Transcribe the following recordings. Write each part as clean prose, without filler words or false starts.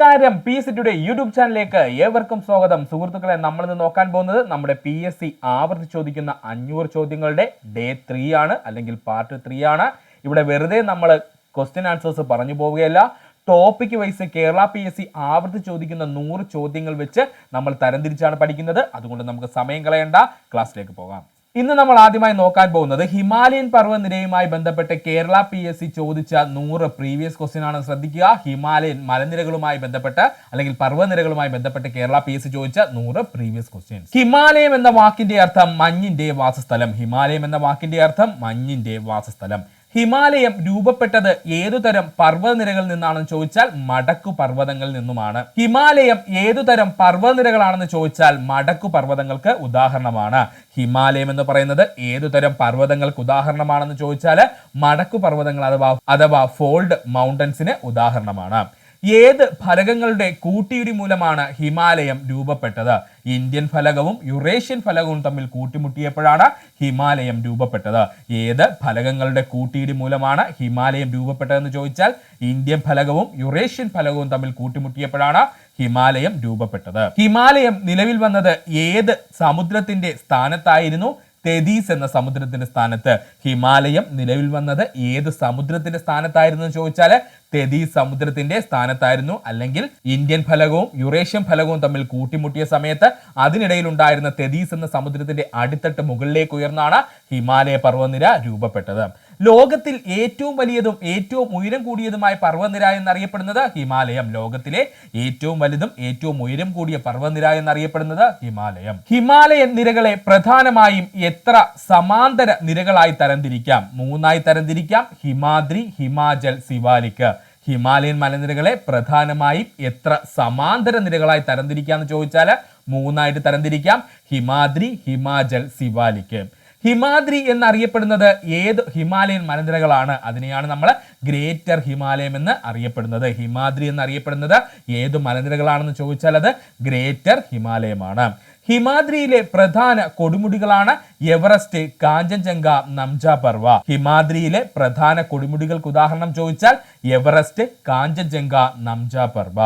നമസ്കാരം, P S സിയുടെ YouTube ചാനലിലേക്ക് ഏവർക്കും സ്വാഗതം. സുഹൃത്തുക്കളെ, നമ്മൾ ഇന്ന് നോക്കാൻ പോകുന്നത് നമ്മുടെ PSC ആവർത്തി ചോദിക്കുന്ന 500 ചോദ്യങ്ങളുടെ ഡേ 3 ആണ്, അല്ലെങ്കിൽ പാർട്ട് 3 ആണ്. ഇവിടെ വെറുതെ നമ്മൾ ക്വസ്റ്റ്യൻ ആൻസേഴ്സ് പറഞ്ഞു പോവുകയല്ല. ടോപ്പിക് വൈസ് കേരള PSC ആവർത്തി ചോദിക്കുന്ന 100 ചോദ്യങ്ങൾ വെച്ച് നമ്മൾ തരംതിരിച്ചാണ് പഠിക്കുന്നത്. അതുകൊണ്ട് നമുക്ക് സമയം കളയണ്ട, ക്ലാസ്സിലേക്ക് പോകാം. ഇന്ന് നമ്മൾ ആദ്യമായി നോക്കാൻ പോകുന്നത് ഹിമാലയൻ പർവ്വതനിരയുമായി ബന്ധപ്പെട്ട് കേരള PSC ചോദിച്ച 100 പ്രീവിയസ് ക്വസ്റ്റ്യൻ ആണ്. ശ്രദ്ധിക്കുക, ഹിമാലയൻ മലനിരകളുമായി ബന്ധപ്പെട്ട് അല്ലെങ്കിൽ പർവ്വതനിരകളുമായി ബന്ധപ്പെട്ട് കേരള PSC ചോദിച്ച 100 പ്രീവിയസ് ക്വസ്റ്റ്യൻ. ഹിമാലയം എന്ന വാക്കിന്റെ അർത്ഥം മഞ്ഞിന്റെ വാസസ്ഥലം. ഹിമാലയം എന്ന വാക്കിന്റെ അർത്ഥം മഞ്ഞിന്റെ വാസസ്ഥലം. ഹിമാലയം രൂപപ്പെട്ടത് ഏതുതരം പർവ്വതനിരകളിൽ നിന്നാണെന്ന് ചോദിച്ചാൽ മടക്കു പർവ്വതങ്ങളിൽ നിന്നുമാണ്. ഹിമാലയം ഏതുതരം പർവ്വതനിരകളാണെന്ന് ചോദിച്ചാൽ മടക്കു പർവ്വതങ്ങൾക്ക് ഉദാഹരണമാണ്. ഹിമാലയം എന്ന് പറയുന്നത് ഏതുതരം പർവ്വതങ്ങൾക്ക് ഉദാഹരണമാണെന്ന് ചോദിച്ചാൽ മടക്കു പർവ്വതങ്ങൾ അഥവാ ഫോൾഡ് മൗണ്ടൻസിന് ഉദാഹരണമാണ്. ഏത് ഫലകങ്ങളുടെ കൂട്ടിയിടി മൂലമാണ് ഹിമാലയം രൂപപ്പെട്ടത്? ഇന്ത്യൻ ഫലകവും യുറേഷ്യൻ ഫലകവും തമ്മിൽ കൂട്ടിമുട്ടിയപ്പോഴാണ് ഹിമാലയം രൂപപ്പെട്ടത്. ഏത് ഫലകങ്ങളുടെ കൂട്ടിയിടി മൂലമാണ് ഹിമാലയം രൂപപ്പെട്ടതെന്ന് ചോദിച്ചാൽ ഇന്ത്യൻ ഫലകവും യുറേഷ്യൻ ഫലകവും തമ്മിൽ കൂട്ടിമുട്ടിയപ്പോഴാണ് ഹിമാലയം രൂപപ്പെട്ടത്. ഹിമാലയം നിലവിൽ വന്നത് ഏത് സമുദ്രത്തിന്റെ സ്ഥാനത്തായിരുന്നു? തെദീസ് എന്ന സമുദ്രത്തിന്റെ സ്ഥാനത്ത്. ഹിമാലയം നിലവിൽ വന്നത് ഏത് സമുദ്രത്തിന്റെ സ്ഥാനത്തായിരുന്നു എന്ന് ചോദിച്ചാൽ തെദീസ് സമുദ്രത്തിന്റെ സ്ഥാനത്തായിരുന്നു. അല്ലെങ്കിൽ ഇന്ത്യൻ ഫലകവും യുറേഷ്യൻ ഫലകവും തമ്മിൽ കൂട്ടിമുട്ടിയ സമയത്ത് അതിനിടയിൽ ഉണ്ടായിരുന്ന തെദീസ് എന്ന സമുദ്രത്തിന്റെ അടിത്തട്ട് മുകളിലേക്ക് ഉയർന്നാണ് ഹിമാലയ പർവ്വതനിര രൂപപ്പെട്ടത്. ലോകത്തിൽ ഏറ്റവും വലിയതും ഏറ്റവും ഉയരം കൂടിയതുമായ പർവ്വതനിര എന്നറിയപ്പെടുന്നത് ഹിമാലയം. ലോകത്തിലെ ഏറ്റവും വലുതും ഏറ്റവും ഉയരം കൂടിയ പർവ്വതനിര എന്നറിയപ്പെടുന്നത് ഹിമാലയം. ഹിമാലയൻ നിരകളെ പ്രധാനമായും എത്ര സമാന്തര നിരകളായി തരംതിരിക്കാം? 3ആയി തരംതിരിക്കാം. ഹിമാദ്രി, ഹിമാചൽ, സിവാലിക്. ഹിമാലയൻ മലനിരകളെ പ്രധാനമായും എത്ര സമാന്തര നിരകളായി തരംതിരിക്കാന്ന് ചോദിച്ചാൽ 3ആയിട്ട് തരംതിരിക്കാം. ഹിമാദ്രി, ഹിമാചൽ, സിവാലിക്. ഹിമാദ്രി എന്നറിയപ്പെടുന്നത് ഏത് ഹിമാലയൻ മലനിരകളാണ്? അതിനെയാണ് നമ്മൾ ഗ്രേറ്റർ ഹിമാലയം എന്ന് അറിയപ്പെടുന്നത്. ഹിമാദ്രി എന്നറിയപ്പെടുന്നത് ഏത് മലനിരകളാണെന്ന് ചോദിച്ചാൽ അത് ഗ്രേറ്റർ ഹിമാലയമാണ്. ഹിമാദ്രിയിലെ പ്രധാന കൊടുമുടികളാണ് എവറസ്റ്റ്, കാഞ്ചൻജംഗ, നംജ പർവ. ഹിമാദ്രിയിലെ പ്രധാന കൊടുമുടികൾക്ക് ഉദാഹരണം ചോദിച്ചാൽ എവറസ്റ്റ്, കാഞ്ചൻജംഗ, നംജ പർവ.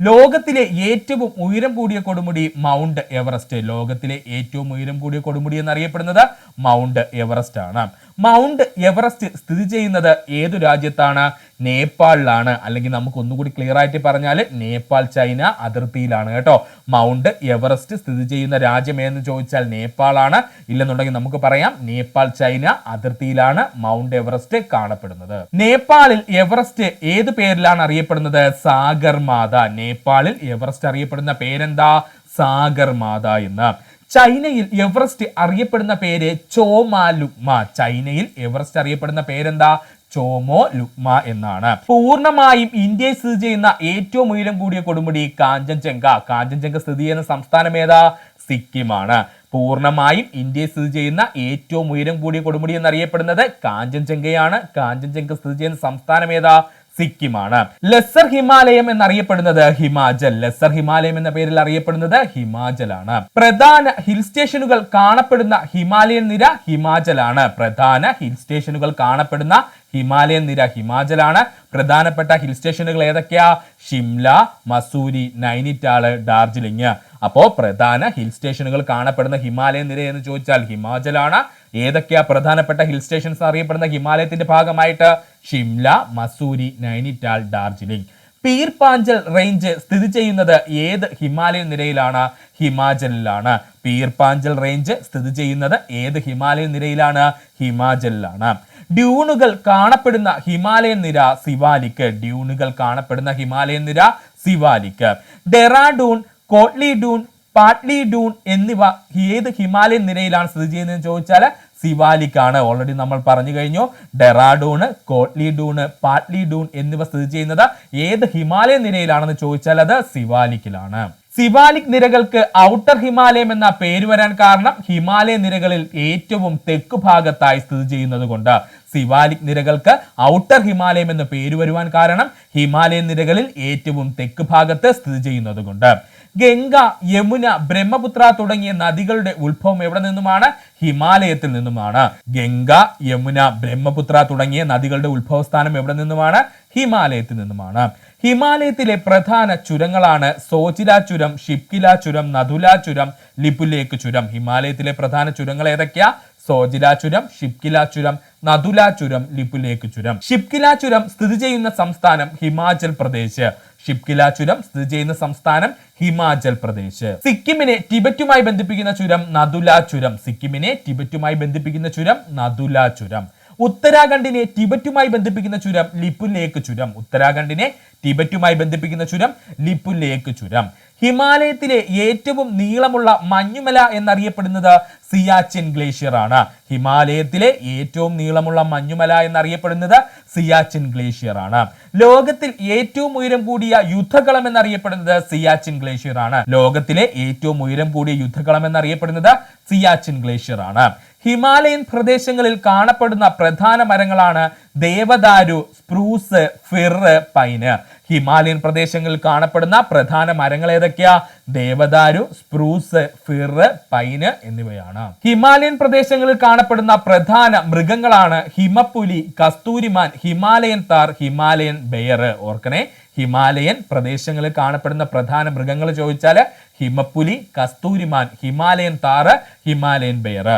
ലോകത്തിലെ ഏറ്റവും ഉയരം കൂടിയ കൊടുമുടി മൗണ്ട് എവറസ്റ്റ്. ലോകത്തിലെ ഏറ്റവും ഉയരം കൂടിയ കൊടുമുടി എന്നറിയപ്പെടുന്നത് മൗണ്ട് എവറസ്റ്റ് ആണ്. മൗണ്ട് എവറസ്റ്റ് സ്ഥിതി ചെയ്യുന്നത് ഏതു രാജ്യത്താണ്? നേപ്പാളിലാണ്. അല്ലെങ്കിൽ നമുക്ക് ഒന്നുകൂടി ക്ലിയർ ആയിട്ട് പറഞ്ഞാൽ നേപ്പാൾ ചൈന അതിർത്തിയിലാണ് കേട്ടോ. മൗണ്ട് എവറസ്റ്റ് സ്ഥിതി ചെയ്യുന്ന രാജ്യം ഏതെന്ന് ചോദിച്ചാൽ നേപ്പാളാണ്. ഇല്ലെന്നുണ്ടെങ്കിൽ നമുക്ക് പറയാം നേപ്പാൾ ചൈന അതിർത്തിയിലാണ് മൗണ്ട് എവറസ്റ്റ് കാണപ്പെടുന്നത്. നേപ്പാളിൽ എവറസ്റ്റ് ഏത് പേരിലാണ് അറിയപ്പെടുന്നത്? സാഗർമാത. നേപ്പാളിൽ എവറസ്റ്റ് അറിയപ്പെടുന്ന പേരെന്താ? സാഗർമാത എന്ന്. ചൈനയിൽ എവറസ്റ്റ് അറിയപ്പെടുന്ന പേര് ചോമാലുക്മ. ചൈനയിൽ എവറസ്റ്റ് അറിയപ്പെടുന്ന പേരെന്താ? ചോമോ ലുക്മ എന്നാണ്. പൂർണ്ണമായും ഇന്ത്യയിൽ സ്ഥിതി ചെയ്യുന്ന ഏറ്റവും ഉയരം കൂടിയ കൊടുമുടി കാഞ്ചൻജംഗ. കാഞ്ചൻജംഗ സ്ഥിതി ചെയ്യുന്ന സംസ്ഥാനം ഏതാ? സിക്കിമാണ്. പൂർണ്ണമായും ഇന്ത്യയിൽ സ്ഥിതി ചെയ്യുന്ന ഏറ്റവും ഉയരം കൂടിയ കൊടുമുടി എന്നറിയപ്പെടുന്നത് കാഞ്ചൻജംഗയാണ്. കാഞ്ചൻജംഗ സ്ഥിതി ചെയ്യുന്ന സംസ്ഥാനം ഏതാ? സിക്കിമാണ്. ലെസർ ഹിമാലയം എന്നറിയപ്പെടുന്നത് ഹിമാചൽ. ലെസർ ഹിമാലയം എന്ന പേരിൽ അറിയപ്പെടുന്നത് ഹിമാചലാണ്. പ്രധാന ഹിൽ സ്റ്റേഷനുകൾ കാണപ്പെടുന്ന ഹിമാലയൻ നിര ഹിമാചലാണ്. പ്രധാന ഹിൽ സ്റ്റേഷനുകൾ കാണപ്പെടുന്ന ഹിമാലയൻ നിര ഹിമാചലാണ്. പ്രധാനപ്പെട്ട ഹിൽ സ്റ്റേഷനുകൾ ഏതൊക്കെയാ? ഷിംല, മസൂരി, നൈനിറ്റാള്, ഡാർജിലിംഗ്. അപ്പോ പ്രധാന ഹിൽ സ്റ്റേഷനുകൾ കാണപ്പെടുന്ന ഹിമാലയൻ നിര എന്ന് ചോദിച്ചാൽ ഹിമാചലാണ്. ഏതൊക്കെയാ പ്രധാനപ്പെട്ട ഹിൽ സ്റ്റേഷൻസ് അറിയപ്പെടുന്ന ഹിമാലയത്തിന്റെ ഭാഗമായിട്ട്? ഷിംല, മസൂരി, നൈനിറ്റാൾ, ഡാർജിലിംഗ്. പീർ പാഞ്ചൽ റേഞ്ച് സ്ഥിതി ചെയ്യുന്നത് ഏത് ഹിമാലയൻ നിരയിലാണ്? ഹിമാചലിലാണ്. പീർ പാഞ്ചൽ റേഞ്ച് സ്ഥിതി ചെയ്യുന്നത് ഏത് ഹിമാലയൻ നിരയിലാണ്? ഹിമാചലിലാണ്. ഡ്യൂണുകൾ കാണപ്പെടുന്ന ഹിമാലയൻ നിര സിവാലിക്. ഡ്യൂണുകൾ കാണപ്പെടുന്ന ഹിമാലയൻ നിര സിവാലിക്. ഡെറാഡൂൺ, കോട്ട്ലി ഡൂൺ, പാട്ട്ലി ഡൂൺ എന്നിവ ഏത് ഹിമാലയൻ നിരയിലാണ് സ്ഥിതി ചെയ്യുന്നതെന്ന് ചോദിച്ചാൽ സിവാലിക് ആണ്. ഓൾറെഡി നമ്മൾ പറഞ്ഞു കഴിഞ്ഞു. ഡെറാഡൂൺ, കോട്ട്ലി ഡൂൺ, പാട്ട്ലി ഡൂൺ എന്നിവ സ്ഥിതി ചെയ്യുന്നത് ഏത് ഹിമാലയൻ നിരയിലാണെന്ന് ചോദിച്ചാൽ അത് സിവാലിക്കിലാണ്. സിവാലിക് നിരകൾക്ക് ഔട്ടർ ഹിമാലയം എന്ന പേര് വരാൻ കാരണം ഹിമാലയ നിരകളിൽ ഏറ്റവും തെക്കു ഭാഗത്തായി സ്ഥിതി ചെയ്യുന്നത് കൊണ്ട്. സിവാലിക് നിരകൾക്ക് ഔട്ടർ ഹിമാലയം എന്ന് പേര് വരുവാൻ കാരണം ഹിമാലയൻ നിരകളിൽ ഏറ്റവും തെക്ക് ഭാഗത്ത് സ്ഥിതി ചെയ്യുന്നത് കൊണ്ട്. ഗംഗ, യമുന, ബ്രഹ്മപുത്ര തുടങ്ങിയ നദികളുടെ ഉത്ഭവം എവിടെ നിന്നുമാണ്? ഹിമാലയത്തിൽ നിന്നുമാണ്. ഗംഗ, യമുന, ബ്രഹ്മപുത്ര തുടങ്ങിയ നദികളുടെ ഉത്ഭവസ്ഥാനം എവിടെ നിന്നുമാണ്? ഹിമാലയത്തിൽ നിന്നുമാണ്. ഹിമാലയത്തിലെ പ്രധാന ചുരങ്ങളാണ് സോജില ചുരം, ഷിപ്കില ചുരം, നഥുല ചുരം, ലിപുലേഖ് ചുരം. ഹിമാലയത്തിലെ പ്രധാന ചുരങ്ങൾ ഏതൊക്കെയാ? സോജില ചുരം, ഷിപ്കില ചുരം, നഥുല ചുരം, ലിപുലേഖ് ചുരം. ഷിപ്കില ചുരം സ്ഥിതി ചെയ്യുന്ന സംസ്ഥാനം ഹിമാചൽ പ്രദേശ്. ഷിപ്കില ചുരം സ്ഥിതി ചെയ്യുന്ന സംസ്ഥാനം ഹിമാചൽ പ്രദേശ്. സിക്കിമിനെ ടിബറ്റുമായി ബന്ധിപ്പിക്കുന്ന ചുരം നഥുല ചുരം. സിക്കിമിനെ ടിബറ്റുമായി ബന്ധിപ്പിക്കുന്ന ചുരം നഥുല ചുരം. ഉത്തരാഖണ്ഡിനെ ടിബറ്റുമായി ബന്ധിപ്പിക്കുന്ന ചുരം ലിപുലേഖ് ചുരം. ഉത്തരാഖണ്ഡിനെ ടിബറ്റുമായി ബന്ധിപ്പിക്കുന്ന ചുരം ലിപുലേഖ് ചുരം. ഹിമാലയത്തിലെ ഏറ്റവും നീളമുള്ള മഞ്ഞുമല എന്നറിയപ്പെടുന്നത് സിയാച്ചിൻ ഗ്ലേഷ്യർ ആണ്. ഹിമാലയത്തിലെ ഏറ്റവും നീളമുള്ള മഞ്ഞുമല എന്നറിയപ്പെടുന്നത് സിയാച്ചിൻ ഗ്ലേഷ്യർ ആണ്. ലോകത്തിൽ ഏറ്റവും ഉയരം കൂടിയ യുദ്ധകളം എന്നറിയപ്പെടുന്നത് സിയാച്ചിൻ ഗ്ലേഷ്യർ ആണ്. ലോകത്തിലെ ഏറ്റവും ഉയരം കൂടിയ യുദ്ധകളം എന്നറിയപ്പെടുന്നത് സിയാച്ചിൻ ഗ്ലേഷ്യർ ആണ്. ഹിമാലയൻ പ്രദേശങ്ങളിൽ കാണപ്പെടുന്ന പ്രധാന മരങ്ങളാണ് ദേവദാരു, സ്പ്രൂസ്, ഫിർ, പൈന്. ഹിമാലയൻ പ്രദേശങ്ങളിൽ കാണപ്പെടുന്ന പ്രധാന മരങ്ങൾ ഏതൊക്കെയാ? ദേവദാരു, സ്പ്രൂസ്, ഫിർ, പൈന് എന്നിവയാണ്. ഹിമാലയൻ പ്രദേശങ്ങളിൽ കാണപ്പെടുന്ന പ്രധാന മൃഗങ്ങളാണ് ഹിമപ്പുലി, കസ്തൂരിമാൻ, ഹിമാലയൻ താർ, ഹിമാലയൻ ബെയർ. ഓർക്കണേ, ഹിമാലയൻ പ്രദേശങ്ങളിൽ കാണപ്പെടുന്ന പ്രധാന മൃഗങ്ങൾ ചോദിച്ചാൽ ഹിമപ്പുലി, കസ്തൂരിമാൻ, ഹിമാലയൻ താർ, ഹിമാലയൻ ബെയർ.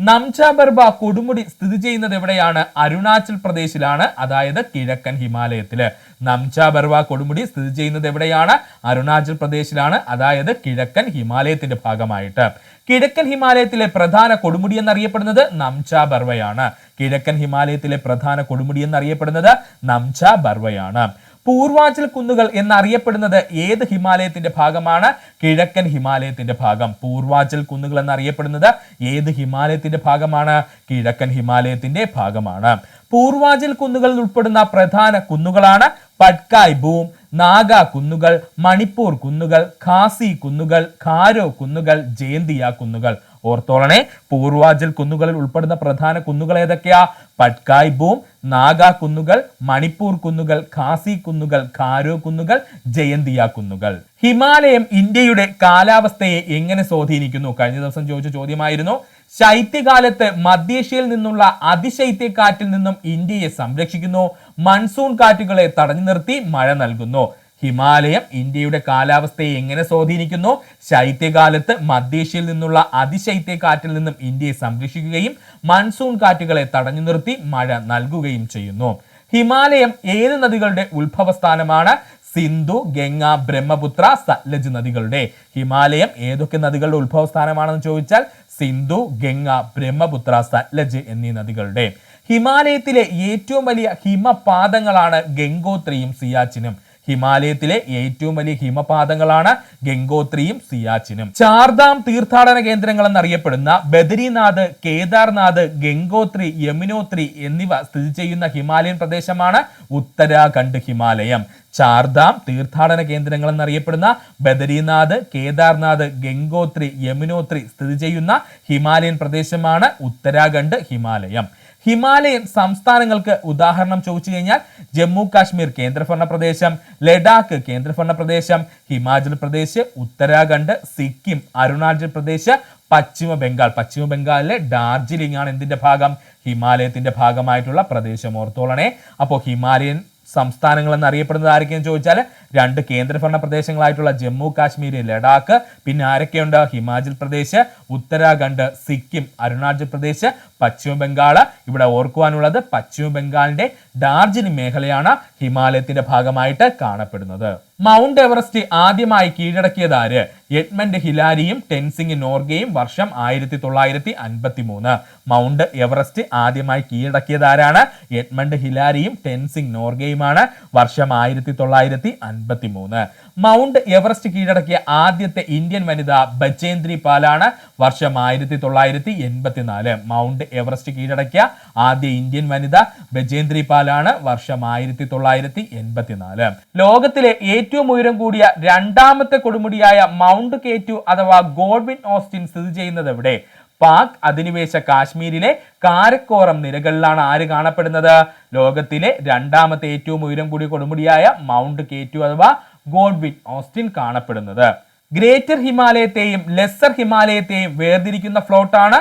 നംച ബർബ കൊടുമുടി സ്ഥിതി ചെയ്യുന്നത് എവിടെയാണ്? അരുണാചൽ പ്രദേശിലാണ്, അതായത് കിഴക്കൻ ഹിമാലയത്തില്. നംച ബർബ കൊടുമുടി സ്ഥിതി ചെയ്യുന്നത് എവിടെയാണ്? അരുണാചൽ പ്രദേശിലാണ്, അതായത് കിഴക്കൻ ഹിമാലയത്തിന്റെ ഭാഗമായിട്ട്. കിഴക്കൻ ഹിമാലയത്തിലെ പ്രധാന കൊടുമുടി എന്നറിയപ്പെടുന്നത് നംച ബർവയാണ്. കിഴക്കൻ ഹിമാലയത്തിലെ പ്രധാന കൊടുമുടി എന്നറിയപ്പെടുന്നത് നംച ബർവയാണ്. പൂർവാചൽ കുന്നുകൾ എന്നറിയപ്പെടുന്നത് ഏത് ഹിമാലയത്തിന്റെ ഭാഗമാണ്? കിഴക്കൻ ഹിമാലയത്തിന്റെ ഭാഗം. പൂർവാചൽ കുന്നുകൾ എന്നറിയപ്പെടുന്നത് ഏത് ഹിമാലയത്തിന്റെ ഭാഗമാണ്? കിഴക്കൻ ഹിമാലയത്തിന്റെ ഭാഗമാണ്. പൂർവാചൽ കുന്നുകളിൽ ഉൾപ്പെടുന്ന പ്രധാന കുന്നുകളാണ് പട്കായ് ബൂം, നാഗ കുന്നുകൾ, മണിപ്പൂർ കുന്നുകൾ, ഖാസി കുന്നുകൾ, ഖാരോ കുന്നുകൾ, ജയന്തിയ കുന്നുകൾ. ഓർത്തോളണേ, പൂർവാചൽ കുന്നുകളിൽ ഉൾപ്പെടുന്ന പ്രധാന കുന്നുകൾ ഏതൊക്കെയാ? പട്കായ് ബൂം, നാഗ കുന്നുകൾ, മണിപ്പൂർ കുന്നുകൾ, ഖാസി കുന്നുകൾ, ഖാരോ കുന്നുകൾ, ജയന്തിയ കുന്നുകൾ. ഹിമാലയം ഇന്ത്യയുടെ കാലാവസ്ഥയെ എങ്ങനെ സ്വാധീനിക്കുന്നു? കഴിഞ്ഞ ദിവസം ചോദിച്ച ചോദ്യമായിരുന്നു. ശൈത്യകാലത്ത് മധ്യേഷ്യയിൽ നിന്നുള്ള അതിശൈത്യക്കാറ്റിൽ നിന്നും ഇന്ത്യയെ സംരക്ഷിക്കുന്നു. മൺസൂൺ കാറ്റുകളെ തടഞ്ഞു നിർത്തി മഴ നൽകുന്നു. ഹിമാലയം ഇന്ത്യയുടെ കാലാവസ്ഥയെ എങ്ങനെ സ്വാധീനിക്കുന്നു? ശൈത്യകാലത്ത് മധ്യേഷ്യയിൽ നിന്നുള്ള അതിശൈത്യക്കാറ്റിൽ നിന്നും ഇന്ത്യയെ സംരക്ഷിക്കുകയും മൺസൂൺ കാറ്റുകളെ തടഞ്ഞു നിർത്തി മഴ നൽകുകയും ചെയ്യുന്നു. ഹിമാലയം ഏത് നദികളുടെ ഉത്ഭവസ്ഥാനമാണ്? സിന്ധു, ഗംഗ, ബ്രഹ്മപുത്ര, സത്ലജ് നദികളുടെ. ഹിമാലയം ഏതൊക്കെ നദികളുടെ ഉത്ഭവസ്ഥാനമാണെന്ന് ചോദിച്ചാൽ സിന്ധു, ഗംഗ, ബ്രഹ്മപുത്ര, സത്ലജ് എന്നീ നദികളുടെ. ഹിമാലയത്തിലെ ഏറ്റവും വലിയ ഹിമപാതങ്ങളാണ് ഗംഗോത്രിയും സിയാച്ചിനും. ഹിമാലയത്തിലെ ഏറ്റവും വലിയ ഹിമപാതങ്ങളാണ് ഗംഗോത്രിയും സിയാച്ചിനും. ചാർധാം തീർത്ഥാടന കേന്ദ്രങ്ങൾ എന്നറിയപ്പെടുന്ന ബദരിനാഥ്, കേദാർനാഥ്, ഗംഗോത്രി, യമുനോത്രി എന്നിവ സ്ഥിതി ചെയ്യുന്ന ഹിമാലയൻ പ്രദേശമാണ് ഉത്തരാഖണ്ഡ് ഹിമാലയം. ചാർധാം തീർത്ഥാടന കേന്ദ്രങ്ങൾ എന്നറിയപ്പെടുന്ന ബദരിനാഥ്, കേദാർനാഥ്, ഗംഗോത്രി, യമുനോത്രി സ്ഥിതി ചെയ്യുന്ന ഹിമാലയൻ പ്രദേശമാണ് ഉത്തരാഖണ്ഡ് ഹിമാലയം. ഹിമാലയൻ സംസ്ഥാനങ്ങൾക്ക് ഉദാഹരണം ചോദിച്ചു കഴിഞ്ഞാൽ ജമ്മു കാശ്മീർ കേന്ദ്രഭരണ പ്രദേശം, ലഡാക്ക് കേന്ദ്രഭരണ പ്രദേശം, ഹിമാചൽ പ്രദേശ്, ഉത്തരാഖണ്ഡ്, സിക്കിം, അരുണാചൽ പ്രദേശ്, പശ്ചിമ ബംഗാൾ. പശ്ചിമ ബംഗാളിലെ ഡാർജിലിംഗ് ആണ് എന്തിന്റെ ഭാഗം? ഹിമാലയത്തിന്റെ ഭാഗമായിട്ടുള്ള പ്രദേശം. ഓർത്തോളണേ. അപ്പോൾ ഹിമാലയൻ സംസ്ഥാനങ്ങൾ എന്നറിയപ്പെടുന്നത് ആരൊക്കെയെന്ന് ചോദിച്ചാൽ 2 കേന്ദ്രഭരണ പ്രദേശങ്ങളായിട്ടുള്ള ജമ്മു കാശ്മീർ, ലഡാക്ക്, പിന്നെ ആരൊക്കെയുണ്ട്? ഹിമാചൽ പ്രദേശ്, ഉത്തരാഖണ്ഡ്, സിക്കിം, അരുണാചൽ പ്രദേശ്, പശ്ചിമ ബംഗാൾ. ഇവിടെ ഓർക്കുവാനുള്ളത് പശ്ചിമ ബംഗാളിന്റെ ഡാർജിലിംഗ് മേഖലയാണ് ഹിമാലയത്തിന്റെ ഭാഗമായിട്ട് കാണപ്പെടുന്നത്. മൗണ്ട് എവറസ്റ്റ് ആദ്യമായി കീഴടക്കിയത് ആര്? എഡ്മണ്ട് ഹിലാരിയും ടെൻസിംഗ് നോർഗയും. വർഷം 1953. മൗണ്ട് എവറസ്റ്റ് ആദ്യമായി കീഴടക്കിയത് ആരാണ്? എഡ്മണ്ട് ഹിലാരിയും ടെൻസിംഗ് നോർഗയുമാണ്. വർഷം 1953. മൗണ്ട് എവറസ്റ്റ് കീഴടക്കിയ ആദ്യത്തെ ഇന്ത്യൻ വനിത ബചേന്ദ്രി പാലാണ്. വർഷം 1984. മൗണ്ട് എവറസ്റ്റ് കീഴടക്കിയ ആദ്യ ഇന്ത്യൻ വനിത ബചേന്ദ്രി പാലാണ്. വർഷം 1984. ലോകത്തിലെ ഏറ്റവും ഉയരം കൂടിയ രണ്ടാമത്തെ കൊടുമുടിയായ മൗണ്ട് K2 അഥവാ ഗോഡ്വിൻ ഓസ്റ്റിൻ സ്ഥിതി ചെയ്യുന്നത് എവിടെ? പാക് അധിനിവേശ കാശ്മീരിലെ കാരക്കോറം നിരകളിലാണ് ആര് കാണപ്പെടുന്നത്? ലോകത്തിലെ രണ്ടാമത്തെ ഏറ്റവും ഉയരം കൂടിയ കൊടുമുടിയായ മൗണ്ട് K2 അഥവാ ഗോഡ്വിൻ ഓസ്റ്റിൻ കാണപ്പെടുന്നത്. ഗ്രേറ്റർ ഹിമാലയത്തെയും ലെസ്സർ ഹിമാലയത്തെയും വേർതിരിക്കുന്ന ഫ്ലോട്ടാണ്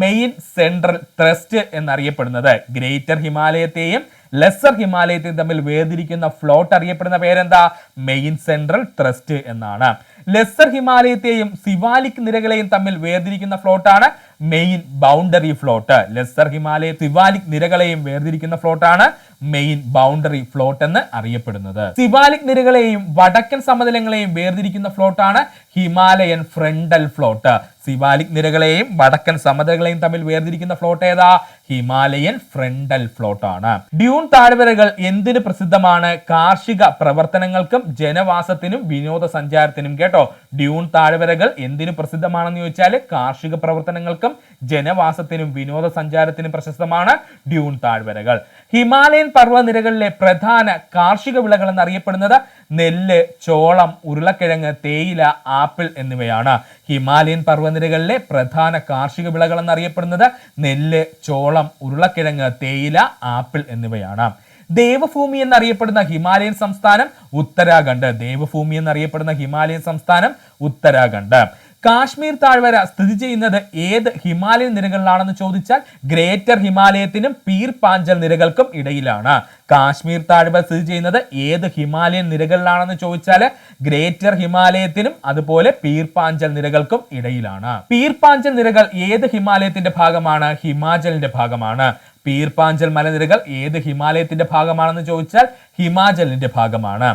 മെയിൻ സെൻട്രൽ ത്രസ്റ്റ് എന്നറിയപ്പെടുന്നത്. ഗ്രേറ്റർ ഹിമാലയത്തെയും ലെസ്സർ ഹിമാലയത്തെയും തമ്മിൽ വേർതിരിക്കുന്ന ഫ്ലോട്ട് അറിയപ്പെടുന്ന പേരെന്താ? മെയിൻ സെൻട്രൽ ത്രസ്റ്റ് എന്നാണ്. ലെസ്സർ ഹിമാലയത്തെയും സിവാലിക് നിരകളെയും തമ്മിൽ വേർതിരിക്കുന്ന ഫ്ലോട്ടാണ് main boundary fault. Lesser Himalaya Siwalik നിരകളെയും വേർതിരിക്കുന്ന ഫ്ലോട്ടാണ് മെയിൻ ബൗണ്ടറി ഫ്ലോട്ട് എന്ന് അറിയപ്പെടുന്നത്. സിവാലിക് നിരകളെയും വടക്കൻ സമതലങ്ങളെയും വേർതിരിക്കുന്ന ഫ്ലോട്ടാണ് ഹിമാലയൻ ഫ്രണ്ടൽ ഫ്ലോട്ട്. സിവാലിക് നിരകളെയും വടക്കൻ സമതലങ്ങളെയും തമ്മിൽ വേർതിരിക്കുന്ന ഫ്ലോട്ട് ഏതാ? ഹിമാലയൻ ഫ്രണ്ടൽ ഫ്ലോട്ട് ആണ്. ഡ്യൂൺ താഴ്വരകൾ എന്തിന് പ്രസിദ്ധമാണ്? കാർഷിക പ്രവർത്തനങ്ങൾക്കും ജനവാസത്തിനും വിനോദസഞ്ചാരത്തിനും. കേട്ടോ, ഡ്യൂൺ താഴ്വരകൾ എന്തിനു പ്രസിദ്ധമാണെന്ന് ചോദിച്ചാൽ കാർഷിക പ്രവർത്തനങ്ങൾക്കും ജനവാസത്തിനും വിനോദസഞ്ചാരത്തിനും പ്രശസ്തമാണ് ഡ്യൂൺ താഴ്വരകൾ. ഹിമാലയൻ പർവ്വതനിരകളിലെ പ്രധാന കാർഷിക വിളകൾ എന്നറിയപ്പെടുന്നത് നെല്ല്, ചോളം, ഉരുളക്കിഴങ്ങ്, തേയില, ആപ്പിൾ എന്നിവയാണ്. ഹിമാലയൻ പർവ്വതനിരകളിലെ പ്രധാന കാർഷിക വിളകൾ എന്നറിയപ്പെടുന്നത് നെല്ല്, ചോളം, ഉരുളക്കിഴങ്ങ്, തേയില, ആപ്പിൾ എന്നിവയാണ്. ദേവഭൂമി എന്നറിയപ്പെടുന്ന ഹിമാലയൻ സംസ്ഥാനം ഉത്തരാഖണ്ഡ്. ദേവഭൂമി എന്നറിയപ്പെടുന്ന ഹിമാലയൻ സംസ്ഥാനം ഉത്തരാഖണ്ഡ്. കാശ്മീർ താഴ്വര സ്ഥിതി ചെയ്യുന്നത് ഏത് ഹിമാലയൻ നിരകളിലാണെന്ന് ചോദിച്ചാൽ ഗ്രേറ്റർ ഹിമാലയത്തിനും പീർ പാഞ്ചൽ നിരകൾക്കും ഇടയിലാണ്. കാശ്മീർ താഴ്വര സ്ഥിതി ചെയ്യുന്നത് ഏത് ഹിമാലയൻ നിരകളിലാണെന്ന് ചോദിച്ചാൽ ഗ്രേറ്റർ ഹിമാലയത്തിനും അതുപോലെ പീർ പാഞ്ചൽ നിരകൾക്കും ഇടയിലാണ്. പീർ പാഞ്ചൽ നിരകൾ ഏത് ഹിമാലയത്തിന്റെ ഭാഗമാണ്? ഹിമാചലിന്റെ ഭാഗമാണ്. പീർ പാഞ്ചൽ മലനിരകൾ ഏത് ഹിമാലയത്തിന്റെ ഭാഗമാണെന്ന് ചോദിച്ചാൽ ഹിമാചലിന്റെ ഭാഗമാണ്.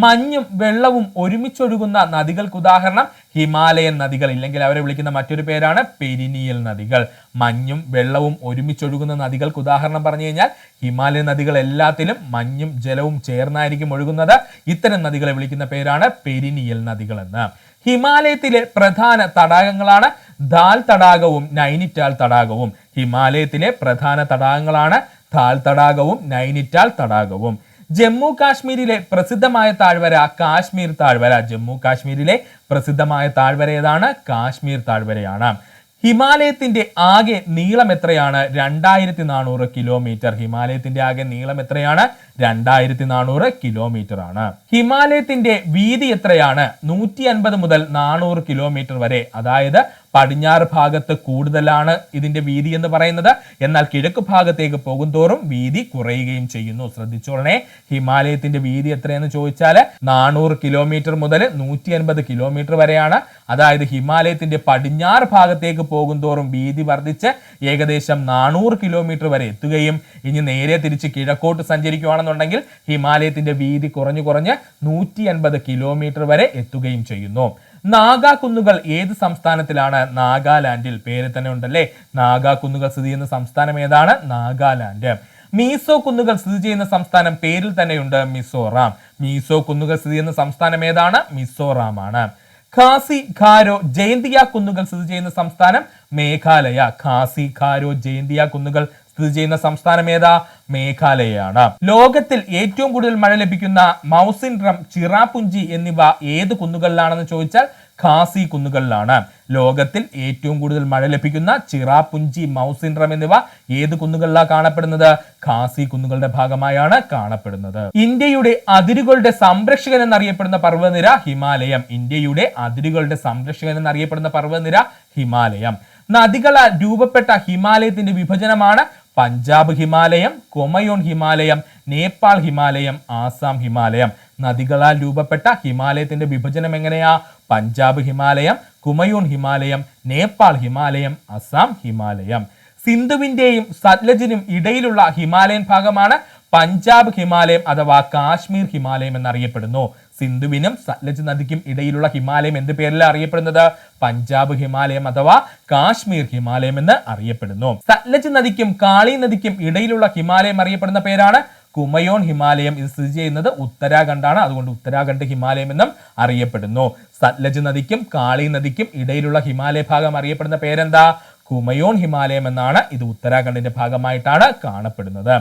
മഞ്ഞും വെള്ളവും ഒരുമിച്ചൊഴുകുന്ന നദികൾക്ക് ഉദാഹരണം ഹിമാലയൻ നദികൾ, ഇല്ലെങ്കിൽ അവരെ വിളിക്കുന്ന മറ്റൊരു പേരാണ് പെരിനിയൽ നദികൾ. മഞ്ഞും വെള്ളവും ഒരുമിച്ചൊഴുകുന്ന നദികൾക്ക് ഉദാഹരണം പറഞ്ഞു കഴിഞ്ഞാൽ ഹിമാലയൻ നദികൾ എല്ലാത്തിലും മഞ്ഞും ജലവും ചേർന്നായിരിക്കും ഒഴുകുന്നത്. ഇത്തരം നദികളെ വിളിക്കുന്ന പേരാണ് പെരിനിയൽ നദികൾ എന്ന്. ഹിമാലയത്തിലെ പ്രധാന തടാകങ്ങളാണ് ദാൽ തടാകവും നൈനിറ്റാൽ തടാകവും. ഹിമാലയത്തിലെ പ്രധാന തടാകങ്ങളാണ് ദാൽ തടാകവും നൈനിറ്റാൽ തടാകവും. ജമ്മു കാശ്മീരിലെ പ്രസിദ്ധമായ താഴ്വര കാശ്മീർ താഴ്വര. ജമ്മു കാശ്മീരിലെ പ്രസിദ്ധമായ താഴ്വര ഏതാണ്? കാശ്മീർ താഴ്വരയാണ്. ഹിമാലയത്തിന്റെ ആകെ നീളം എത്രയാണ്? 2400 കിലോമീറ്റർ. ഹിമാലയത്തിന്റെ ആകെ നീളം എത്രയാണ്? 2400 കിലോമീറ്റർ ആണ്. ഹിമാലയത്തിന്റെ വീതി എത്രയാണ്? 150 മുതൽ 400 കിലോമീറ്റർ വരെ. അതായത് പടിഞ്ഞാറ് ഭാഗത്ത് കൂടുതലാണ് ഇതിന്റെ വീതി എന്ന് പറയുന്നത്, എന്നാൽ കിഴക്ക് ഭാഗത്തേക്ക് പോകുന്തോറും വീതി കുറയുകയും ചെയ്യുന്നു. ശ്രദ്ധിച്ചോളണേ, ഹിമാലയത്തിന്റെ വീതി എത്രയെന്ന് ചോദിച്ചാൽ 400 കിലോമീറ്റർ മുതൽ 150 കിലോമീറ്റർ വരെയാണ്. അതായത് ഹിമാലയത്തിന്റെ പടിഞ്ഞാറ് ഭാഗത്തേക്ക് പോകുന്തോറും വീതി വർദ്ധിച്ച് ഏകദേശം 400 കിലോമീറ്റർ വരെ എത്തുകയും ഇനി നേരെ തിരിച്ച് കിഴക്കോട്ട് സഞ്ചരിക്കുകയാണെന്നുണ്ടെങ്കിൽ ഹിമാലയത്തിന്റെ വീതി കുറഞ്ഞു 150 കിലോമീറ്റർ വരെ എത്തുകയും ചെയ്യുന്നു. നാഗാ കുന്നുകൾ ഏത് സംസ്ഥാനത്തിലാണ്? നാഗാലാൻഡിൽ. പേര് തന്നെ ഉണ്ടല്ലേ, നാഗാ കുന്നുകൾ സ്ഥിതി ചെയ്യുന്ന സംസ്ഥാനം ഏതാണ്? നാഗാലാൻഡ്. മീസോ കുന്നുകൾ സ്ഥിതി ചെയ്യുന്ന സംസ്ഥാനം പേരിൽ തന്നെയുണ്ട്, മിസോറാം. മീസോ കുന്നുകൾ സ്ഥിതി ചെയ്യുന്ന സംസ്ഥാനം ഏതാണ്? മിസോറാം ആണ്. ഖാസി, ഖാരോ, ജയന്തിയ കുന്നുകൾ സ്ഥിതി ചെയ്യുന്ന സംസ്ഥാനം മേഘാലയ. ഖാസി, ഖാരോ, ജയന്തിയ കുന്നുകൾ സ്ഥിതി ചെയ്യുന്ന സംസ്ഥാനം ഏതാ? മേഘാലയയാണ്. ലോകത്തിൽ ഏറ്റവും കൂടുതൽ മഴ ലഭിക്കുന്ന മൗസിൻഡ്രം, ചിറാപുഞ്ചി എന്നിവ ഏത് കുന്നുകളിലാണെന്ന് ചോദിച്ചാൽ ഖാസി കുന്നുകളിലാണ്. ലോകത്തിൽ ഏറ്റവും കൂടുതൽ മഴ ലഭിക്കുന്ന ചിറാപുഞ്ചി, മൗസിൻഡ്രം എന്നിവ ഏത് കുന്നുകളിലാണ് കാണപ്പെടുന്നത്? ഖാസി കുന്നുകളുടെ ഭാഗമായാണ് കാണപ്പെടുന്നത്. ഇന്ത്യയുടെ അതിരുകളുടെ സംരക്ഷകൻ എന്നറിയപ്പെടുന്ന പർവ്വതനിര ഹിമാലയം. ഇന്ത്യയുടെ അതിരുകളുടെ സംരക്ഷകൻ എന്നറിയപ്പെടുന്ന പർവ്വതനിര ഹിമാലയം. നദികളാൽ രൂപപ്പെട്ട ഹിമാലയത്തിന്റെ വിഭജനമാണ് പഞ്ചാബ് ഹിമാലയം, കൊമയോൺ ഹിമാലയം, നേപ്പാൾ ഹിമാലയം, ആസാം ഹിമാലയം. നദികളാൽ രൂപപ്പെട്ട ഹിമാലയത്തിന്റെ വിഭജനം എങ്ങനെയാ? പഞ്ചാബ് ഹിമാലയം, കുമയൂൺ ഹിമാലയം, നേപ്പാൾ ഹിമാലയം, അസാം ഹിമാലയം. സിന്ധുവിന്റെയും സത്ലജിനും ഇടയിലുള്ള ഹിമാലയൻ ഭാഗമാണ് പഞ്ചാബ് ഹിമാലയം അഥവാ കാശ്മീർ ഹിമാലയം എന്നറിയപ്പെടുന്നു. സിന്ധുവിനും സത്ലജ് നദിക്കും ഇടയിലുള്ള ഹിമാലയം എന്ത് പേരിലാണ് അറിയപ്പെടുന്നത്? പഞ്ചാബ് ഹിമാലയം അഥവാ കാശ്മീർ ഹിമാലയം എന്ന് അറിയപ്പെടുന്നു. സത്ലജ് നദിക്കും കാളി നദിക്കും ഇടയിലുള്ള ഹിമാലയം അറിയപ്പെടുന്ന പേരാണ് കുമയോൺ ഹിമാലയം. ഇത് സ്ഥിതി ചെയ്യുന്നത് ഉത്തരാഖണ്ഡാണ്, അതുകൊണ്ട് ഉത്തരാഖണ്ഡ് ഹിമാലയം എന്നും അറിയപ്പെടുന്നു. സത്ലജ് നദിക്കും കാളി നദിക്കും ഇടയിലുള്ള ഹിമാലയ ഭാഗം അറിയപ്പെടുന്ന പേരെന്താ? കുമയോൺ ഹിമാലയം എന്നാണ്. ഇത് ഉത്തരാഖണ്ഡിന്റെ ഭാഗമായിട്ടാണ് കാണപ്പെടുന്നത്.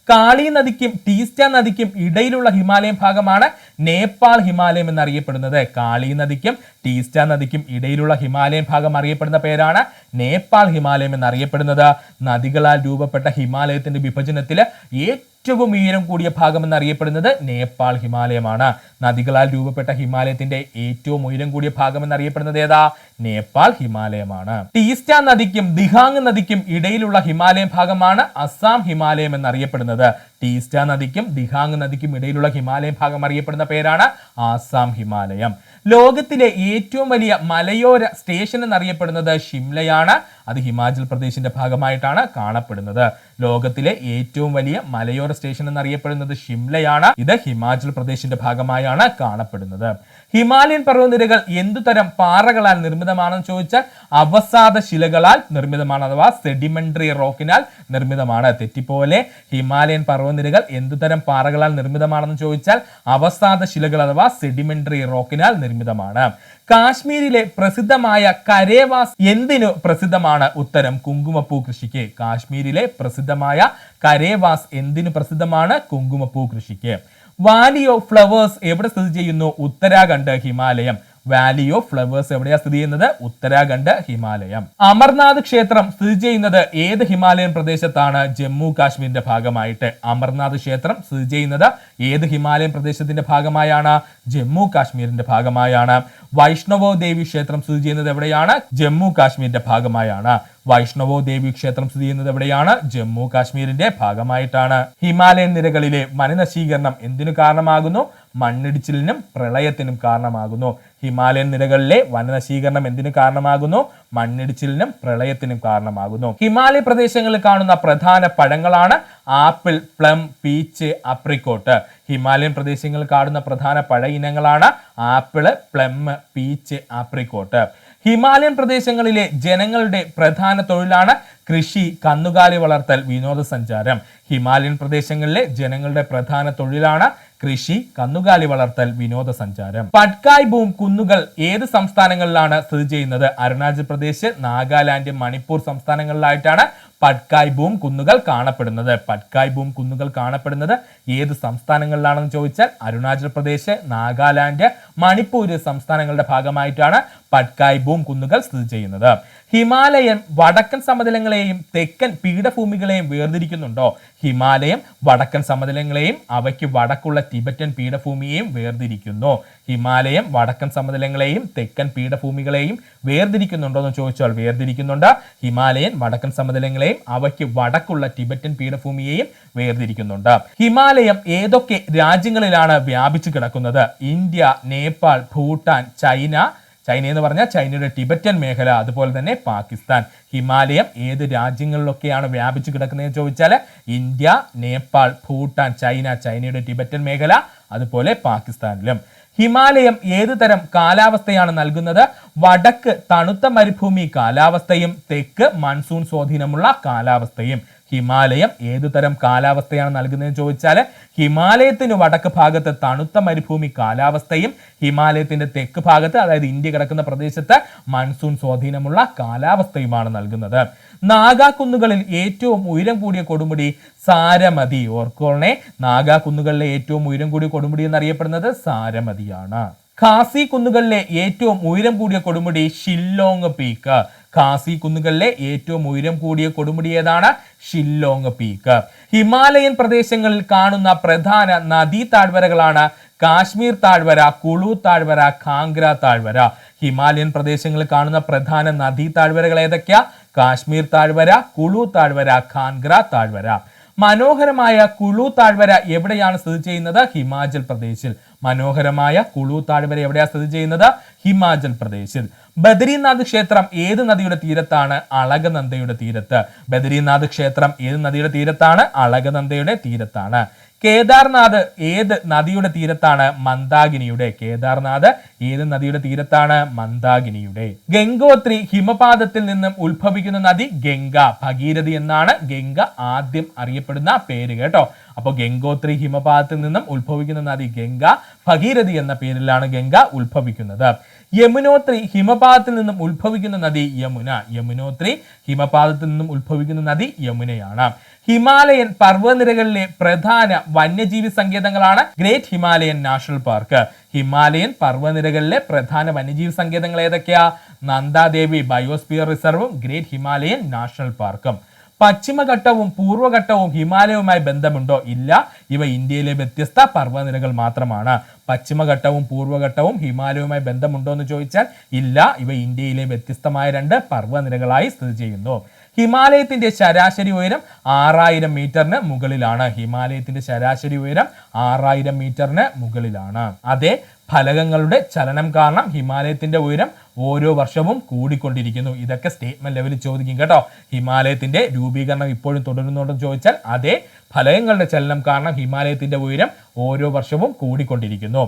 കാളി നദിക്കും ടീസ്റ്റ നദിക്കും ഇടയിലുള്ള ഹിമാലയൻ ഭാഗമാണ് നേപ്പാൾ ഹിമാലയം എന്നറിയപ്പെടുന്നത്. കാളി നദിക്കും ടീസ്റ്റ നദിക്കും ഇടയിലുള്ള ഹിമാലയൻ ഭാഗം അറിയപ്പെടുന്ന പേരാണ് നേപ്പാൾ ഹിമാലയം എന്നറിയപ്പെടുന്നത്. നദികളാൽ രൂപപ്പെട്ട ഹിമാലയത്തിന്റെ വിഭജനത്തിൽ ഏറ്റവും ഉയരം കൂടിയ ഭാഗം എന്നറിയപ്പെടുന്നത് നേപ്പാൾ ഹിമാലയമാണ്. നദികളാൽ രൂപപ്പെട്ട ഹിമാലയത്തിന്റെ ഏറ്റവും ഉയരം കൂടിയ ഭാഗം എന്നറിയപ്പെടുന്നത് ഏതാ? നേപ്പാൾ ഹിമാലയമാണ്. ടീസ്റ്റ നദിക്കും ദിഹാങ് നദിക്കും ഇടയിലുള്ള ഹിമാലയൻ ഭാഗമാണ് അസാം ഹിമാലയം എന്നറിയപ്പെടുന്നത്. ടീസ്റ്റ നദിക്കും ദിഹാങ് നദിക്കും ഇടയിലുള്ള ഹിമാലയൻ ഭാഗം അറിയപ്പെടുന്ന പേരാണ് ആസാം ഹിമാലയം. ലോകത്തിലെ ഏറ്റവും വലിയ മലയോര സ്റ്റേഷൻ എന്നറിയപ്പെടുന്നത് ഷിംലയാണ്. അത് ഹിമാചൽ പ്രദേശിന്റെ ഭാഗമായിട്ടാണ് കാണപ്പെടുന്നത്. ലോകത്തിലെ ഏറ്റവും വലിയ മലയോര സ്റ്റേഷൻ എന്നറിയപ്പെടുന്നത് ഷിംലയാണ്. ഇത് ഹിമാചൽ പ്രദേശിന്റെ ഭാഗമായാണ് കാണപ്പെടുന്നത്. ഹിമാലയൻ പർവ്വതനിരകൾ എന്തുതരം പാറകളാൽ നിർമ്മിതമാണെന്ന് ചോദിച്ചാൽ അവസാദ ശിലകളാൽ നിർമ്മിതമാണ്, അഥവാ സെഡിമെന്ററി റോക്കിനാൽ നിർമ്മിതമാണ്. തെറ്റിപ്പോലെ. ഹിമാലയൻ പർവ്വതനിരകൾ എന്തുതരം പാറകളാൽ നിർമ്മിതമാണെന്ന് ചോദിച്ചാൽ അവസാദ ശിലകൾ അഥവാ സെഡിമെന്ററി റോക്കിനാൽ നിർമ്മിതമാണ്. കാശ്മീരിലെ പ്രസിദ്ധമായ കരേവാസ് എന്തിനു പ്രസിദ്ധമാണ്? ഉത്തരം കുങ്കുമപ്പൂ കൃഷിക്ക്. കാശ്മീരിലെ പ്രസിദ്ധമായ കരേവാസ് എന്തിനു പ്രസിദ്ധമാണ്? കുങ്കുമപ്പൂ കൃഷിക്ക്. വാലി ഓഫ് ഫ്ലവേഴ്സ് എവിടെ സ്ഥിതി ചെയ്യുന്നു? ഉത്തരാഖണ്ഡ്, ഹിമാലയം. വാലി ഓഫ് ഫ്ലവേഴ്സ് എവിടെയാ സ്ഥിതി ചെയ്യുന്നത്? ഉത്തരാഖണ്ഡ്, ഹിമാലയം. അമർനാഥ് ക്ഷേത്രം സ്ഥിതി ചെയ്യുന്നത് ഏത് ഹിമാലയൻ പ്രദേശത്താണ്? ജമ്മു കാശ്മീരിന്റെ ഭാഗമായിട്ട്. അമർനാഥ് ക്ഷേത്രം സ്ഥിതി ചെയ്യുന്നത് ഏത് ഹിമാലയൻ പ്രദേശത്തിന്റെ ഭാഗമായാണ്? ജമ്മു കാശ്മീരിന്റെ ഭാഗമായാണ്. വൈഷ്ണവോ ദേവി ക്ഷേത്രം സ്ഥിതി ചെയ്യുന്നത് എവിടെയാണ്? ജമ്മു കാശ്മീരിന്റെ ഭാഗമായാണ്. വൈഷ്ണവോ ദേവി ക്ഷേത്രം സ്ഥിതി ചെയ്യുന്നത് എവിടെയാണ്? ജമ്മു കാശ്മീരിന്റെ ഭാഗമായിട്ടാണ്. ഹിമാലയൻ നിരകളിലെ വനനശീകരണം എന്തിനു കാരണമാകുന്നു? മണ്ണിടിച്ചിലിനും പ്രളയത്തിനും കാരണമാകുന്നു. ഹിമാലയൻ നിരകളിലെ വനനശീകരണം എന്തിനു കാരണമാകുന്നു? മണ്ണിടിച്ചിലിനും പ്രളയത്തിനും കാരണമാകുന്നു. ഹിമാലയ പ്രദേശങ്ങളിൽ കാണുന്ന പ്രധാന പഴങ്ങളാണ് apple, plum, peach, apricot. Himalayan പ്രദേശങ്ങളിൽ കാണുന്ന പ്രധാന പഴ ഇനങ്ങളാണ് apple, plum, peach, apricot. Himalayan പ്രദേശങ്ങളിലെ ജനങ്ങളുടെ പ്രധാന തൊഴിലാണ് കൃഷി, കന്നുകാലി വളർത്തൽ, വിനോദസഞ്ചാരം. ഹിമാലയൻ പ്രദേശങ്ങളിലെ ജനങ്ങളുടെ പ്രധാന തൊഴിലാണ് കൃഷി, കന്നുകാലി വളർത്തൽ, വിനോദസഞ്ചാരം. പട്കായ് ബൂം കുന്നുകൾ ഏത് സംസ്ഥാനങ്ങളിലാണ് സ്ഥിതി ചെയ്യുന്നത്? അരുണാചൽ പ്രദേശ്, നാഗാലാൻഡ്, മണിപ്പൂർ സംസ്ഥാനങ്ങളിലായിട്ടാണ് പട്കായ് ബൂം കുന്നുകൾ കാണപ്പെടുന്നത്. പട്കായ് ബൂം കുന്നുകൾ കാണപ്പെടുന്നത് ഏത് സംസ്ഥാനങ്ങളിലാണെന്ന് ചോദിച്ചാൽ അരുണാചൽ പ്രദേശ്, നാഗാലാൻഡ്, മണിപ്പൂർ സംസ്ഥാനങ്ങളുടെ ഭാഗമായിട്ടാണ് പട്കായ് ബൂം കുന്നുകൾ സ്ഥിതി ചെയ്യുന്നത്. ഹിമാലയൻ വടക്കൻ സമതലങ്ങളെയും തെക്കൻ പീഠഭൂമികളെയും വേർതിരിക്കുന്നുണ്ടോ? ഹിമാലയം വടക്കൻ സമതലങ്ങളെയും അവയ്ക്ക് വടക്കുള്ള ടിബറ്റൻ പീഠഭൂമിയെയും വേർതിരിക്കുന്നു. ഹിമാലയം വടക്കൻ സമതലങ്ങളെയും തെക്കൻ പീഠഭൂമികളെയും വേർതിരിക്കുന്നുണ്ടോ എന്ന് ചോദിച്ചാൽ വേർതിരിക്കുന്നുണ്ട്. ഹിമാലയൻ വടക്കൻ സമതലങ്ങളെയും അവയ്ക്ക് വടക്കുള്ള ടിബറ്റൻ പീഠഭൂമിയെയും വേർതിരിക്കുന്നുണ്ട്. ഹിമാലയം ഏതൊക്കെ രാജ്യങ്ങളിലാണ് വ്യാപിച്ചു കിടക്കുന്നത്? India, Nepal, Bhutan, China. China എന്ന് പറഞ്ഞാൽ ചൈനയുടെ ടിബറ്റൻ മേഖല, അതുപോലെ തന്നെ പാകിസ്ഥാൻ. ഹിമാലയം ഏത് രാജ്യങ്ങളിലൊക്കെയാണ് വ്യാപിച്ചു കിടക്കുന്നതെന്ന് ചോദിച്ചാൽ ഇന്ത്യ, നേപ്പാൾ, ഭൂട്ടാൻ, ചൈന, ചൈനയുടെ ടിബറ്റൻ മേഖല, അതുപോലെ പാകിസ്ഥാനിലും. ഹിമാലയം ഏത് തരം കാലാവസ്ഥയാണ് നൽകുന്നത്? വടക്ക് തണുത്ത മരുഭൂമി കാലാവസ്ഥയും തെക്ക് മൺസൂൺ സ്വാധീനമുള്ള കാലാവസ്ഥയും. ഹിമാലയം ഏതു തരം കാലാവസ്ഥയാണ് നൽകുന്നതെന്ന് ചോദിച്ചാൽ ഹിമാലയത്തിന് വടക്ക് ഭാഗത്ത് തണുത്ത മരുഭൂമി കാലാവസ്ഥയും ഹിമാലയത്തിന്റെ തെക്ക് ഭാഗത്ത്, അതായത് ഇന്ത്യ കിടക്കുന്ന പ്രദേശത്ത് മൺസൂൺ സ്വാധീനമുള്ള കാലാവസ്ഥയുമാണ് നൽകുന്നത്. നാഗാ കുന്നുകളിൽ ഏറ്റവും ഉയരം കൂടിയ കൊടുമുടി സാരമതി. ഓർക്കോണേ, നാഗാ കുന്നുകളിലെ ഏറ്റവും ഉയരം കൂടിയ കൊടുമുടി എന്നറിയപ്പെടുന്നത് സാരമതിയാണ്. ഖാസി കുന്നുകളിലെ ഏറ്റവും ഉയരം കൂടിയ കൊടുമുടി ഷില്ലോങ് പീക്ക്. ഖാസി കുന്നുകളിലെ ഏറ്റവും ഉയരം കൂടിയ കൊടുമുടി ഏതാണ്? ഷില്ലോങ് പീക്ക്. ഹിമാലയൻ പ്രദേശങ്ങളിൽ കാണുന്ന പ്രധാന നദീ താഴ്വരകളാണ് കാശ്മീർ താഴ്വര, കുളു താഴ്വര, കാംഗ്ര താഴ്വര. ഹിമാലയൻ പ്രദേശങ്ങളിൽ കാണുന്ന പ്രധാന നദീ താഴ്വരകൾ ഏതൊക്കെയാ? കാശ്മീർ താഴ്വര, കുളു താഴ്വര, കാംഗ്ര താഴ്വര. മനോഹരമായ കുളു താഴ്വര എവിടെയാണ് സ്ഥിതി ചെയ്യുന്നത്? ഹിമാചൽ പ്രദേശിൽ. മനോഹരമായ കുളു താഴ്വര എവിടെയാണ് സ്ഥിതി ചെയ്യുന്നത്? ഹിമാചൽ പ്രദേശിൽ. ബദരീനാഥ് ക്ഷേത്രം ഏത് നദിയുടെ തീരത്താണ്? അളകനന്ദയുടെ തീരത്ത്. ബദരീനാഥ് ക്ഷേത്രം ഏത് നദിയുടെ തീരത്താണ്? അളകനന്ദയുടെ തീരത്താണ്. കേദാർനാഥ് ഏത് നദിയുടെ തീരത്താണ്? മന്ദാകിനിയുടെ. കേദാർനാഥ് ഏത് നദിയുടെ തീരത്താണ്? മന്ദാകിനിയുടെ. ഗംഗോത്രി ഹിമപാതത്തിൽ നിന്നും ഉത്ഭവിക്കുന്ന നദി ഗംഗ. ഭഗീരഥി എന്നാണ് ഗംഗ ആദ്യം അറിയപ്പെടുന്ന പേര് കേട്ടോ. അപ്പോൾ ഗംഗോത്രി ഹിമപാതത്തിൽ നിന്നും ഉത്ഭവിക്കുന്ന നദി ഗംഗ. ഭഗീരഥി എന്ന പേരിലാണ് ഗംഗ ഉത്ഭവിക്കുന്നത്. യമുനോത്രി ഹിമപാതത്തിൽ നിന്നും ഉത്ഭവിക്കുന്ന നദി യമുന. യമുനോത്രി ഹിമപാതത്തിൽ നിന്നും ഉത്ഭവിക്കുന്ന നദി യമുനയാണ്. ഹിമാലയൻ പർവ്വതനിരകളിലെ പ്രധാന വന്യജീവി സങ്കേതങ്ങളാണ് great Himalayan national park. Himalayan പർവ്വതനിരകളിലെ പ്രധാന വന്യജീവി സങ്കേതങ്ങൾ ഏതൊക്കെയാ? നന്ദാദേവി ബയോസ്ഫിയർ റിസർവും ഗ്രേറ്റ് ഹിമാലയൻ നാഷണൽ പാർക്കും. പശ്ചിമഘട്ടവും പൂർവ്വഘട്ടവും ഹിമാലയവുമായി ബന്ധമുണ്ടോ? ഇല്ല. ഇവ ഇന്ത്യയിലെ വ്യത്യസ്ത പർവ്വതനിരകൾ മാത്രമാണ്. പശ്ചിമഘട്ടവും പൂർവ്വഘട്ടവും ഹിമാലയവുമായി ബന്ധമുണ്ടോ എന്ന് ചോദിച്ചാൽ ഇല്ല. ഇവ ഇന്ത്യയിലെ വ്യത്യസ്തമായ 2 പർവ്വതനിരകളായി സ്ഥിതി ചെയ്യുന്നു. ഹിമാലയത്തിന്റെ ശരാശരി ഉയരം 6000 മീറ്ററിന് മുകളിലാണ്. ഹിമാലയത്തിന്റെ ശരാശരി ഉയരം 6000 മീറ്ററിന് മുകളിലാണ്. അതേ ഫലകങ്ങളുടെ ചലനം കാരണം ഹിമാലയത്തിന്റെ ഉയരം ഓരോ വർഷവും കൂടിക്കൊണ്ടിരിക്കുന്നു. ഇതൊക്കെ സ്റ്റേറ്റ്മെന്റ് ലെവലിൽ ചോദിക്കും കേട്ടോ. ഹിമാലയത്തിന്റെ രൂപീകരണം ഇപ്പോഴും തുടരുന്നുണ്ടെന്ന് ചോദിച്ചാൽ അതേ ഫലകങ്ങളുടെ ചലനം കാരണം ഹിമാലയത്തിന്റെ ഉയരം ഓരോ വർഷവും കൂടിക്കൊണ്ടിരിക്കുന്നു.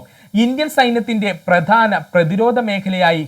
ഇന്ത്യൻ സൈന്യത്തിന്റെ പ്രധാന പ്രതിരോധ മേഖലയായി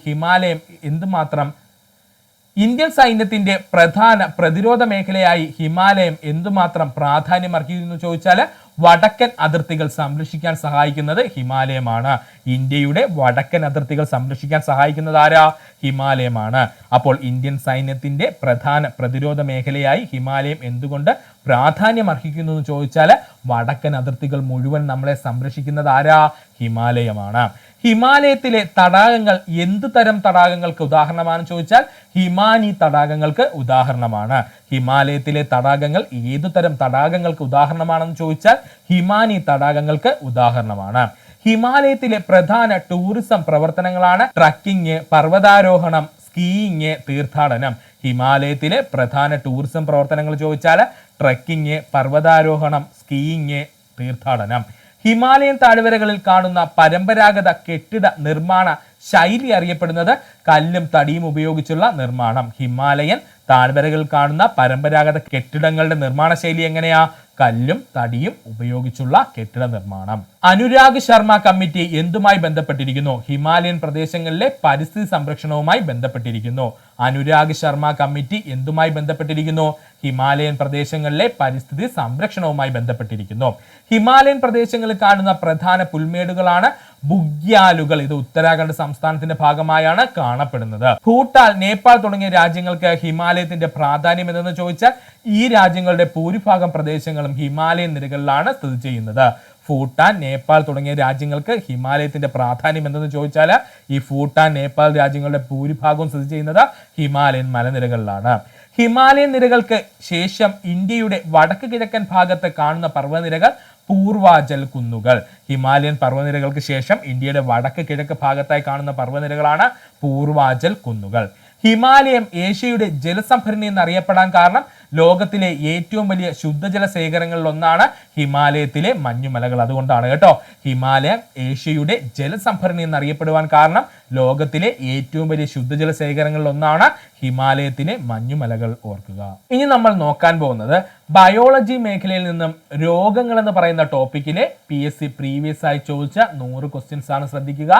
ഹിമാലയം എന്തുമാത്രം പ്രാധാന്യം അർഹിക്കുന്നു ചോദിച്ചാൽ വടക്കൻ അതിർത്തികൾ സംരക്ഷിക്കാൻ സഹായിക്കുന്നത് ഹിമാലയമാണ്. ഇന്ത്യയുടെ വടക്കൻ അതിർത്തികൾ സംരക്ഷിക്കാൻ സഹായിക്കുന്നത് ആരാ? ഹിമാലയമാണ്. അപ്പോൾ ഇന്ത്യൻ സൈന്യത്തിന്റെ പ്രധാന പ്രതിരോധ മേഖലയായി ഹിമാലയം എന്തുകൊണ്ട് പ്രാധാന്യം അർഹിക്കുന്നു എന്ന് ചോദിച്ചാൽ വടക്കൻ അതിർത്തികൾ മുഴുവൻ നമ്മളെ സംരക്ഷിക്കുന്നത് ആരാ? ഹിമാലയമാണ്. ഹിമാലയത്തിലെ തടാകങ്ങൾ എന്ത് തരം തടാകങ്ങൾക്ക് ഉദാഹരണമാണെന്ന് ചോദിച്ചാൽ ഹിമാനി തടാകങ്ങൾക്ക് ഉദാഹരണമാണ്. ഹിമാലയത്തിലെ തടാകങ്ങൾ ഏതു തരം തടാകങ്ങൾക്ക് ഉദാഹരണമാണെന്ന് ചോദിച്ചാൽ ഹിമാനി തടാകങ്ങൾക്ക് ഉദാഹരണമാണ്. ഹിമാലയത്തിലെ പ്രധാന ടൂറിസം പ്രവർത്തനങ്ങളാണ് ട്രക്കിംഗ്, പർവ്വതാരോഹണം, സ്കീയിങ്, തീർത്ഥാടനം. ഹിമാലയത്തിലെ പ്രധാന ടൂറിസം പ്രവർത്തനങ്ങൾ ചോദിച്ചാൽ ട്രക്കിംഗ്, പർവ്വതാരോഹണം, സ്കീയിങ്, തീർത്ഥാടനം. ഹിമാലയൻ താഴ്വരകളിൽ കാണുന്ന പരമ്പരാഗത കെട്ടിട നിർമ്മാണ ശൈലി അറിയപ്പെടുന്നത് കല്ലും തടിയും ഉപയോഗിച്ചുള്ള നിർമ്മാണം. ഹിമാലയൻ താഴ്വരകളിൽ കാണുന്ന പരമ്പരാഗത കെട്ടിടങ്ങളുടെ നിർമ്മാണ ശൈലി എങ്ങനെയാ? കല്ലും തടിയും ഉപയോഗിച്ചുള്ള കെട്ടിട നിർമ്മാണം. അനുരാഗ് ശർമ്മ കമ്മിറ്റി എന്തുമായി ബന്ധപ്പെട്ടിരിക്കുന്നു? ഹിമാലയൻ പ്രദേശങ്ങളിലെ പരിസ്ഥിതി സംരക്ഷണവുമായി ബന്ധപ്പെട്ടിരിക്കുന്നു. അനുരാഗ് ശർമ്മ കമ്മിറ്റി എന്തുമായി ബന്ധപ്പെട്ടിരിക്കുന്നു? ഹിമാലയൻ പ്രദേശങ്ങളിലെ പരിസ്ഥിതി സംരക്ഷണവുമായി ബന്ധപ്പെട്ടിരിക്കുന്നു. ഹിമാലയൻ പ്രദേശങ്ങളിൽ കാണുന്ന പ്രധാന പുൽമേടുകളാണ് ബുഗ്യാലുകൾ. ഇത് ഉത്തരാഖണ്ഡ് സംസ്ഥാനത്തിന്റെ ഭാഗമായാണ് കാണപ്പെടുന്നത്. ഭൂട്ടാൻ, നേപ്പാൾ തുടങ്ങിയ രാജ്യങ്ങൾക്ക് ഹിമാലയത്തിന്റെ പ്രാധാന്യം എന്തെന്ന് ചോദിച്ചാൽ ഈ രാജ്യങ്ങളുടെ ഭൂരിഭാഗം പ്രദേശങ്ങളും ഹിമാലയൻ നിരകളിലാണ് സ്ഥിതി ചെയ്യുന്നത്. ഭൂട്ടാൻ, നേപ്പാൾ തുടങ്ങിയ രാജ്യങ്ങൾക്ക് ഹിമാലയത്തിന്റെ പ്രാധാന്യം എന്തെന്ന് ചോദിച്ചാൽ ഈ ഭൂട്ടാൻ, നേപ്പാൾ രാജ്യങ്ങളുടെ ഭൂരിഭാഗവും സ്ഥിതി ചെയ്യുന്നത് ഹിമാലയൻ മലനിരകളിലാണ്. ഹിമാലയൻ നിരകൾക്ക് ശേഷം ഇന്ത്യയുടെ വടക്ക് കിഴക്കൻ ഭാഗത്ത് കാണുന്ന പർവ്വതനിരകൾ പൂർവാചൽ കുന്നുകൾ. ഹിമാലയൻ പർവ്വതനിരകൾക്ക് ശേഷം ഇന്ത്യയുടെ വടക്ക് കിഴക്ക് ഭാഗത്തായി കാണുന്ന പർവ്വതനിരകളാണ് പൂർവാചൽ കുന്നുകൾ. ഹിമാലയം ഏഷ്യയുടെ ജലസംഭരണി എന്നറിയപ്പെടാൻ കാരണം ലോകത്തിലെ ഏറ്റവും വലിയ ശുദ്ധജല ശേഖരങ്ങളിൽ ഒന്നാണ് ഹിമാലയത്തിലെ മഞ്ഞുമലകൾ. അതുകൊണ്ടാണ് കേട്ടോ ഹിമാലയം ഏഷ്യയുടെ ജലസംഭരണി എന്നറിയപ്പെടുവാൻ കാരണം ലോകത്തിലെ ഏറ്റവും വലിയ ശുദ്ധജല ശേഖരങ്ങളിൽ ഒന്നാണ് ഹിമാലയത്തിലെ മഞ്ഞുമലകൾ. ഓർക്കുക. ഇനി നമ്മൾ നോക്കാൻ പോകുന്നത് ബയോളജി മേഖലയിൽ നിന്നും രോഗങ്ങൾ എന്ന് പറയുന്ന ടോപ്പിക്കിലെ PSC പ്രീവിയസ് ആയി ചോദിച്ച 100 ക്വസ്റ്റ്യൻസ് ആണ്. ശ്രദ്ധിക്കുക.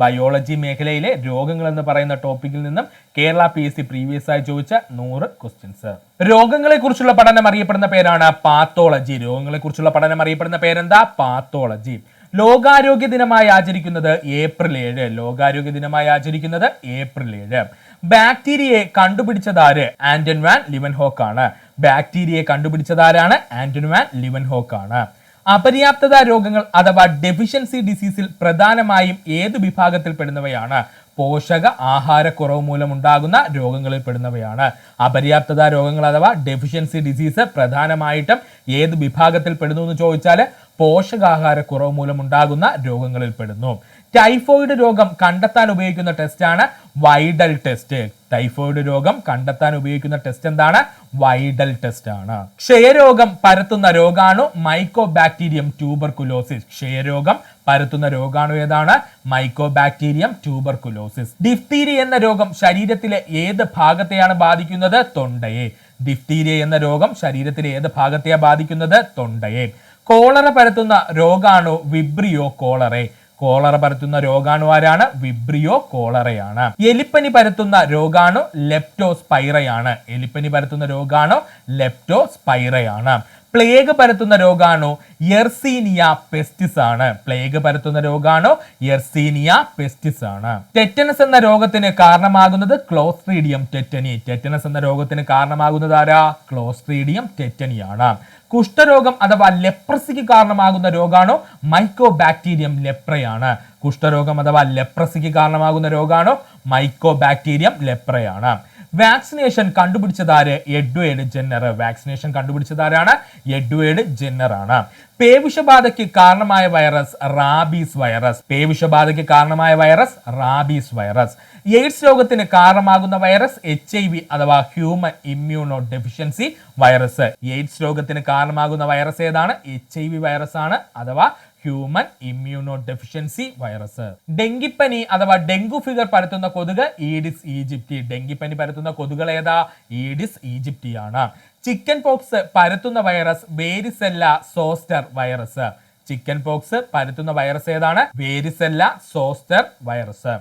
ബയോളജി മേഖലയിലെ രോഗങ്ങൾ എന്ന് പറയുന്ന ടോപ്പിക്കിൽ നിന്നും കേരള PSC പ്രീവിയസ് ആയി ചോദിച്ച 100 ക്വസ്റ്റ്യൻസ്. രോഗങ്ങളെ കുറിച്ചുള്ള പഠനം അറിയപ്പെടുന്ന പേരാണ് പാത്തോളജി. രോഗങ്ങളെ കുറിച്ചുള്ള പഠനം അറിയപ്പെടുന്ന പേരെന്താ? പാത്തോളജി. ലോകാരോഗ്യ ദിനമായി ആചരിക്കുന്നത് ഏപ്രിൽ 7. ലോകാരോഗ്യ ദിനമായി ആചരിക്കുന്നത് ഏപ്രിൽ 7. ബാക്ടീരിയയെ കണ്ടുപിടിച്ചതാര്? ആന്റൺ വാൻ ലിവൻഹോക്ക് ആണ്. ബാക്ടീരിയയെ കണ്ടുപിടിച്ചതാരാണ്? ആന്റൺ വാൻ ലിവൻഹോക്ക് ആണ്. അപര്യാപ്തത രോഗങ്ങൾ അഥവാ ഡെഫിഷ്യൻസി ഡിസീസിൽ പ്രധാനമായും ഏത് വിഭാഗത്തിൽ പെടുന്നവയാണ്? പോഷക ആഹാരക്കുറവ് മൂലം ഉണ്ടാകുന്ന രോഗങ്ങളിൽ പെടുന്നവയാണ്. അപര്യാപ്തത രോഗങ്ങൾ അഥവാ ഡെഫിഷ്യൻസി ഡിസീസ് പ്രധാനമായിട്ടും ഏത് വിഭാഗത്തിൽ പെടുന്നു എന്ന് ചോദിച്ചാൽ പോഷകാഹാരക്കുറവ് മൂലം ഉണ്ടാകുന്ന രോഗങ്ങളിൽ പെടുന്നു. ടൈഫോയിഡ് രോഗം കണ്ടെത്താൻ ഉപയോഗിക്കുന്ന ടെസ്റ്റാണ് വൈഡൽ ടെസ്റ്റ്. ടൈഫോയിഡ് രോഗം കണ്ടെത്താൻ ഉപയോഗിക്കുന്ന ടെസ്റ്റ് എന്താണ്? വൈഡൽ ടെസ്റ്റ് ആണ്. ക്ഷയരോഗം പരത്തുന്ന രോഗാണു മൈക്കോബാക്ടീരിയം ട്യൂബർകുലോസിസ്. ക്ഷയരോഗം പരത്തുന്ന രോഗാണു ഏതാണ്? Mycobacterium tuberculosis. ഡിഫ്തീരിയ എന്ന രോഗം ശരീരത്തിലെ ഏത് ഭാഗത്തെയാണ് ബാധിക്കുന്നത്? തൊണ്ടയെ. ഡിഫ്തീരിയ എന്ന രോഗം ശരീരത്തിലെ ഏത് ഭാഗത്തെയാണ് ബാധിക്കുന്നത്? തൊണ്ടയെ. കോളറ പരത്തുന്ന രോഗാണു വിബ്രിയോ കോളറെ. കോളറ പരത്തുന്ന രോഗാണു ആരാണ്? വിബ്രിയോ കോളറയാണ്. എലിപ്പനി പരത്തുന്ന രോഗാണു ലെപ്റ്റോസ്പൈറയാണ്. എലിപ്പനി പരത്തുന്ന രോഗാണു ലെപ്റ്റോസ്പൈറയാണ്. പ്ലേഗ് പരത്തുന്ന രോഗാണു യെർസീനിയ പെസ്റ്റിസ് ആണ്. പ്ലേഗ് പരത്തുന്ന രോഗാണു യെർസീനിയ പെസ്റ്റിസ് ആണ്. ടെറ്റനസ് എന്ന രോഗത്തിന് കാരണമാകുന്നത് ക്ലോസ്ട്രീഡിയം ടെറ്റനി. ടെറ്റനസ് എന്ന രോഗത്തിന് കാരണമാകുന്നത് ആരാ? ക്ലോസ്ട്രീഡിയം ടെറ്റനി ആണ്. കുഷ്ഠരോഗം അഥവാ ലെപ്രസിക്ക് കാരണമാകുന്ന രോഗാണു മൈക്കോബാക്ടീരിയം ലെപ്രയാണ്. കുഷ്ഠരോഗം അഥവാ ലെപ്രസിക്ക് കാരണമാകുന്ന രോഗാണു മൈക്കോബാക്ടീരിയം ലെപ്രയാണ്. വാക്സിനേഷൻ കണ്ടുപിടിച്ചതാര്? Edward Jenner. വാക്സിനേഷൻ കണ്ടുപിടിച്ചതാരാണ്? എഡ്വേർഡ് ജെന്നർ ആണ്. പേവിഷബാധയ്ക്ക് കാരണമായ വൈറസ് റാബീസ് വൈറസ്. പേവിഷബാധയ്ക്ക് കാരണമായ വൈറസ് റാബീസ് വൈറസ്. എയ്ഡ്സ് രോഗത്തിന് കാരണമാകുന്ന വൈറസ് HIV അഥവാ human immuno deficiency virus. AIDS രോഗത്തിന് കാരണമാകുന്ന വൈറസ് ഏതാണ്? HIV വൈറസ് ആണ് അഥവാ ഹ്യൂമൻ ഇമ്മ്യൂണോ ഡെഫിഷ്യൻസി വൈറസ്. ഡെങ്കിപ്പനി അഥവാ ഡെങ്കു ഫീവർ പരത്തുന്ന കൊതുക് ഈഡിസ് ഈജിപ്തി. ഡെങ്കിപ്പനി പരത്തുന്ന കൊതുകൾ ഏതാ? ഈഡിസ് ഈജിപ്തി ആണ്. ചിക്കൻ പോക്സ് പരത്തുന്ന virus varicella zoster virus. Chicken pox പരത്തുന്ന വൈറസ് ഏതാണ്? Varicella zoster virus.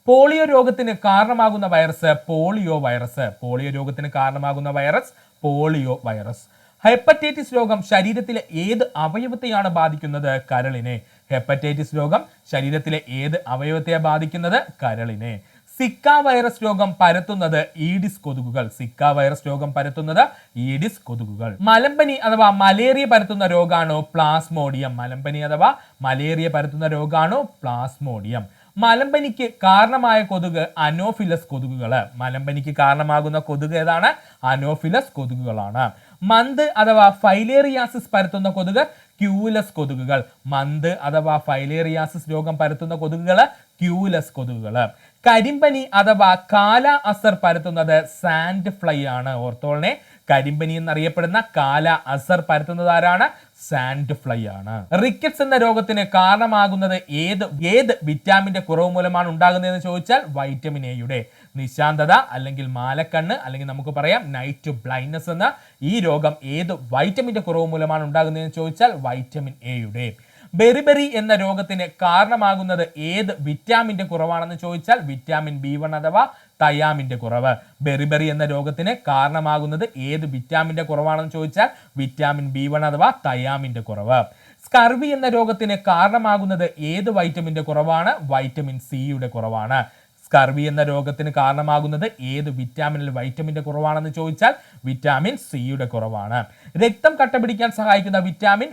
പോളിയോ രോഗത്തിന് കാരണമാകുന്ന വൈറസ് പോളിയോ വൈറസ്. പോളിയോ രോഗത്തിന് കാരണമാകുന്ന വൈറസ് പോളിയോ വൈറസ്. ഹെപ്പറ്റൈറ്റിസ് രോഗം ശരീരത്തിലെ ഏത് അവയവത്തെയാണ് ബാധിക്കുന്നത്? കരളിനെ. ഹെപ്പറ്റൈറ്റിസ് രോഗം ശരീരത്തിലെ ഏത് അവയവത്തെയാണ് ബാധിക്കുന്നത്? കരളിനെ. സിക്ക വൈറസ് രോഗം പരത്തുന്നത് ഈഡിസ് കൊതുകുകൾ. സിക്ക വൈറസ് രോഗം പരത്തുന്നത് ഈഡിസ് കൊതുകുകൾ. മലമ്പനി അഥവാ മലേറിയ പരത്തുന്ന രോഗാണു പ്ലാസ്മോഡിയം. മലമ്പനി അഥവാ മലേറിയ പരത്തുന്ന രോഗാണു പ്ലാസ്മോഡിയം. മലമ്പനിക്ക് കാരണമായ കൊതുക് അനോഫിലസ് കൊതുകുകള്. മലമ്പനിക്ക് കാരണമാകുന്ന കൊതുക് ഏതാണ്? അനോഫിലസ് കൊതുകുകളാണ്. മന്ത് അഥവാ ഫൈലേറിയാസിസ് പരത്തുന്ന കൊതുക് ക്യൂലസ് കൊതുകുകൾ. മന്ത് അഥവാ ഫൈലേറിയാസിസ് രോഗം പരത്തുന്ന കൊതുകുകള് ക്യൂലസ് കൊതുകുകള്. കരിമ്പനി അഥവാ കാല അസർ പരത്തുന്നത് സാൻഡ് ഫ്ലൈ ആണ്. ഓർത്തോളനെ, കരിമ്പനി എന്നറിയപ്പെടുന്ന കാല അസർ പരത്തുന്നത് ആരാണ്? സാൻഡ് ഫ്ലൈ ആണ്. റിക്കറ്റ്സ് എന്ന രോഗത്തിന് കാരണമാകുന്നത് ഏത് വിറ്റാമിന്റെ കുറവ് മൂലമാണ് ഉണ്ടാകുന്നതെന്ന് ചോദിച്ചാൽ വൈറ്റമിൻ എയുടെ. നിശാന്തത അല്ലെങ്കിൽ മാലക്കണ്ണ് അല്ലെങ്കിൽ നമുക്ക് പറയാം നൈറ്റ് ബ്ലൈൻഡ്നസ് എന്ന ഈ രോഗം ഏത് വൈറ്റമിന്റെ കുറവ് മൂലമാണ് ഉണ്ടാകുന്നതെന്ന് ചോദിച്ചാൽ വൈറ്റമിൻ എയുടെ. ബെറിബെറി എന്ന രോഗത്തിന് കാരണമാകുന്നത് ഏത് വിറ്റാമിന്റെ കുറവാണെന്ന് ചോദിച്ചാൽ വിറ്റാമിൻ B1 അഥവാ തയാമിന്റെ കുറവ്. ബെറിബെറി എന്ന രോഗത്തിന് കാരണമാകുന്നത് ഏത് വിറ്റാമിന്റെ കുറവാണെന്ന് ചോദിച്ചാൽ വിറ്റാമിൻ B1 അഥവാ തയാമിന്റെ കുറവ്. സ്കർവി എന്ന രോഗത്തിന് കാരണമാകുന്നത് ഏത് വൈറ്റമിന്റെ കുറവാണ്? വൈറ്റമിൻ സിയുടെ കുറവാണ്. സ്കർവി എന്ന രോഗത്തിന് കാരണമാകുന്നത് ഏത് വൈറ്റമിന്റെ കുറവാണെന്ന് ചോദിച്ചാൽ വിറ്റാമിൻ സിയുടെ കുറവാണ്. രക്തം കട്ടപിടിക്കാൻ സഹായിക്കുന്ന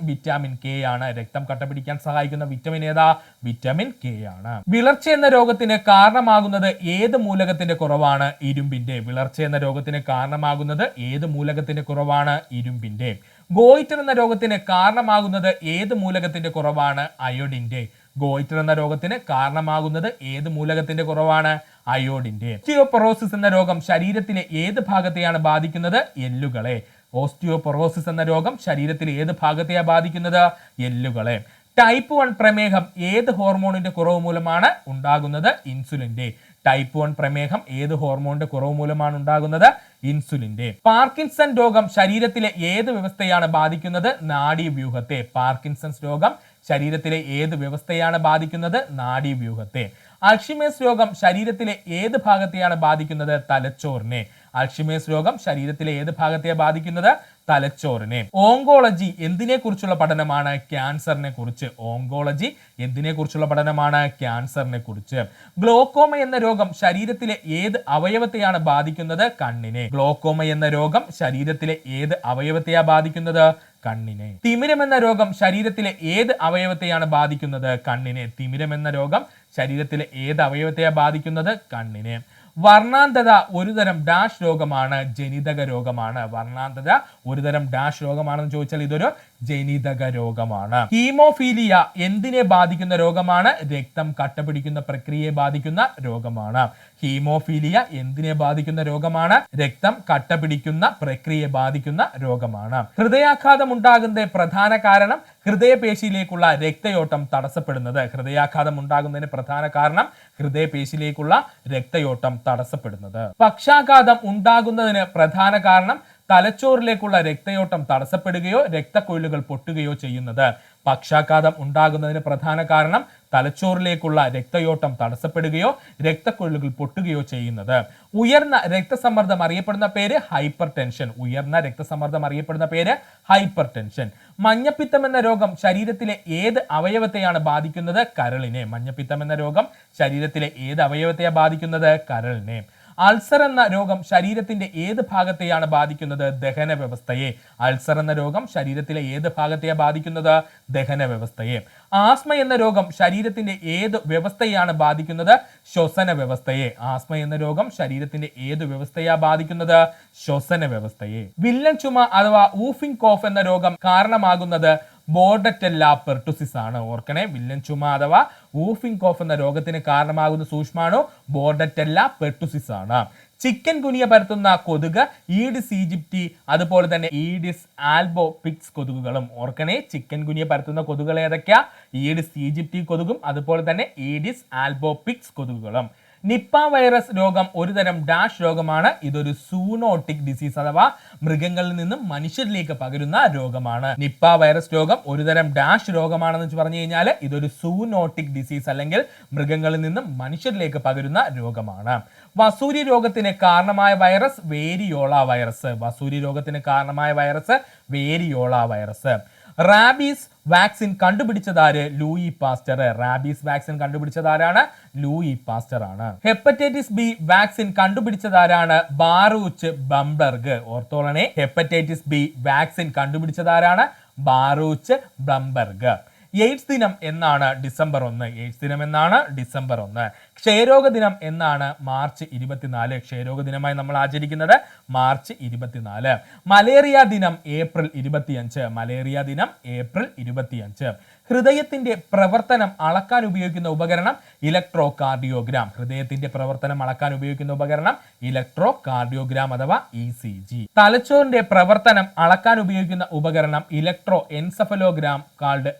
വിറ്റാമിൻ കെ ആണ്. രക്തം കട്ടപിടിക്കാൻ സഹായിക്കുന്ന വിറ്റമിൻ ഏതാ? വിറ്റമിൻ കെ ആണ്. വിളർച്ച എന്ന രോഗത്തിന് കാരണമാകുന്നത് ഏത് മൂലകത്തിന്റെ കുറവാണ്? ഇരുമ്പിന്റെ. വിളർച്ച എന്ന രോഗത്തിന് കാരണമാകുന്നത് ഏത് മൂലകത്തിന്റെ കുറവാണ്? ഇരുമ്പിന്റെ. ഗോയിറ്റർ എന്ന രോഗത്തിന് കാരണമാകുന്നത് ഏത് മൂലകത്തിന്റെ കുറവാണ്? അയോഡിന്റെ. ഗോയിറ്റർ എന്ന രോഗത്തിന് കാരണമാകുന്നത് ഏത് മൂലകത്തിന്റെ കുറവാണ്? അയോഡിന്റെ. ഓസ്റ്റിയോപൊറോസിസ് എന്ന രോഗം ശരീരത്തിലെ ഏത് ഭാഗത്തെയാണ് ബാധിക്കുന്നത്? എല്ലുകളെ. ഓസ്റ്റിയോപൊറോസിസ് എന്ന രോഗം ശരീരത്തിലെ ഏത് ഭാഗത്തെയാണ് ബാധിക്കുന്നത്? എല്ലുകളെ. ടൈപ്പ് 1 പ്രമേഹം ഏത് ഹോർമോണിന്റെ കുറവ് മൂലമാണ് ഉണ്ടാകുന്നത്? ഇൻസുലിന്റെ. ടൈപ്പ് 1 പ്രമേഹം ഏത് ഹോർമോണിന്റെ കുറവ് മൂലമാണ് ഉണ്ടാകുന്നത്? ഇൻസുലിന്റെ. പാർക്കിൻസൺ രോഗം ശരീരത്തിലെ ഏത് വ്യവസ്ഥയാണ് ബാധിക്കുന്നത്? നാഡീവ്യൂഹത്തെ. പാർക്കിൻസൺസ് രോഗം ശരീരത്തിലെ ഏത് വ്യവസ്ഥയാണ് ബാധിക്കുന്നത്? നാഡീവ്യൂഹത്തെ. അൾഷിമേഴ്സ് രോഗം ശരീരത്തിലെ ഏത് ഭാഗത്തെയാണ് ബാധിക്കുന്നത്? തലച്ചോറിനെ. അൾഷിമേഴ്സ് രോഗം ശരീരത്തിലെ ഏത് ഭാഗത്തെയാണ് ബാധിക്കുന്നത്? തലച്ചോറിനെ. ഓങ്കോളജി എന്തിനെ കുറിച്ചുള്ള പഠനമാണ്? ക്യാൻസറിനെ കുറിച്ച്. ഓങ്കോളജി എന്തിനെ കുറിച്ചുള്ള പഠനമാണ്? ക്യാൻസറിനെ കുറിച്ച്. ഗ്ലോക്കോമ എന്ന രോഗം ശരീരത്തിലെ ഏത് അവയവത്തെയാണ് ബാധിക്കുന്നത്? കണ്ണിനെ. ഗ്ലോക്കോമ എന്ന രോഗം ശരീരത്തിലെ ഏത് അവയവത്തെയാണ് ബാധിക്കുന്നത്? കണ്ണിനെ. തിമിരം എന്ന രോഗം ശരീരത്തിലെ ഏത് അവയവത്തെയാണ് ബാധിക്കുന്നത്? കണ്ണിനെ. തിമിരം എന്ന രോഗം ശരീരത്തിലെ ഏത് അവയവത്തെയാണ് ബാധിക്കുന്നത്? കണ്ണിനെ. വർണ്ണാന്തത ഒരുതരം ഡാഷ് രോഗമാണ്, ജനിതക രോഗമാണ്. വർണ്ണാന്തത ഒരുതരം ഡാഷ് രോഗമാണെന്ന് ചോദിച്ചാൽ ഇതൊരു ജനിതക രോഗമാണ്. ഹീമോഫീലിയ എന്തിനെ ബാധിക്കുന്ന രോഗമാണ്? രക്തം കട്ടപിടിക്കുന്ന പ്രക്രിയയെ ബാധിക്കുന്ന രോഗമാണ്. ഹീമോഫീലിയ എന്തിനെ ബാധിക്കുന്ന രോഗമാണ്? രക്തം കട്ടപിടിക്കുന്ന പ്രക്രിയയെ ബാധിക്കുന്ന രോഗമാണ്. ഹൃദയാഘാതം ഉണ്ടാകുന്നതിന്റെ പ്രധാന കാരണം ഹൃദയപേശിയിലേക്കുള്ള രക്തയോട്ടം തടസ്സപ്പെടുന്നത്. ഹൃദയാഘാതം ഉണ്ടാകുന്നതിന് പ്രധാന കാരണം ഹൃദയപേശിയിലേക്കുള്ള രക്തയോട്ടം തടസ്സപ്പെടുന്നത്. പക്ഷാഘാതം ഉണ്ടാകുന്നതിന് പ്രധാന കാരണം തലച്ചോറിലേക്കുള്ള രക്തയോട്ടം തടസ്സപ്പെടുകയോ രക്തക്കൊഴലുകൾ പൊട്ടുകയോ ചെയ്യുന്നത്. പക്ഷാഘാതം ഉണ്ടാകുന്നതിന് പ്രധാന കാരണം തലച്ചോറിലേക്കുള്ള രക്തയോട്ടം തടസ്സപ്പെടുകയോ രക്തക്കൊഴലുകൾ പൊട്ടുകയോ ചെയ്യുന്നത്. ഉയർന്ന രക്തസമ്മർദ്ദം അറിയപ്പെടുന്ന പേര് ഹൈപ്പർ ടെൻഷൻ. ഉയർന്ന രക്തസമ്മർദ്ദം അറിയപ്പെടുന്ന പേര് ഹൈപ്പർ ടെൻഷൻ. മഞ്ഞപ്പിത്തം എന്ന രോഗം ശരീരത്തിലെ ഏത് അവയവത്തെയാണ് ബാധിക്കുന്നത്? കരളിനെ. മഞ്ഞപ്പിത്തം എന്ന രോഗം ശരീരത്തിലെ ഏത് അവയവത്തെയാണ് ബാധിക്കുന്നത്? കരളിനെ. അൾസർ എന്ന രോഗം ശരീരത്തിന്റെ ഏത് ഭാഗത്തെയാണ് ബാധിക്കുന്നത്? ദഹന വ്യവസ്ഥയെ. അൾസർ എന്ന രോഗം ശരീരത്തിലെ ഏത് ഭാഗത്തെയാണ് ബാധിക്കുന്നത്? ദഹന വ്യവസ്ഥയെ. ആസ്മ എന്ന രോഗം ശരീരത്തിന്റെ ഏത് വ്യവസ്ഥയാണ് ബാധിക്കുന്നത്? ശ്വസന വ്യവസ്ഥയെ. ആസ്മ എന്ന രോഗം ശരീരത്തിന്റെ ഏത് വ്യവസ്ഥയാണ് ബാധിക്കുന്നത്? ശ്വസന വ്യവസ്ഥയെ. വില്ലൻ ചുമ അഥവാ ഊഫിംഗ് കോഫ് എന്ന രോഗം കാരണമാകുന്നത് ബോർഡറ്റെല്ല പെർട്ടുസിസ് ആണ്. ഓർക്കണേ, വില്ലൻ ചുമ അഥവാ ഊഫിംഗ് കോഫ് എന്ന രോഗത്തിന് കാരണമാകുന്ന സൂക്ഷ്മാണു ബോർഡറ്റെല്ല പെർട്ടുസിസ് ആണ്. ചിക്കൻ ഗുനിയ പരത്തുന്ന കൊതുക് ഈഡിസ് ഈജിപ്റ്റി, അതുപോലെ തന്നെ ഈഡിസ് ആൽബോ പിക്സ് കൊതുകുകളും. ഓർക്കണേ, ചിക്കൻ ഗുനിയ പരത്തുന്ന കൊതുകുകൾ ഏതൊക്കെയാ? ഈഡിസ് ഈജിപ്റ്റി കൊതുകും അതുപോലെ തന്നെ ഈഡിസ് ആൽബോ പിക്സ് കൊതുകുകളും. നിപ്പ വൈറസ് രോഗം ഒരുതരം ഡാഷ് രോഗമാണ്. ഇതൊരു സൂനോട്ടിക് ഡിസീസ് അഥവാ മൃഗങ്ങളിൽ നിന്നും മനുഷ്യരിലേക്ക് പകരുന്ന രോഗമാണ്. നിപ്പ വൈറസ് രോഗം ഒരുതരം ഡാഷ് രോഗമാണെന്ന് പറഞ്ഞു കഴിഞ്ഞാൽ ഇതൊരു സൂനോട്ടിക് ഡിസീസ് അല്ലെങ്കിൽ മൃഗങ്ങളിൽ നിന്നും മനുഷ്യരിലേക്ക് പകരുന്ന രോഗമാണ്. വസൂരി രോഗത്തിന് കാരണമായ വൈറസ് വേരിയോള വൈറസ്. വസൂരി രോഗത്തിന് കാരണമായ virus variola virus. Rabies vaccine കണ്ടുപിടിച്ചതാര്? Louis Pasteur. റാബീസ് വാക്സിൻ കണ്ടുപിടിച്ചതാരാണ്? ലൂയി പാസ്റ്റർ ആണ്. ഹെപ്പറ്റൈറ്റിസ് ബി വാക്സിൻ കണ്ടുപിടിച്ചതാരാണ്? Baruch Blumberg. ഓർത്തോളനെ, ഹെപ്പറ്റൈറ്റിസ് ബി വാക്സിൻ കണ്ടുപിടിച്ചതാരാണ്? Baruch Blumberg. എയ്ഡ്സ് ദിനം എന്നാണ്? ഡിസംബർ 1. എയ്ഡ്സ് ദിനം എന്നാണ്? ഡിസംബർ 1. ക്ഷയരോഗ ദിനം എന്നാണ്? മാർച്ച് 24. ക്ഷയരോഗ ദിനമായി നമ്മൾ ആചരിക്കുന്നത് മാർച്ച് 24. മലേറിയ ദിനം ഏപ്രിൽ 25. മലേറിയ ദിനം ഏപ്രിൽ 25. ഹൃദയത്തിന്റെ പ്രവർത്തനം അളക്കാൻ ഉപയോഗിക്കുന്ന ഉപകരണം ഇലക്ട്രോ കാർഡിയോഗ്രാം. ഹൃദയത്തിന്റെ പ്രവർത്തനം അളക്കാൻ ഉപയോഗിക്കുന്ന ഉപകരണം ഇലക്ട്രോ കാർഡിയോഗ്രാം അഥവാ ECG. തലച്ചോറിന്റെ പ്രവർത്തനം അളക്കാൻ ഉപയോഗിക്കുന്ന ഉപകരണം ഇലക്ട്രോ എൻസഫലോഗ്രാം കാൾഡ്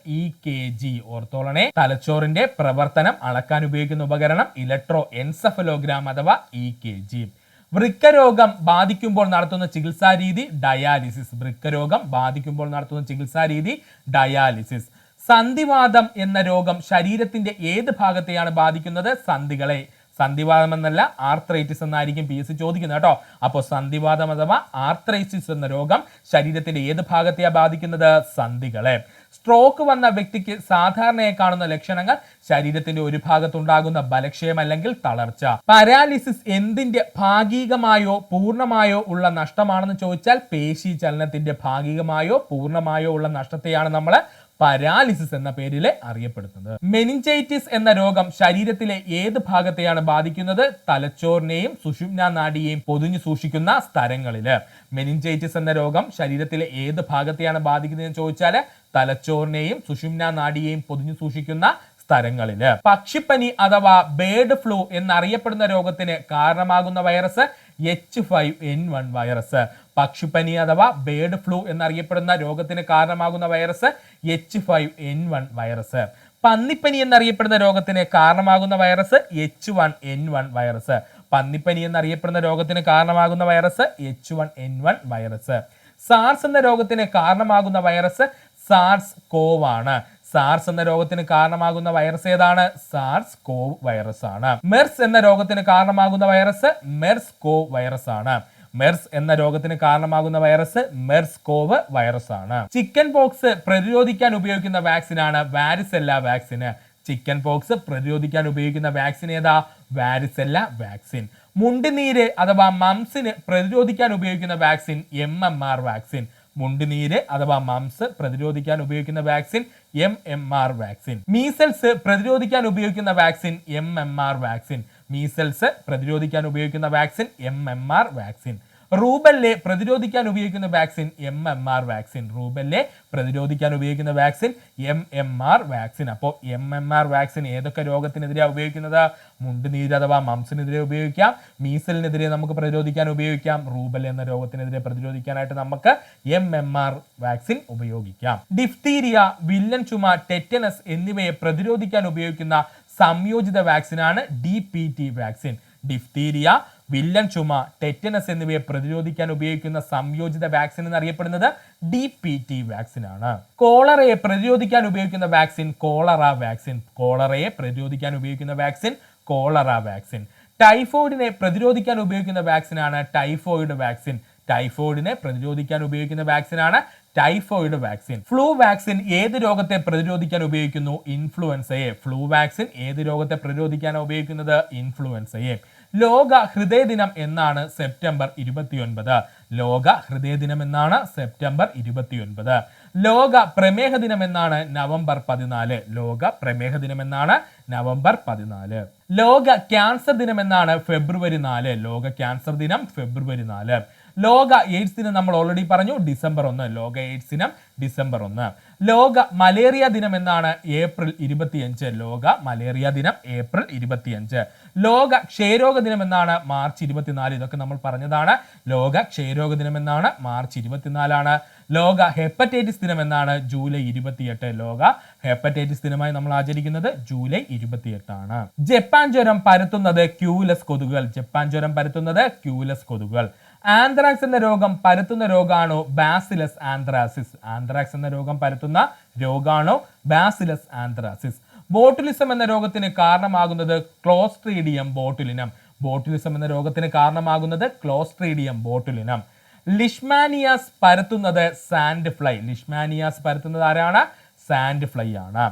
EKG. ഓർത്തോളനെ, തലച്ചോറിന്റെ പ്രവർത്തനം അളക്കാൻ ഉപയോഗിക്കുന്ന ഉപകരണം ഇലക്ട്രോ എൻസഫലോഗ്രാം അഥവാ EKG. വൃക്കരോഗം ബാധിക്കുമ്പോൾ നടത്തുന്ന ചികിത്സാ രീതി ഡയാലിസിസ്. വൃക്കരോഗം ബാധിക്കുമ്പോൾ നടത്തുന്ന ചികിത്സാ രീതി ഡയാലിസിസ്. സന്ധിവാതം എന്ന രോഗം ശരീരത്തിന്റെ ഏത് ഭാഗത്തെയാണ് ബാധിക്കുന്നത്? സന്ധികളെ. സന്ധിവാതം എന്നല്ല, ആർത്രൈറ്റിസ് എന്നായിരിക്കും PSC ചോദിക്കുന്നത് കേട്ടോ. അപ്പോൾ സന്ധിവാതം അഥവാ ആർത്രൈറ്റിസ് എന്ന രോഗം ശരീരത്തിന്റെ ഏത് ഭാഗത്തെയാണ് ബാധിക്കുന്നത്? സന്ധികളെ. സ്ട്രോക്ക് വന്ന വ്യക്തിക്ക് സാധാരണയായി കാണുന്ന ലക്ഷണങ്ങൾ ശരീരത്തിന്റെ ഒരു ഭാഗത്തുണ്ടാകുന്ന ബലക്ഷയം അല്ലെങ്കിൽ തളർച്ച. പാരാലിസിസ് എന്തിന്റെ ഭാഗികമായോ പൂർണ്ണമായോ ഉള്ള നഷ്ടമാണെന്ന് ചോദിച്ചാൽ പേശി ചലനത്തിന്റെ ഭാഗികമായോ പൂർണ്ണമായോ ഉള്ള നഷ്ടത്തെയാണ് നമ്മൾ പാരാലിസിസ് എന്ന പേരിൽ അറിയപ്പെടുന്നത്. മെനിഞ്ചൈറ്റിസ് എന്ന രോഗം ശരീരത്തിലെ ഏത് ഭാഗത്തെയാണ് ബാധിക്കുന്നത്? തലച്ചോറിനെയും സുഷുമ്നാ നാഡിയെയും പൊതിഞ്ഞു സൂക്ഷിക്കുന്ന സ്ഥലങ്ങളില്. മെനിഞ്ചൈറ്റിസ് എന്ന രോഗം ശരീരത്തിലെ ഏത് ഭാഗത്തെയാണ് ബാധിക്കുന്നതെന്ന് ചോദിച്ചാൽ തലച്ചോറിനെയും സുഷുമ്നാ നാഡിയെയും പൊതിഞ്ഞു സൂക്ഷിക്കുന്ന സ്ഥലങ്ങളില്. പക്ഷിപ്പനി അഥവാ ബേർഡ് ഫ്ലൂ എന്നറിയപ്പെടുന്ന രോഗത്തിന് കാരണമാകുന്ന വൈറസ് H5N1 വൈറസ്. പക്ഷിപ്പനി അഥവാ ബേർഡ് ഫ്ലൂ എന്നറിയപ്പെടുന്ന രോഗത്തിന് കാരണമാകുന്ന വൈറസ് H5N1 വൈറസ്. പന്നിപ്പനി എന്നറിയപ്പെടുന്ന രോഗത്തിന് കാരണമാകുന്ന വൈറസ് H1N1 വൈറസ്. പന്നിപ്പനി എന്നറിയപ്പെടുന്ന രോഗത്തിന് കാരണമാകുന്ന വൈറസ് H1N1 വൈറസ്. സാർസ് എന്ന രോഗത്തിന് കാരണമാകുന്ന വൈറസ് സാർസ് കോവ് ആണ്. സാർസ് എന്ന രോഗത്തിന് കാരണമാകുന്ന വൈറസ് ഏതാണ്? സാർസ് കോവ് വൈറസ് ആണ്. മെർസ് എന്ന രോഗത്തിന് കാരണമാകുന്ന വൈറസ് മെർസ് കോവ് വൈറസ് ആണ്. മെർസ് എന്ന രോഗത്തിന് കാരണമാകുന്ന വൈറസ് മെർസ് കോവ് വൈറസ് ആണ്. ചിക്കൻ പോക്സ് പ്രതിരോധിക്കാൻ ഉപയോഗിക്കുന്ന വാക്സിനാണ് വാരിസെല്ല വാക്സിന്. ചിക്കൻ പോക്സ് പ്രതിരോധിക്കാൻ ഉപയോഗിക്കുന്ന വാക്സിൻ ഏതാ? Varicella vaccine. മുണ്ടിനീര് അഥവാ മംസിന് പ്രതിരോധിക്കാൻ ഉപയോഗിക്കുന്ന വാക്സിൻ MMR വാക്സിൻ. മുണ്ടിനീര് അഥവാ മംസ് പ്രതിരോധിക്കാൻ ഉപയോഗിക്കുന്ന വാക്സിൻ MMR വാക്സിൻ. മീസൽസ് പ്രതിരോധിക്കാൻ ഉപയോഗിക്കുന്ന വാക്സിൻ MMR വാക്സിൻ. മീസൽസ് പ്രതിരോധിക്കാൻ ഉപയോഗിക്കുന്ന വാക്സിൻ MMR വാക്സിൻ. റൂബെല്ലെ പ്രതിരോധിക്കാൻ ഉപയോഗിക്കുന്ന വാക്സിൻ MMR വാക്സിൻ. റൂബെല്ലെ പ്രതിരോധിക്കാൻ ഉപയോഗിക്കുന്ന വാക്സിൻ MMR വാക്സിൻ. അപ്പോൾ MMR വാക്സിൻ ഏതൊക്കെ രോഗത്തിനെതിരെയാണ് ഉപയോഗിക്കുന്നത്? മുണ്ടുനീര് അഥവാ മംസിനെതിരെ ഉപയോഗിക്കാം, മീസലിനെതിരെ നമുക്ക് പ്രതിരോധിക്കാൻ ഉപയോഗിക്കാം, റൂബെല്ല എന്ന രോഗത്തിനെതിരെ പ്രതിരോധിക്കാനായിട്ട് നമുക്ക് MMR വാക്സിൻ ഉപയോഗിക്കാം. ഡിഫ്തീരിയ, വില്ലൻ ചുമ, ടെറ്റനസ് എന്നിവയെ പ്രതിരോധിക്കാൻ ഉപയോഗിക്കുന്ന സംയോജിത വാക്സിനാണ് DPT വാക്സിൻ. ഡിഫ്തീരിയ, വില്ലൻ ചുമ, ടെറ്റനസ് എന്നിവയെ പ്രതിരോധിക്കാൻ ഉപയോഗിക്കുന്ന സംയോജിത വാക്സിൻ എന്നറിയപ്പെടുന്നത് DPT വാക്സിൻ ആണ്. കോളറയെ പ്രതിരോധിക്കാൻ ഉപയോഗിക്കുന്ന വാക്സിൻ കോളറ വാക്സിൻ. കോളറയെ പ്രതിരോധിക്കാൻ ഉപയോഗിക്കുന്ന വാക്സിൻ കോളറ വാക്സിൻ. ടൈഫോയിഡിനെ പ്രതിരോധിക്കാൻ ഉപയോഗിക്കുന്ന വാക്സിനാണ് ടൈഫോയിഡ് വാക്സിൻ. ടൈഫോയിഡിനെ പ്രതിരോധിക്കാൻ ഉപയോഗിക്കുന്ന വാക്സിനാണ് ടൈഫോയിഡ് വാക്സിൻ. ഫ്ലൂ വാക്സിൻ ഏത് രോഗത്തെ പ്രതിരോധിക്കാൻ ഉപയോഗിക്കുന്നു? ഇൻഫ്ലുവൻസയെ. ഫ്ലൂ വാക്സിൻ ഏത് രോഗത്തെ പ്രതിരോധിക്കാൻ ഉപയോഗിക്കുന്നത്? ഇൻഫ്ലുവൻസയെ. ലോക ഹൃദയ ദിനം എന്നാണ്? സെപ്റ്റംബർ 29. ലോക ഹൃദയ ദിനം എന്നാണ്? സെപ്റ്റംബർ 29. ലോക പ്രമേഹ ദിനം എന്നാണ്? നവംബർ 14. ലോക പ്രമേഹ ദിനം എന്നാണ്? നവംബർ 14. ലോക ക്യാൻസർ ദിനം എന്നാണ്? ഫെബ്രുവരി 4. ലോക ക്യാൻസർ ദിനം ഫെബ്രുവരി 4. ലോക എയ്ഡ്സ് ദിനം നമ്മൾ ഓൾറെഡി പറഞ്ഞു, ഡിസംബർ 1. ലോക എയ്ഡ്സ് ദിനം ഡിസംബർ 1. ലോക മലേറിയ ദിനം എന്നാണ്? ഏപ്രിൽ 25. ലോക മലേറിയ ദിനം ഏപ്രിൽ 25. ലോക ക്ഷയരോഗ ദിനം എന്നാണ്? മാർച്ച് 24. ഇതൊക്കെ നമ്മൾ പറഞ്ഞതാണ്. ലോക ക്ഷയരോഗ ദിനം എന്നാണ്? മാർച്ച് 24. ലോക ഹെപ്പറ്റൈറ്റിസ് ദിനം എന്നാണ്? ജൂലൈ 28. ലോക ഹെപ്പറ്റൈറ്റിസ് ദിനമായി നമ്മൾ ആചരിക്കുന്നത് ജൂലൈ 28 ആണ്. ജപ്പാൻ ജ്വരം പരത്തുന്നത് ക്യൂലെസ് കൊതുകുകൾ. ജപ്പാൻ ജ്വരം പരത്തുന്നത് ക്യൂലെസ് കൊതുകുകൾ. ആന്ത്രാക്സ് എന്ന രോഗം പരത്തുന്ന രോഗാണോ? Bacillus anthracis. ആന്ത്രാക്സ് എന്ന രോഗം പരത്തുന്ന രോഗാണോ? Bacillus anthracis. ബോട്ടുലിസം എന്ന രോഗത്തിന് കാരണമാകുന്നത് ക്ലോസ്ട്രീഡിയം ബോട്ടുലിനം. ബോട്ടുലിസം എന്ന രോഗത്തിന് കാരണമാകുന്നത് ക്ലോസ്ട്രീഡിയം ബോട്ടുലിനം. ലിഷ്മാനിയാസ് പരത്തുന്നത് സാൻഡ് ഫ്ലൈ. ലിഷ്മാനിയാസ് പരത്തുന്നത് ആരാണ്? സാൻഡ് ഫ്ലൈ ആണ്.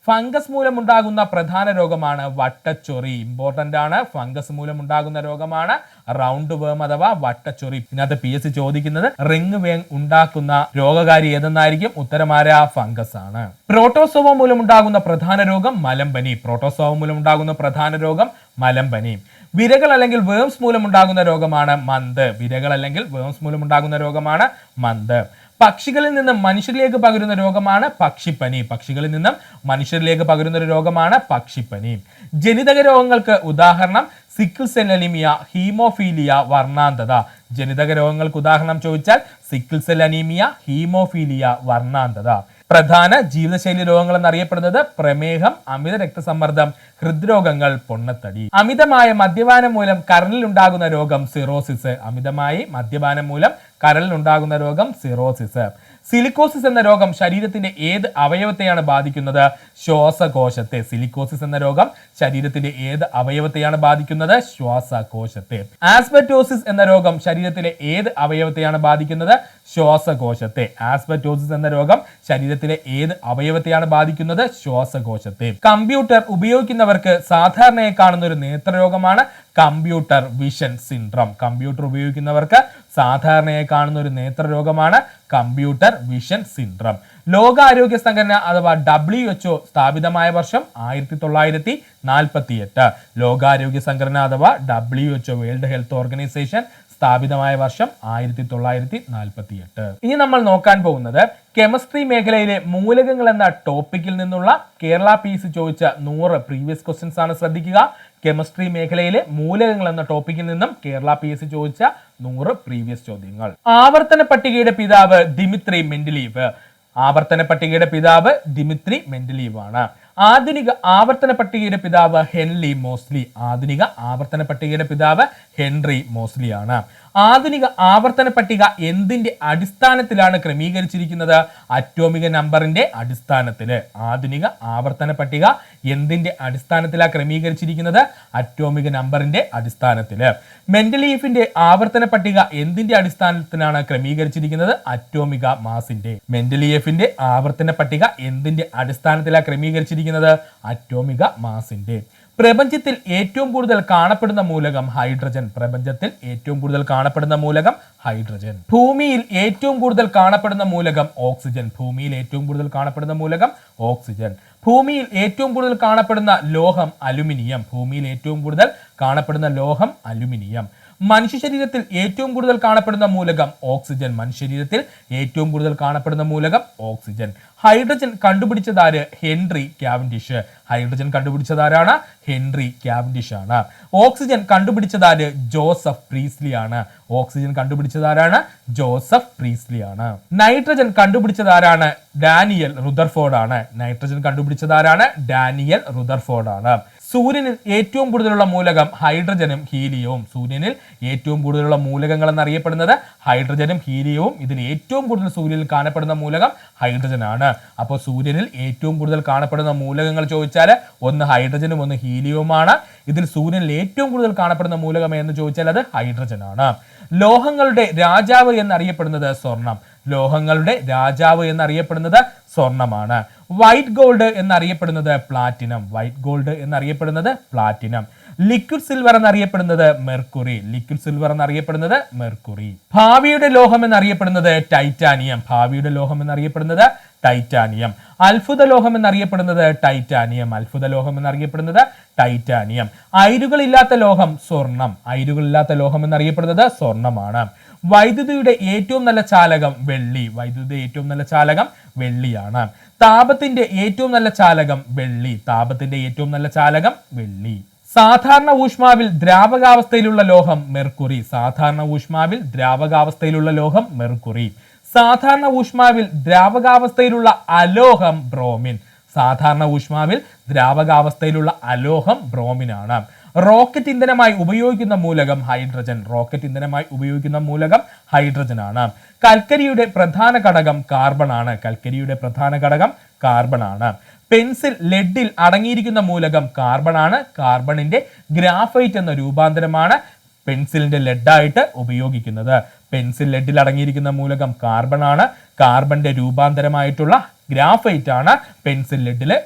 ഫംഗസ് മൂലം ഉണ്ടാകുന്ന പ്രധാന രോഗമാണ് വട്ടച്ചൊറി. ഇമ്പോർട്ടന്റ് ആണ്. ഫംഗസ് മൂലം ഉണ്ടാകുന്ന രോഗമാണ് റൗണ്ട് വേം അഥവാ വട്ടച്ചൊറി. ഇതിനകത്ത് PSC ചോദിക്കുന്നത് റിംഗ് വേം ഉണ്ടാക്കുന്ന രോഗകാരി ഏതെന്നായിരിക്കും? ഉത്തരമാരാ? ഫംഗസ് ആണ്. പ്രോട്ടോസോവ മൂലം ഉണ്ടാകുന്ന പ്രധാന രോഗം മലമ്പനി. പ്രോട്ടോസോവ മൂലം ഉണ്ടാകുന്ന പ്രധാന രോഗം മലമ്പനി. വിരകൾ അല്ലെങ്കിൽ വേംസ് മൂലം ഉണ്ടാകുന്ന രോഗമാണ് മന്ത്. വിരകൾ അല്ലെങ്കിൽ വേംസ് മൂലം ഉണ്ടാകുന്ന രോഗമാണ് മന്ത്. പക്ഷികളിൽ നിന്നും മനുഷ്യരിലേക്ക് പകരുന്ന രോഗമാണ് പക്ഷിപ്പനി. പക്ഷികളിൽ നിന്നും മനുഷ്യരിലേക്ക് പകരുന്ന ഒരു രോഗമാണ് പക്ഷിപ്പനി. ജനിതക രോഗങ്ങൾക്ക് ഉദാഹരണം സിക്കിൾ സെൽ അനീമിയ, ഹീമോഫീലിയ, വർണ്ണാന്തത. ജനിതക രോഗങ്ങൾക്ക് ഉദാഹരണം ചോദിച്ചാൽ സിക്കിൾ സെൽ അനീമിയ, ഹീമോഫീലിയ, വർണ്ണാന്തത. പ്രധാന ജീവിതശൈലി രോഗങ്ങൾ എന്നറിയപ്പെടുന്നത് പ്രമേഹം, അമിത രക്തസമ്മർദ്ദം, ഹൃദ്രോഗങ്ങൾ, പൊണ്ണത്തടി. അമിതമായ മദ്യപാനം മൂലം കരളിൽ ഉണ്ടാകുന്ന രോഗം സിറോസിസ്. അമിതമായി മദ്യപാനം മൂലം കരളിൽ ഉണ്ടാകുന്ന രോഗം സിറോസിസ്. സിലിക്കോസിസ് എന്ന രോഗം ശരീരത്തിന്റെ ഏത് അവയവത്തെയാണ് ബാധിക്കുന്നത്? ശ്വാസകോശത്തെ. സിലിക്കോസിസ് എന്ന രോഗം ശരീരത്തിന്റെ ഏത് അവയവത്തെയാണ് ബാധിക്കുന്നത്? ശ്വാസകോശത്തെ. ആസ്ബറ്റോസിസ് എന്ന രോഗം ശരീരത്തിലെ ഏത് അവയവത്തെയാണ് ബാധിക്കുന്നത്? ശ്വാസകോശത്തെ. ആസ്ബറ്റോസിസ് എന്ന രോഗം ശരീരത്തിലെ ഏത് അവയവത്തെയാണ് ബാധിക്കുന്നത്? ശ്വാസകോശത്തെ. കമ്പ്യൂട്ടർ ഉപയോഗിക്കുന്നവർക്ക് സാധാരണയായി കാണുന്ന ഒരു നേത്രരോഗമാണ് കമ്പ്യൂട്ടർ വിഷൻ സിൻഡ്രം. കമ്പ്യൂട്ടർ ഉപയോഗിക്കുന്നവർക്ക് സാധാരണയായി കാണുന്ന ഒരു നേത്രരോഗമാണ് കമ്പ്യൂട്ടർ വിഷൻ സിൻഡ്രം. ലോകാരോഗ്യ സംഘടന അഥവാ WHO സ്ഥാപിതമായ വർഷം 1948. ലോകാരോഗ്യ സംഘടന അഥവാ WHO വേൾഡ് ഹെൽത്ത് ഓർഗനൈസേഷൻ സ്ഥാപിതമായ വർഷം 1948. ഇനി നമ്മൾ നോക്കാൻ പോകുന്നത് കെമിസ്ട്രി മേഖലയിലെ മൂലകങ്ങൾ എന്ന ടോപ്പിക്കിൽ നിന്നുള്ള കേരള PSC ചോദിച്ച 100 പ്രീവിയസ് ക്വസ്റ്റ്യൻസ് ആണ്. ശ്രദ്ധിക്കുക. കെമിസ്ട്രി മേഖലയിലെ മൂലകങ്ങൾ എന്ന ടോപ്പിക്കിൽ നിന്നും കേരള PSC ചോദിച്ച 100 പ്രീവിയസ് ചോദ്യങ്ങൾ. ആവർത്തന പട്ടികയുടെ പിതാവ് ദിമിത്രി മെൻഡലീവ്. ആവർത്തന പട്ടികയുടെ പിതാവ് ദിമിത്രി മെൻഡലീവ് ആണ്. ആധുനിക ആവർത്തന പട്ടികയുടെ പിതാവ് ഹെൻറി മോസ്ലി. ആധുനിക ആവർത്തന പട്ടികയുടെ പിതാവ് ഹെൻറി മോസ്ലി ആണ്. ആധുനിക ആവർത്തന പട്ടിക എന്തിന്റെ അടിസ്ഥാനത്തിലാണ് ക്രമീകരിച്ചിരിക്കുന്നത്? അറ്റോമിക നമ്പറിന്റെ അടിസ്ഥാനത്തിൽ. ആധുനിക ആവർത്തന പട്ടിക എന്തിന്റെ അടിസ്ഥാനത്തിലാണ് ക്രമീകരിച്ചിരിക്കുന്നത്? അറ്റോമിക നമ്പറിന്റെ അടിസ്ഥാനത്തിൽ. മെൻഡലീഫിന്റെ ആവർത്തന പട്ടിക എന്തിന്റെ അടിസ്ഥാനത്തിലാണ് ക്രമീകരിച്ചിരിക്കുന്നത്? അറ്റോമിക മാസിന്റെ. മെൻഡലീഫിന്റെ ആവർത്തന പട്ടിക എന്തിന്റെ അടിസ്ഥാനത്തിലാണ് ക്രമീകരിച്ചിരിക്കുന്നത്? അറ്റോമിക മാസിന്റെ. പ്രപഞ്ചത്തിൽ ഏറ്റവും കൂടുതൽ കാണപ്പെടുന്ന മൂലകം ഹൈഡ്രജൻ. പ്രപഞ്ചത്തിൽ ഏറ്റവും കൂടുതൽ കാണപ്പെടുന്ന മൂലകം ഹൈഡ്രജൻ. ഭൂമിയിൽ ഏറ്റവും കൂടുതൽ കാണപ്പെടുന്ന മൂലകം ഓക്സിജൻ. ഭൂമിയിൽ ഏറ്റവും കൂടുതൽ കാണപ്പെടുന്ന മൂലകം ഓക്സിജൻ. ഭൂമിയിൽ ഏറ്റവും കൂടുതൽ കാണപ്പെടുന്ന ലോഹം അലുമിനിയം. ഭൂമിയിൽ ഏറ്റവും കൂടുതൽ കാണപ്പെടുന്ന ലോഹം അലുമിനിയം. മനുഷ്യ ശരീരത്തിൽ ഏറ്റവും കൂടുതൽ കാണപ്പെടുന്ന മൂലകം ഓക്സിജൻ. മനുഷ്യ ശരീരത്തിൽ ഏറ്റവും കൂടുതൽ കാണപ്പെടുന്ന മൂലകം ഓക്സിജൻ. ഹൈഡ്രജൻ കണ്ടുപിടിച്ചതാര്? Henry Cavendish. ഹൈഡ്രജൻ കണ്ടുപിടിച്ചതാരാണ്? ഹെൻറി കാവൻഡിഷ് ആണ്. ഓക്സിജൻ കണ്ടുപിടിച്ചതാര്? ജോസഫ് പ്രീസ്ലി ആണ്. ഓക്സിജൻ കണ്ടുപിടിച്ചതാരാണ്? ജോസഫ് പ്രീസ്ലി ആണ്. നൈട്രജൻ കണ്ടുപിടിച്ചതാരാണ്? ഡാനിയൽ റുദർഫോർഡ് ആണ്. നൈട്രജൻ കണ്ടുപിടിച്ചതാരാണ്? ഡാനിയൽ റുദർഫോർഡ് ആണ്. സൂര്യനിൽ ഏറ്റവും കൂടുതലുള്ള മൂലകം ഹൈഡ്രജനും ഹീലിയവും. സൂര്യനിൽ ഏറ്റവും കൂടുതലുള്ള മൂലകങ്ങൾ എന്നറിയപ്പെടുന്നത് ഹൈഡ്രജനും ഹീലിയവും. ഇതിൽ ഏറ്റവും കൂടുതൽ സൂര്യനിൽ കാണപ്പെടുന്ന മൂലകം ഹൈഡ്രജൻ ആണ്. അപ്പോൾ സൂര്യനിൽ ഏറ്റവും കൂടുതൽ കാണപ്പെടുന്ന മൂലകങ്ങൾ ചോദിച്ചാൽ ഒന്ന് ഹൈഡ്രജനും ഒന്ന് ഹീലിയവുമാണ്. ഇതിൽ സൂര്യനിൽ ഏറ്റവും കൂടുതൽ കാണപ്പെടുന്ന മൂലകം എന്ന് ചോദിച്ചാൽ അത് ഹൈഡ്രജൻ ആണ്. ലോഹങ്ങളുടെ രാജാവ് എന്നറിയപ്പെടുന്നത് സ്വർണം. ലോഹങ്ങളുടെ രാജാവ് എന്നറിയപ്പെടുന്നത് സ്വർണമാണ്. വൈറ്റ് ഗോൾഡ് എന്നറിയപ്പെടുന്നത് പ്ലാറ്റിനം. വൈറ്റ് ഗോൾഡ് എന്നറിയപ്പെടുന്നത് പ്ലാറ്റിനം. ലിക്വിഡ് സിൽവർ എന്നറിയപ്പെടുന്നത് മെർക്കുറി. ലിക്വിഡ് സിൽവർ എന്നറിയപ്പെടുന്നത് മെർക്കുറി. ഭാവിയുടെ ലോഹം എന്നറിയപ്പെടുന്നത് ടൈറ്റാനിയം. ഭാവിയുടെ ലോഹം എന്നറിയപ്പെടുന്നത് ടൈറ്റാനിയം. അത്ഭുത ലോഹം എന്നറിയപ്പെടുന്നത് ടൈറ്റാനിയം. അത്ഭുത ലോഹം എന്നറിയപ്പെടുന്നത് ടൈറ്റാനിയം. അയിരുകളില്ലാത്ത ലോഹം സ്വർണം. അയിരുകളില്ലാത്ത ലോഹം എന്നറിയപ്പെടുന്നത് സ്വർണമാണ്. വൈദ്യുതിയുടെ ഏറ്റവും നല്ല ചാലകം വെള്ളി. വൈദ്യുതിയുടെ ഏറ്റവും നല്ല ചാലകം വെള്ളിയാണ്. താപത്തിന്റെ ഏറ്റവും നല്ല ചാലകം വെള്ളി. താപത്തിന്റെ ഏറ്റവും നല്ല ചാലകം വെള്ളി. സാധാരണ ഊഷ്മാവിൽ ദ്രാവകാവസ്ഥയിലുള്ള ലോഹം മെർക്കുറി. സാധാരണ ഊഷ്മാവിൽ ദ്രാവകാവസ്ഥയിലുള്ള ലോഹം മെർക്കുറി. സാധാരണ ഊഷ്മാവിൽ ദ്രാവകാവസ്ഥയിലുള്ള അലോഹം ബ്രോമിൻ. സാധാരണ ഊഷ്മാവിൽ ദ്രാവകാവസ്ഥയിലുള്ള അലോഹം ബ്രോമിൻ ആണ്. റോക്കറ്റ് ഇന്ധനമായി ഉപയോഗിക്കുന്ന മൂലകം ഹൈഡ്രജൻ. റോക്കറ്റ് ഇന്ധനമായി ഉപയോഗിക്കുന്ന മൂലകം ഹൈഡ്രജൻ ആണ്. കൽക്കരിയുടെ പ്രധാന ഘടകം കാർബൺ ആണ്. കൽക്കരിയുടെ പ്രധാന ഘടകം കാർബൺ ആണ്. പെൻസിൽ ലെഡിൽ അടങ്ങിയിരിക്കുന്ന മൂലകം കാർബൺ ആണ്. കാർബണിന്റെ ഗ്രാഫൈറ്റ് എന്ന രൂപാന്തരമാണ് പെൻസിലിന്റെ ലെഡായിട്ട് ഉപയോഗിക്കുന്നത്. പെൻസിൽ ലെഡിൽ അടങ്ങിയിരിക്കുന്ന മൂലകം കാർബൺ ആണ്. കാർബണിന്റെ രൂപാന്തരമായിട്ടുള്ള ഗ്രാഫൈറ്റ് ആണ് പെൻസിൽ ലെഡിൽ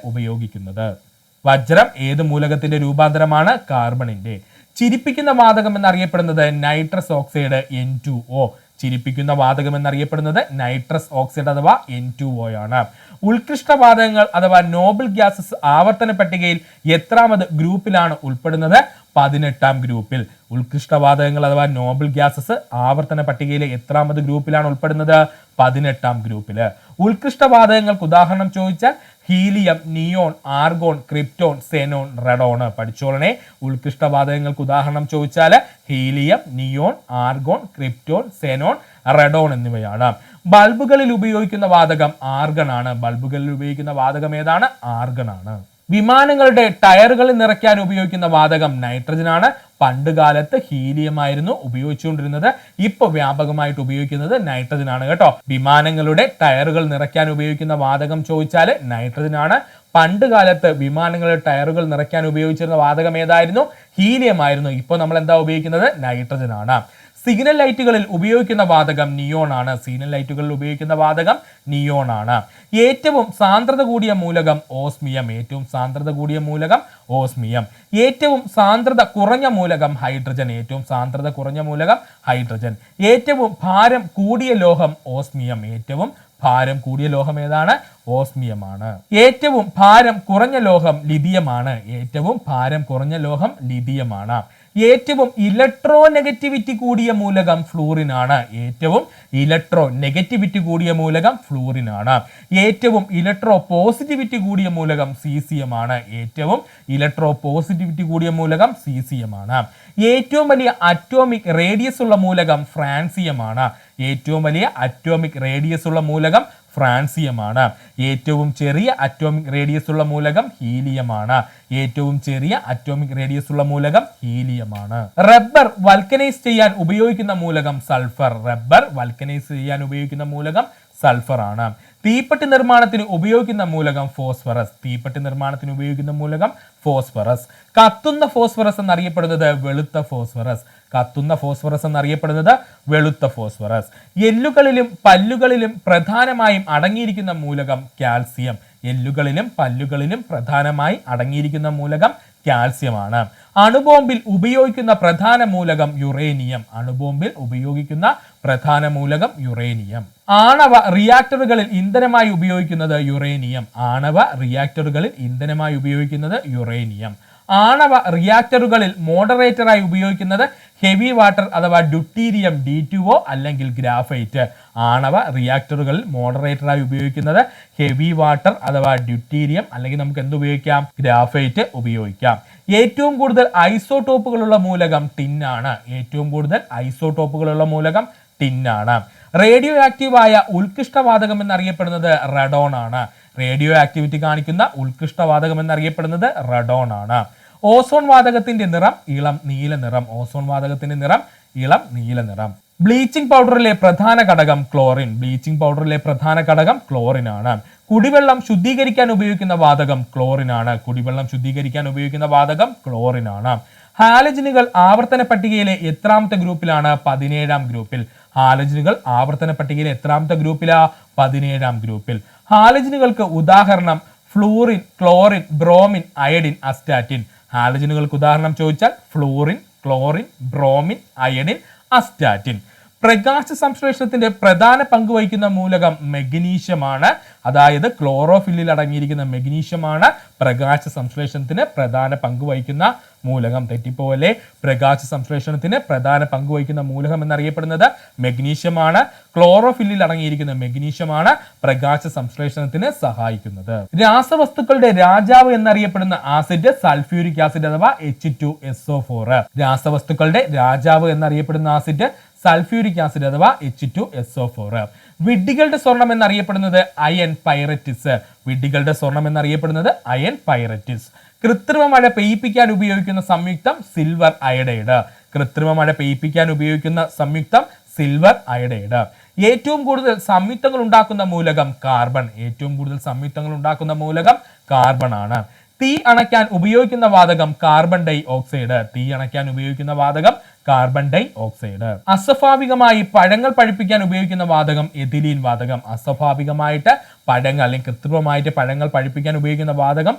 ഉപയോഗിക്കുന്നത്. വജ്രം ഏത് മൂലകത്തിന്റെ രൂപാന്തരമാണ്? കാർബണിന്റെ. ചിരിപ്പിക്കുന്ന വാതകം എന്നറിയപ്പെടുന്നത് നൈട്രസ് ഓക്സൈഡ് N2O. ചിരിപ്പിക്കുന്ന വാതകം എന്നറിയപ്പെടുന്നത് നൈട്രസ് ഓക്സൈഡ് അഥവാ N2O ആണ്. ഉത്കൃഷ്ട വാതകങ്ങൾ അഥവാ നോബൽ ഗ്യാസസ് ആവർത്തന പട്ടികയിൽ എത്രാമത് ഗ്രൂപ്പിലാണ് ഉൾപ്പെടുന്നത്? 18ാം ഗ്രൂപ്പിൽ. ഉത്കൃഷ്ട വാതകങ്ങൾ അഥവാ നോബൽ ഗ്യാസസ് ആവർത്തന പട്ടികയിലെ എത്രാമത് ഗ്രൂപ്പിലാണ് ഉൾപ്പെടുന്നത്? 18ാം ഗ്രൂപ്പില്. ഉത്കൃഷ്ട വാതകങ്ങൾക്ക് ഉദാഹരണം ചോദിച്ചാൽ helium, neon, argon, krypton, xenon, radon. പഠിച്ചോളണേ. ഉത്കൃഷ്ട വാതകങ്ങൾക്ക് ഉദാഹരണം ചോദിച്ചാൽ helium, neon, argon, krypton, xenon, radon എന്നിവയാണ്. ബൾബുകളിൽ ഉപയോഗിക്കുന്ന വാതകം ആർഗൺ ആണ്. ബൾബുകളിൽ ഉപയോഗിക്കുന്ന വാതകം ഏതാണ്? ആർഗൺ ആണ്. വിമാനങ്ങളുടെ ടയറുകളിൽ നിറയ്ക്കാൻ ഉപയോഗിക്കുന്ന വാതകം നൈട്രജൻ ആണ്. പണ്ട് കാലത്ത് ഹീലിയം ആയിരുന്നു ഉപയോഗിച്ചുകൊണ്ടിരുന്നത്. ഇപ്പൊ വ്യാപകമായിട്ട് ഉപയോഗിക്കുന്നത് നൈട്രജൻ ആണ് കേട്ടോ. വിമാനങ്ങളുടെ ടയറുകൾ നിറയ്ക്കാൻ ഉപയോഗിക്കുന്ന വാതകം ചോദിച്ചാൽ നൈട്രജൻ ആണ്. പണ്ട് കാലത്ത് വിമാനങ്ങളുടെ ടയറുകൾ നിറയ്ക്കാൻ ഉപയോഗിച്ചിരുന്ന വാതകം ഏതായിരുന്നു? ഹീലിയം ആയിരുന്നു. ഇപ്പോൾ നമ്മൾ എന്താ ഉപയോഗിക്കുന്നത്? നൈട്രജൻ ആണ്. സിഗ്നൽ ലൈറ്റുകളിൽ ഉപയോഗിക്കുന്ന വാതകം നിയോൺ ആണ്. സിഗ്നൽ ലൈറ്റുകളിൽ ഉപയോഗിക്കുന്ന വാതകം നിയോൺ ആണ്. ഏറ്റവും സാന്ദ്രത കൂടിയ മൂലകം ഓസ്മിയം. ഏറ്റവും സാന്ദ്രത കൂടിയ മൂലകം ഓസ്മിയം. ഏറ്റവും സാന്ദ്രത കുറഞ്ഞ മൂലകം ഹൈഡ്രജൻ. ഏറ്റവും സാന്ദ്രത കുറഞ്ഞ മൂലകം ഹൈഡ്രജൻ. ഏറ്റവും ഭാരം കൂടിയ ലോഹം ഓസ്മിയം. ഏറ്റവും ഭാരം കൂടിയ ലോഹം ഏതാണ്? ഓസ്മിയമാണ്. ഏറ്റവും ഭാരം കുറഞ്ഞ ലോഹം ലിഥിയമാണ്. ഏറ്റവും ഭാരം കുറഞ്ഞ ലോഹം ലിഥിയമാണ്. ഏറ്റവും ഇലക്ട്രോ നെഗറ്റിവിറ്റി കൂടിയ മൂലകം ഫ്ലൂറിൻ ആണ്. ഏറ്റവും ഇലക്ട്രോ നെഗറ്റിവിറ്റി കൂടിയ മൂലകം ഫ്ലൂറിൻ ആണ്. ഏറ്റവും ഇലക്ട്രോ പോസിറ്റിവിറ്റി കൂടിയ മൂലകം സീസിയം ആണ്. ഏറ്റവും ഇലക്ട്രോ പോസിറ്റിവിറ്റി കൂടിയ മൂലകം സീസിയം ആണ്. ഏറ്റവും വലിയ അറ്റോമിക് റേഡിയസ് ഉള്ള മൂലകം ഫ്രാൻസിയം ആണ്. ഏറ്റവും വലിയ അറ്റോമിക് റേഡിയസ് ഉള്ള മൂലകം ഫ്രാൻസിയമാണ്. ഏറ്റവും ചെറിയ അറ്റോമിക് റേഡിയസ് ഉള്ള മൂലകം ഹീലിയമാണ്. ഏറ്റവും ചെറിയ അറ്റോമിക് റേഡിയസ് ഉള്ള മൂലകം ഹീലിയമാണ്. റബ്ബർ വൽക്കനൈസ് ചെയ്യാൻ ഉപയോഗിക്കുന്ന മൂലകം സൾഫർ. റബ്ബർ വൽക്കനൈസ് ചെയ്യാൻ ഉപയോഗിക്കുന്ന മൂലകം സൾഫർ ആണ്. തീപ്പെട്ടി നിർമ്മാണത്തിന് ഉപയോഗിക്കുന്ന മൂലകം ഫോസ്ഫറസ്. തീപ്പെട്ടി നിർമ്മാണത്തിന് ഉപയോഗിക്കുന്ന മൂലകം ഫോസ്ഫറസ്. കത്തുന്ന ഫോസ്ഫറസ് എന്നറിയപ്പെടുന്നത് വെളുത്ത ഫോസ്ഫറസ്. കത്തുന്ന ഫോസ്ഫറസ് എന്നറിയപ്പെടുന്നത് വെളുത്ത ഫോസ്ഫറസ്. എല്ലുകളിലും പല്ലുകളിലും പ്രധാനമായും അടങ്ങിയിരിക്കുന്ന മൂലകം കാൽസ്യം. എല്ലുകളിലും പല്ലുകളിലും പ്രധാനമായി അടങ്ങിയിരിക്കുന്ന മൂലകം കാൽസ്യമാണ്. അണുബോംബിൽ ഉപയോഗിക്കുന്ന പ്രധാന മൂലകം യുറേനിയം. അണുബോംബിൽ ഉപയോഗിക്കുന്ന പ്രധാന മൂലകം യുറേനിയം. ആണവ റിയാക്ടറുകളിൽ ഇന്ധനമായി ഉപയോഗിക്കുന്നത് യുറേനിയം. ആണവ റിയാക്ടറുകളിൽ ഇന്ധനമായി ഉപയോഗിക്കുന്നത് യുറേനിയം. ആണവ റിയാക്ടറുകളിൽ മോഡറേറ്ററായി ഉപയോഗിക്കുന്നത് ഹെവി വാട്ടർ അഥവാ ഡ്യൂട്ടീരിയം D2O അല്ലെങ്കിൽ ഗ്രാഫൈറ്റ്. ആണവ റിയാക്ടറുകളിൽ മോഡറേറ്ററായി ഉപയോഗിക്കുന്നത് ഹെവി വാട്ടർ അഥവാ ഡ്യൂട്ടീരിയം അല്ലെങ്കിൽ നമുക്ക് എന്ത് ഉപയോഗിക്കാം? ഗ്രാഫൈറ്റ് ഉപയോഗിക്കാം. ഏറ്റവും കൂടുതൽ ഐസോടോപ്പുകളുള്ള മൂലകം ടിൻ ആണ്. ഏറ്റവും കൂടുതൽ ഐസോടോപ്പുകളുള്ള മൂലകം ടിൻ ആണ്. റേഡിയോ ആക്റ്റീവായ ഉത്കൃഷ്ടവാതകം എന്നറിയപ്പെടുന്നത് റഡോൺ ആണ്. റേഡിയോ ആക്ടിവിറ്റി കാണിക്കുന്ന ഉത്കൃഷ്ടവാതകം എന്നറിയപ്പെടുന്നത് റഡോൺ ആണ്. ഓസോൺ വാതകത്തിന്റെ നിറം ഇളം നീല നിറം. ഓസോൺ വാതകത്തിന്റെ നിറം ഇളം നീല നിറം. ബ്ലീച്ചിങ് പൗഡറിലെ പ്രധാന ഘടകം ക്ലോറിൻ. ബ്ലീച്ചിങ് പൗഡറിലെ പ്രധാന ഘടകം ക്ലോറിൻ ആണ്. കുടിവെള്ളം ശുദ്ധീകരിക്കാൻ ഉപയോഗിക്കുന്ന വാതകം ക്ലോറിൻ ആണ്. കുടിവെള്ളം ശുദ്ധീകരിക്കാൻ ഉപയോഗിക്കുന്ന വാതകം ക്ലോറിൻ ആണ്. ഹാലജനുകൾ ആവർത്തന പട്ടികയിലെ എത്രാമത്തെ ഗ്രൂപ്പിലാണ്? 17-ാം ഗ്രൂപ്പിൽ. ഹാലജനുകൾ ആവർത്തന പട്ടികയിലെ എത്രാമത്തെ ഗ്രൂപ്പിലാ? 17-ാം ഗ്രൂപ്പിൽ. ഹാലജനുകൾക്ക് ഉദാഹരണം fluorine, chlorine, bromine, iodine, astatine. ഹാലജനുകൾക്ക് ഉദാഹരണം ചോദിച്ചാൽ fluorine, chlorine, bromine, iodine, astatine. പ്രകാശ സംശ്ലേഷണത്തിന്റെ പ്രധാന പങ്ക് വഹിക്കുന്ന മൂലകം മെഗ്നീഷ്യമാണ്. അതായത് ക്ലോറോഫില്ലിൽ അടങ്ങിയിരിക്കുന്ന മെഗ്നീഷ്യമാണ് പ്രകാശ സംശ്ലേഷണത്തിന് പ്രധാന പങ്ക് വഹിക്കുന്ന മൂലകം. തെറ്റിപ്പോലെ. പ്രകാശ സംശ്ലേഷണത്തിന് പ്രധാന പങ്ക് വഹിക്കുന്ന മൂലകം എന്നറിയപ്പെടുന്നത് മെഗ്നീഷ്യമാണ്. ക്ലോറോഫില്ലിൽ അടങ്ങിയിരിക്കുന്ന മെഗ്നീഷ്യമാണ് പ്രകാശ സംശ്ലേഷണത്തിന് സഹായിക്കുന്നത്. രാസവസ്തുക്കളുടെ രാജാവ് എന്നറിയപ്പെടുന്ന ആസിഡ് സൾഫ്യൂരിക് ആസിഡ് അഥവാ H2SO4. രാസവസ്തുക്കളുടെ രാജാവ് എന്നറിയപ്പെടുന്ന ആസിഡ് സൾഫ്യൂരിക് ആസിഡ് അഥവാ H2SO4. വിഡ്ഢികളുടെ സ്വർണം എന്നറിയപ്പെടുന്നത് അയൺ പൈററ്റിസ്. വിഡ്ഢികളുടെ സ്വർണം എന്നറിയപ്പെടുന്നത് അയൺ പൈററ്റിസ്. കൃത്രിമ മഴ പെയ്യിപ്പിക്കാൻ ഉപയോഗിക്കുന്ന സംയുക്തം സിൽവർ അയഡൈഡ്. കൃത്രിമ മഴ പെയ്യിപ്പിക്കാൻ ഉപയോഗിക്കുന്ന സംയുക്തം സിൽവർ അയഡൈഡ്. ഏറ്റവും കൂടുതൽ സംയുക്തങ്ങൾ ഉണ്ടാക്കുന്ന മൂലകം കാർബൺ. ഏറ്റവും കൂടുതൽ സംയുക്തങ്ങൾ ഉണ്ടാക്കുന്ന മൂലകം കാർബൺ ആണ്. തീ അണയ്ക്കാൻ ഉപയോഗിക്കുന്ന വാതകം കാർബൺ ഡൈ ഓക്സൈഡ്. തീ അണയ്ക്കാൻ ഉപയോഗിക്കുന്ന വാതകം കാർബൺ ഡൈ ഓക്സൈഡ്. അസ്വാഭാവികമായി പഴങ്ങൾ പഴുപ്പിക്കാൻ ഉപയോഗിക്കുന്ന വാതകം എഥിലീൻ വാതകം. അസ്വാഭാവികമായിട്ട് പഴങ്ങൾ അല്ലെങ്കിൽ കൃത്രിമമായിട്ട് പഴങ്ങൾ പഴുപ്പിക്കാൻ ഉപയോഗിക്കുന്ന വാതകം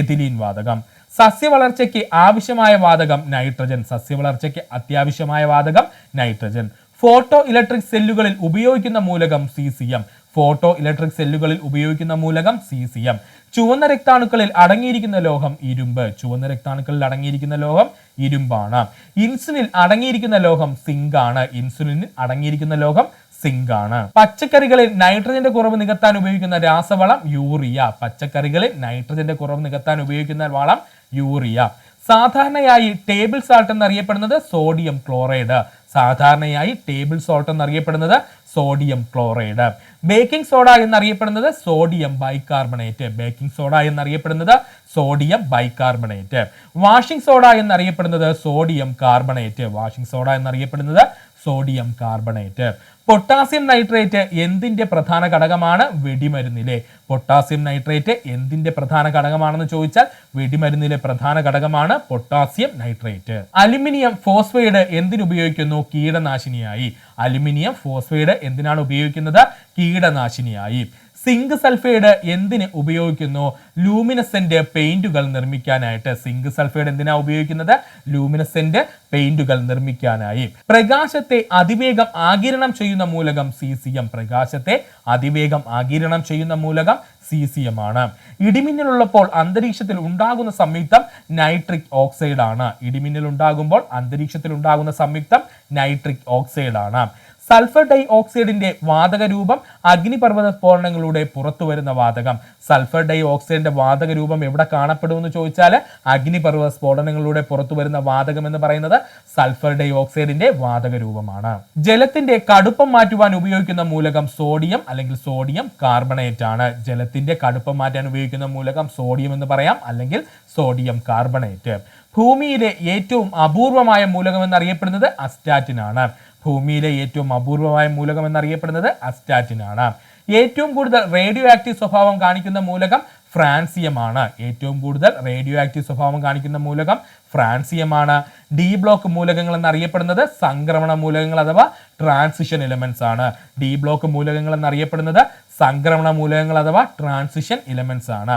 എഥിലീൻ വാതകം. സസ്യവളർച്ചയ്ക്ക് ആവശ്യമായ വാതകം നൈട്രജൻ. സസ്യവളർച്ചയ്ക്ക് അത്യാവശ്യമായ വാതകം നൈട്രജൻ. ഫോട്ടോ ഇലക്ട്രിക് സെല്ലുകളിൽ ഉപയോഗിക്കുന്ന മൂലകം സീസിയം. ഫോട്ടോ ഇലക്ട്രിക് സെല്ലുകളിൽ ഉപയോഗിക്കുന്ന മൂലകം സീസിയം. ചുവന്ന രക്താണുക്കളിൽ അടങ്ങിയിരിക്കുന്ന ലോഹം ഇരുമ്പ്. ചുവന്ന രക്താണുക്കളിൽ അടങ്ങിയിരിക്കുന്ന ലോഹം ഇരുമ്പാണ്. ഇൻസുലിൻ അടങ്ങിയിരിക്കുന്ന ലോഹം സിങ്ക് ആണ്. ഇൻസുലിനിൽ അടങ്ങിയിരിക്കുന്ന ലോഹം സിങ്ക് ആണ്. പച്ചക്കറികളിൽ നൈട്രജന്റെ കുറവ് നികത്താൻ ഉപയോഗിക്കുന്ന രാസവളം യൂറിയ. പച്ചക്കറികളിൽ നൈട്രജന്റെ കുറവ് നികത്താൻ ഉപയോഗിക്കുന്ന വളം യൂറിയ. സാധാരണയായി ടേബിൾ സാൾട്ട് എന്നറിയപ്പെടുന്നത് സോഡിയം ക്ലോറൈഡ്. സാധാരണയായി ടേബിൾ സോൾട്ട് എന്നറിയപ്പെടുന്നത് സോഡിയം ക്ലോറൈഡ്. ബേക്കിംഗ് സോഡ എന്നറിയപ്പെടുന്നത് സോഡിയം ബൈകാർബണേറ്റ്. ബേക്കിംഗ് സോഡ എന്നറിയപ്പെടുന്നത് സോഡിയം ബൈകാർബണേറ്റ്. വാഷിംഗ് സോഡ എന്നറിയപ്പെടുന്നത് സോഡിയം കാർബണേറ്റ്. വാഷിംഗ് സോഡ എന്നറിയപ്പെടുന്നത് സോഡിയം കാർബണേറ്റ്. പൊട്ടാസ്യം നൈട്രേറ്റ് എന്തിന്റെ പ്രധാന ഘടകമാണ്? വെടിമരുന്നിലെ. പൊട്ടാസ്യം നൈട്രേറ്റ് എന്തിന്റെ പ്രധാന ഘടകമാണെന്ന് ചോദിച്ചാൽ വെടിമരുന്നിലെ പ്രധാന ഘടകമാണ് പൊട്ടാസ്യം നൈട്രേറ്റ്. അലുമിനിയം ഫോസ്ഫൈഡ് എന്തിനുപയോഗിക്കുന്നു? കീടനാശിനിയായി. അലുമിനിയം ഫോസ്ഫൈഡ് എന്തിനാണ് ഉപയോഗിക്കുന്നത്? കീടനാശിനിയായി. സിങ്ക് സൾഫൈഡ് എന്തിന് ഉപയോഗിക്കുന്നു? ലൂമിനസെന്റ് പെയിന്റുകൾ നിർമ്മിക്കാനായിട്ട്. സിങ്ക് സൾഫൈഡ് എന്തിനാ ഉപയോഗിക്കുന്നത്? ലൂമിനസെന്റ് പെയിന്റുകൾ നിർമ്മിക്കാനായി. പ്രകാശത്തെ അതിവേഗം ആഗിരണം ചെയ്യുന്ന മൂലകം സീസിയം. പ്രകാശത്തെ അതിവേഗം ആഗിരണം ചെയ്യുന്ന മൂലകം സീസിയം ആണ്. ഇടിമിന്നലുള്ളപ്പോൾ അന്തരീക്ഷത്തിൽ ഉണ്ടാകുന്ന സംയുക്തം നൈട്രിക് ഓക്സൈഡ് ആണ്. ഇടിമിന്നൽ ഉണ്ടാകുമ്പോൾ അന്തരീക്ഷത്തിൽ ഉണ്ടാകുന്ന സംയുക്തം നൈട്രിക് ഓക്സൈഡ് ആണ്. സൾഫർ ഡൈ ഓക്സൈഡിന്റെ വാതക രൂപം അഗ്നിപർവ്വത സ്ഫോടനങ്ങളുടെ പുറത്തു വരുന്ന വാതകം. സൾഫർ ഡൈ ഓക്സൈഡിന്റെ വാതക രൂപം എവിടെ കാണപ്പെടുമെന്ന് ചോദിച്ചാൽ അഗ്നിപർവ്വത സ്ഫോടനങ്ങളിലൂടെ പുറത്തു വരുന്ന വാതകം എന്ന് പറയുന്നത് സൾഫർ ഡൈ ഓക്സൈഡിന്റെ വാതക രൂപമാണ്. ജലത്തിന്റെ കടുപ്പം മാറ്റുവാൻ ഉപയോഗിക്കുന്ന മൂലകം സോഡിയം അല്ലെങ്കിൽ സോഡിയം കാർബണേറ്റ് ആണ്. ജലത്തിന്റെ കടുപ്പം മാറ്റാൻ ഉപയോഗിക്കുന്ന മൂലകം സോഡിയം എന്ന് പറയാം അല്ലെങ്കിൽ സോഡിയം കാർബണേറ്റ്. ഭൂമിയിലെ ഏറ്റവും അപൂർവമായ മൂലകം എന്നറിയപ്പെടുന്നത് അസ്റ്റാറ്റിൻ ആണ്. ഭൂമിയിലെ ഏറ്റവും അപൂർവമായ മൂലകം എന്നറിയപ്പെടുന്നത് അസ്റ്റാറ്റിൻ ആണ്. ഏറ്റവും കൂടുതൽ റേഡിയോ ആക്റ്റീവ് സ്വഭാവം കാണിക്കുന്ന മൂലകം ഫ്രാൻസിയം ആണ്. ഏറ്റവും കൂടുതൽ റേഡിയോ ആക്റ്റീവ് സ്വഭാവം കാണിക്കുന്ന മൂലകം ഫ്രാൻസിയം ആണ്. ഡി ബ്ലോക്ക് മൂലകങ്ങൾ എന്നറിയപ്പെടുന്നത് സംക്രമണ മൂലകങ്ങൾ അഥവാ ട്രാൻസിഷൻ എലമെന്റ്സ് ആണ്. ഡി ബ്ലോക്ക് മൂലകങ്ങൾ എന്നറിയപ്പെടുന്നത് സംക്രമണ മൂലകങ്ങൾ അഥവാ ട്രാൻസിഷൻ എലമെന്റ്സ് ആണ്.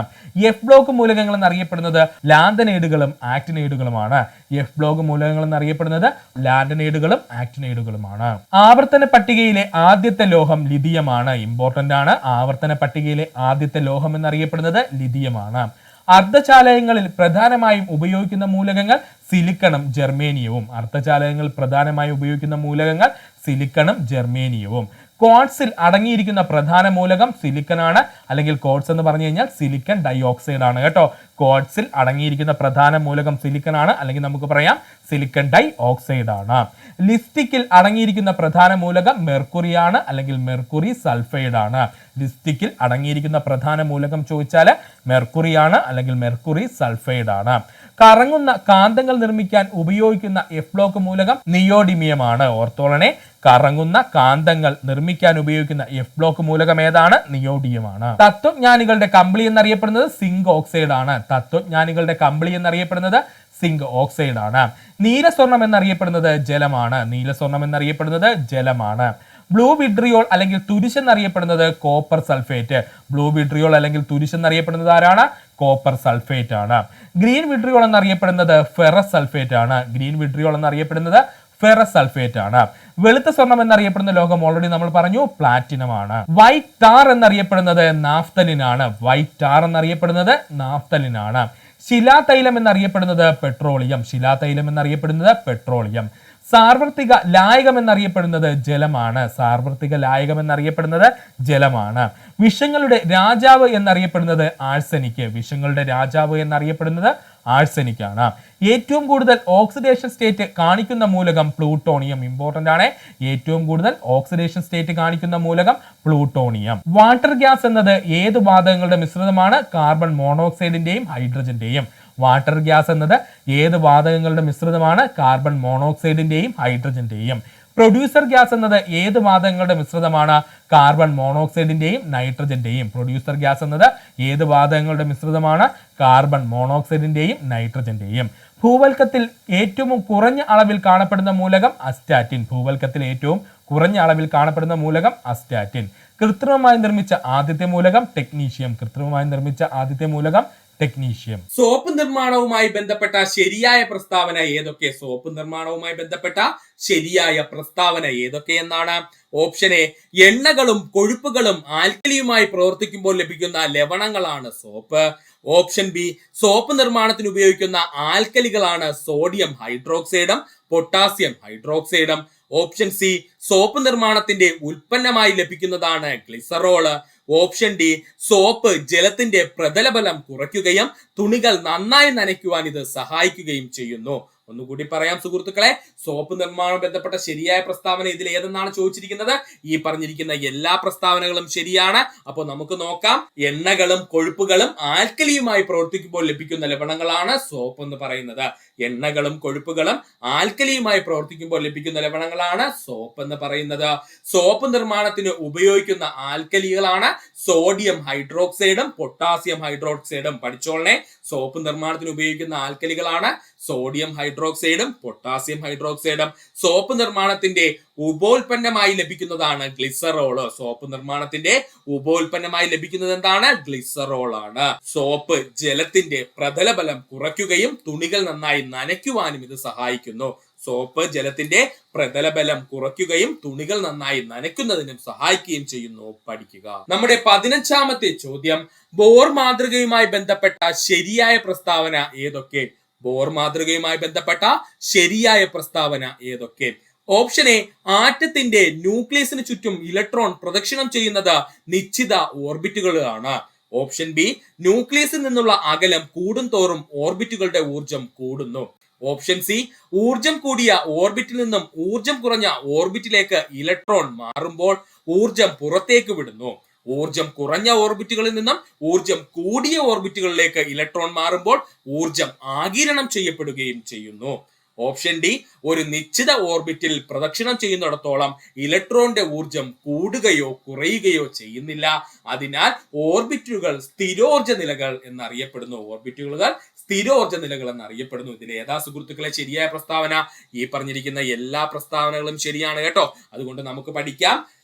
എഫ് ബ്ലോക്ക് മൂലകങ്ങൾ എന്നറിയപ്പെടുന്നത് ലാന്തനൈഡുകളും ആക്ടിനൈഡുകളുമാണ്. എഫ് ബ്ലോക്ക് മൂലകങ്ങൾ എന്നറിയപ്പെടുന്നത് ലാന്തനൈഡുകളും ആക്ടിനൈഡുകളുമാണ്. ആവർത്തന പട്ടികയിലെ ആദ്യത്തെ ലോഹം ലിഥിയമാണ്. ഇമ്പോർട്ടന്റ് ആണ്. ആവർത്തന പട്ടികയിലെ ആദ്യത്തെ ലോഹം എന്നറിയപ്പെടുന്നത് ലിഥിയമാണ്. അർദ്ധചാലകങ്ങളിൽ പ്രധാനമായും ഉപയോഗിക്കുന്ന മൂലകങ്ങൾ സിലിക്കണും ജർമേനിയവും. അർദ്ധചാലകങ്ങളിൽ പ്രധാനമായും ഉപയോഗിക്കുന്ന മൂലകങ്ങൾ സിലിക്കണും ജർമേനിയവും. ക്വാർട്സിൽ അടങ്ങിയിരിക്കുന്ന പ്രധാന മൂലകം സിലിക്കൺ ആണ് അല്ലെങ്കിൽ ക്വാർട്സ് എന്ന് പറഞ്ഞു കഴിഞ്ഞാൽ സിലിക്കൺ ഡൈ ഓക്സൈഡ് ആണ് കേട്ടോ. ക്വാർട്സിൽ അടങ്ങിയിരിക്കുന്ന പ്രധാന മൂലകം സിലിക്കൺ ആണ് അല്ലെങ്കിൽ നമുക്ക് പറയാം സിലിക്കൺ ഡൈ ഓക്സൈഡ് ആണ്. ലിപ്സ്റ്റിക്കിൽ അടങ്ങിയിരിക്കുന്ന പ്രധാന മൂലകം മെർക്കുറിയാണ് അല്ലെങ്കിൽ മെർക്കുറി സൾഫൈഡ് ആണ്. ലിപ്സ്റ്റിക്കിൽ അടങ്ങിയിരിക്കുന്ന പ്രധാന മൂലകം ചോദിച്ചാൽ മെർക്കുറിയാണ് അല്ലെങ്കിൽ മെർക്കുറി സൾഫൈഡ് ആണ്. കറങ്ങുന്ന കാന്തങ്ങൾ നിർമ്മിക്കാൻ ഉപയോഗിക്കുന്ന എഫ് ബ്ലോക്ക് മൂലകം നിയോഡിമിയമാണ്. ഓർത്തോളനെ, കറങ്ങുന്ന കാന്തങ്ങൾ നിർമ്മിക്കാൻ ഉപയോഗിക്കുന്ന എഫ് ബ്ലോക്ക് മൂലകം ഏതാണ്? നിയോഡിയമാണ്. തത്വജ്ഞാനികളുടെ കമ്പിളി എന്നറിയപ്പെടുന്നത് സിങ്ക് ഓക്സൈഡ് ആണ്. തത്വജ്ഞാനികളുടെ കമ്പിളി എന്നറിയപ്പെടുന്നത് സിങ്ക് ഓക്സൈഡ് ആണ്. നീലസ്വർണം എന്നറിയപ്പെടുന്നത് ജലമാണ്. നീലസ്വർണം എന്നറിയപ്പെടുന്നത് ജലമാണ്. ബ്ലൂ വിട്രിയോൾ അല്ലെങ്കിൽ തുരിശ് എന്നറിയപ്പെടുന്നത് കോപ്പർ സൾഫേറ്റ്. ബ്ലൂ വിട്രിയോൾ അല്ലെങ്കിൽ തുരിശ് എന്നറിയപ്പെടുന്നത് ആരാണ്? കോപ്പർ സൾഫേറ്റ് ആണ്. ഗ്രീൻ വിട്രിയോൾ എന്നറിയപ്പെടുന്നത് ഫെറസ് സൾഫേറ്റ് ആണ്. ഗ്രീൻ വിട്രിയോൾ എന്നറിയപ്പെടുന്നത് ഫെറസ് സൾഫേറ്റ് ആണ്. വെളുത്ത സ്വർണം എന്നറിയപ്പെടുന്ന ലോഹം ഓൾറെഡി നമ്മൾ പറഞ്ഞു, പ്ലാറ്റിനം ആണ്. വൈറ്റ് ടാർ എന്നറിയപ്പെടുന്നത് നാഫ്തലിൻ ആണ്. വൈറ്റ് ടാർ എന്നറിയപ്പെടുന്നത് നാഫ്തലിൻ ആണ്. ശിലാതൈലം എന്നറിയപ്പെടുന്നത് പെട്രോളിയം. ശിലാതൈലം എന്നറിയപ്പെടുന്നത് പെട്രോളിയം. സാർവത്രിക ലായകം എന്നറിയപ്പെടുന്നത് ജലമാണ്. സാർവത്രിക ലായകം എന്നറിയപ്പെടുന്നത് ജലമാണ്. വിഷങ്ങളുടെ രാജാവ് എന്നറിയപ്പെടുന്നത് ആഴ്സനിക്. വിഷങ്ങളുടെ രാജാവ് എന്നറിയപ്പെടുന്നത് ആഴ്സനിക് ആണ്. ഏറ്റവും കൂടുതൽ ഓക്സിഡേഷൻ സ്റ്റേറ്റ് കാണിക്കുന്ന മൂലകം പ്ലൂട്ടോണിയം. ഇമ്പോർട്ടന്റ് ആണ്. ഏറ്റവും കൂടുതൽ ഓക്സിഡേഷൻ സ്റ്റേറ്റ് കാണിക്കുന്ന മൂലകം പ്ലൂട്ടോണിയം. വാട്ടർ ഗ്യാസ് എന്നത് ഏത് വാതകങ്ങളുടെ മിശ്രിതമാണ്? കാർബൺ മോണോക്സൈഡിന്റെയും ഹൈഡ്രജന്റെയും. വാട്ടർ ഗ്യാസ് എന്നത് ഏത് വാതകങ്ങളുടെ മിശ്രിതമാണ്? കാർബൺ മോണോക്സൈഡിന്റെയും ഹൈഡ്രജന്റെയും. പ്രൊഡ്യൂസർ ഗ്യാസ് എന്നത് ഏത് വാതകങ്ങളുടെ മിശ്രിതമാണ്? കാർബൺ മോണോക്സൈഡിന്റെയും നൈട്രജന്റെയും. പ്രൊഡ്യൂസർ ഗ്യാസ് എന്നത് ഏത് വാതകങ്ങളുടെ മിശ്രിതമാണ്? കാർബൺ മോണോക്സൈഡിന്റെയും നൈട്രജന്റെയും. ഭൂവൽക്കത്തിൽ ഏറ്റവും കുറഞ്ഞ അളവിൽ കാണപ്പെടുന്ന മൂലകം അസ്റ്റാറ്റിൻ. ഭൂവൽക്കത്തിൽ ഏറ്റവും കുറഞ്ഞ അളവിൽ കാണപ്പെടുന്ന മൂലകം അസ്റ്റാറ്റിൻ. കൃത്രിമമായി നിർമ്മിച്ച ആദ്യത്തെ മൂലകം ടെക്നീഷ്യം. കൃത്രിമമായി നിർമ്മിച്ച ആദ്യത്തെ മൂലകം ടെക്നീഷ്യം. സോപ്പ് നിർമ്മാണവുമായി ബന്ധപ്പെട്ട ശരിയായ പ്രസ്താവന ഏതൊക്കെ? സോപ്പ് നിർമ്മാണവുമായി ബന്ധപ്പെട്ട ശരിയായ പ്രസ്താവന ഏതൊക്കെ എന്നാണ്? ഓപ്ഷൻ എ, എണ്ണകളും കൊഴുപ്പുകളും ആൽക്കലിയുമായി പ്രവർത്തിക്കുമ്പോൾ ലഭിക്കുന്ന ലവണങ്ങളാണ് സോപ്പ്. ഓപ്ഷൻ ബി, സോപ്പ് നിർമ്മാണത്തിന് ഉപയോഗിക്കുന്ന ആൽക്കലികളാണ് സോഡിയം ഹൈഡ്രോക്സൈഡും പൊട്ടാസ്യം ഹൈഡ്രോക്സൈഡും. ഓപ്ഷൻ സി, സോപ്പ് നിർമ്മാണത്തിന്റെ ഉൽപ്പന്നമായി ലഭിക്കുന്നതാണ് ഗ്ലിസറോള്. ഓപ്ഷൻ ഡി, സോപ്പ് ജലത്തിന്റെ പ്രതലബലം കുറയ്ക്കുകയും തുണികൾ നന്നായി നനയ്ക്കുവാൻ ഇത് സഹായിക്കുകയും ചെയ്യുന്നു. ഒന്നുകൂടി പറയാം സുഹൃത്തുക്കളെ, സോപ്പ് നിർമ്മാണം ബന്ധപ്പെട്ട ശരിയായ പ്രസ്താവന ഇതിൽ ഏതെന്നാണ് ചോദിച്ചിരിക്കുന്നത്? ഈ പറഞ്ഞിരിക്കുന്ന എല്ലാ പ്രസ്താവനകളും ശരിയാണ്. അപ്പോൾ നമുക്ക് നോക്കാം. എണ്ണകളും കൊഴുപ്പുകളും ആൽക്കലിയുമായി പ്രവർത്തിക്കുമ്പോൾ ലഭിക്കുന്ന ലവണങ്ങളാണ് സോപ്പ് എന്ന് പറയുന്നത്. എണ്ണകളും കൊഴുപ്പുകളും ആൽക്കലിയുമായി പ്രവർത്തിക്കുമ്പോൾ ലഭിക്കുന്ന ലവണങ്ങളാണ് സോപ്പ് എന്ന് പറയുന്നത്. സോപ്പ് നിർമ്മാണത്തിന് ഉപയോഗിക്കുന്ന ആൽക്കലികളാണ് സോഡിയം ഹൈഡ്രോക്സൈഡും പൊട്ടാസ്യം ഹൈഡ്രോക്സൈഡും. പഠിച്ചോളനെ, സോപ്പ് നിർമ്മാണത്തിന് ഉപയോഗിക്കുന്ന ആൽക്കലികളാണ് സോഡിയം ഹൈഡ്രോക്സൈഡും പൊട്ടാസ്യം ഹൈഡ്രോക്സൈഡും. സോപ്പ് നിർമ്മാണത്തിന്റെ ഉപോൽപ്പന്നമായി ലഭിക്കുന്നതാണ് ഗ്ലിസറോള്. സോപ്പ് നിർമ്മാണത്തിന്റെ ഉപോൽപ്പന്നമായി ലഭിക്കുന്നത് എന്താണ്? ഗ്ലിസറോൾ ആണ്. സോപ്പ് ജലത്തിന്റെ പ്രതലബലം കുറയ്ക്കുകയും തുണികൾ നന്നായി നനയ്ക്കുവാനും ഇത് സഹായിക്കുന്നു. സോപ്പ് ജലത്തിന്റെ പ്രതലബലം കുറയ്ക്കുകയും തുണികൾ നന്നായി നനയ്ക്കുന്നതിനും സഹായിക്കുകയും ചെയ്യുന്നു. പഠിക്കുക. നമ്മുടെ 15ാമത്തെ ചോദ്യം, ബോർ മാതൃകയുമായി ബന്ധപ്പെട്ട ശരിയായ പ്രസ്താവന ഏതൊക്കെ? ബോർ മാതൃകയുമായി ബന്ധപ്പെട്ട ശരിയായ പ്രസ്താവന ഏതൊക്കെ? ഓപ്ഷൻ എ, ആറ്റത്തിന്റെ ന്യൂക്ലിയസിന് ചുറ്റും ഇലക്ട്രോൺ പ്രദക്ഷിണം ചെയ്യുന്നത് നിശ്ചിത ഓർബിറ്റുകളാണ്. ഓപ്ഷൻ ബി, ന്യൂക്ലിയസിൽ നിന്നുള്ള അകലം കൂടുന്തോറും ഓർബിറ്റുകളുടെ ഊർജം കൂടുന്നു. ഓപ്ഷൻ സി, ഊർജം കൂടിയ ഓർബിറ്റിൽ നിന്നും ഊർജം കുറഞ്ഞ ഓർബിറ്റിലേക്ക് ഇലക്ട്രോൺ മാറുമ്പോൾ ഊർജം പുറത്തേക്ക് വിടുന്നു. ഊർജം കുറഞ്ഞ ഓർബിറ്റുകളിൽ നിന്നും ഊർജം കൂടിയ ഓർബിറ്റുകളിലേക്ക് ഇലക്ട്രോൺ മാറുമ്പോൾ ഊർജം ആഗിരണം ചെയ്യപ്പെടുകയും ചെയ്യുന്നു. ഓപ്ഷൻ ഡി, ഒരു നിശ്ചിത ഓർബിറ്റിൽ പ്രദക്ഷിണം ചെയ്യുന്നിടത്തോളം ഇലക്ട്രോണിന്റെ ഊർജം കൂടുകയോ കുറയുകയോ ചെയ്യുന്നില്ല. അതിനാൽ ഓർബിറ്റുകൾ സ്ഥിരോർജ നിലകൾ എന്നറിയപ്പെടുന്നു. ഓർബിറ്റുകൾ സ്ഥിരോർജ നിലകൾ എന്നറിയപ്പെടുന്നു. ഇതിൽ ഏതാ സുഹൃത്തുക്കളെ ശരിയായ പ്രസ്താവന? ഈ പറഞ്ഞിരിക്കുന്ന എല്ലാ പ്രസ്താവനകളും ശരിയാണ് കേട്ടോ. അതുകൊണ്ട് നമുക്ക് പഠിക്കാം.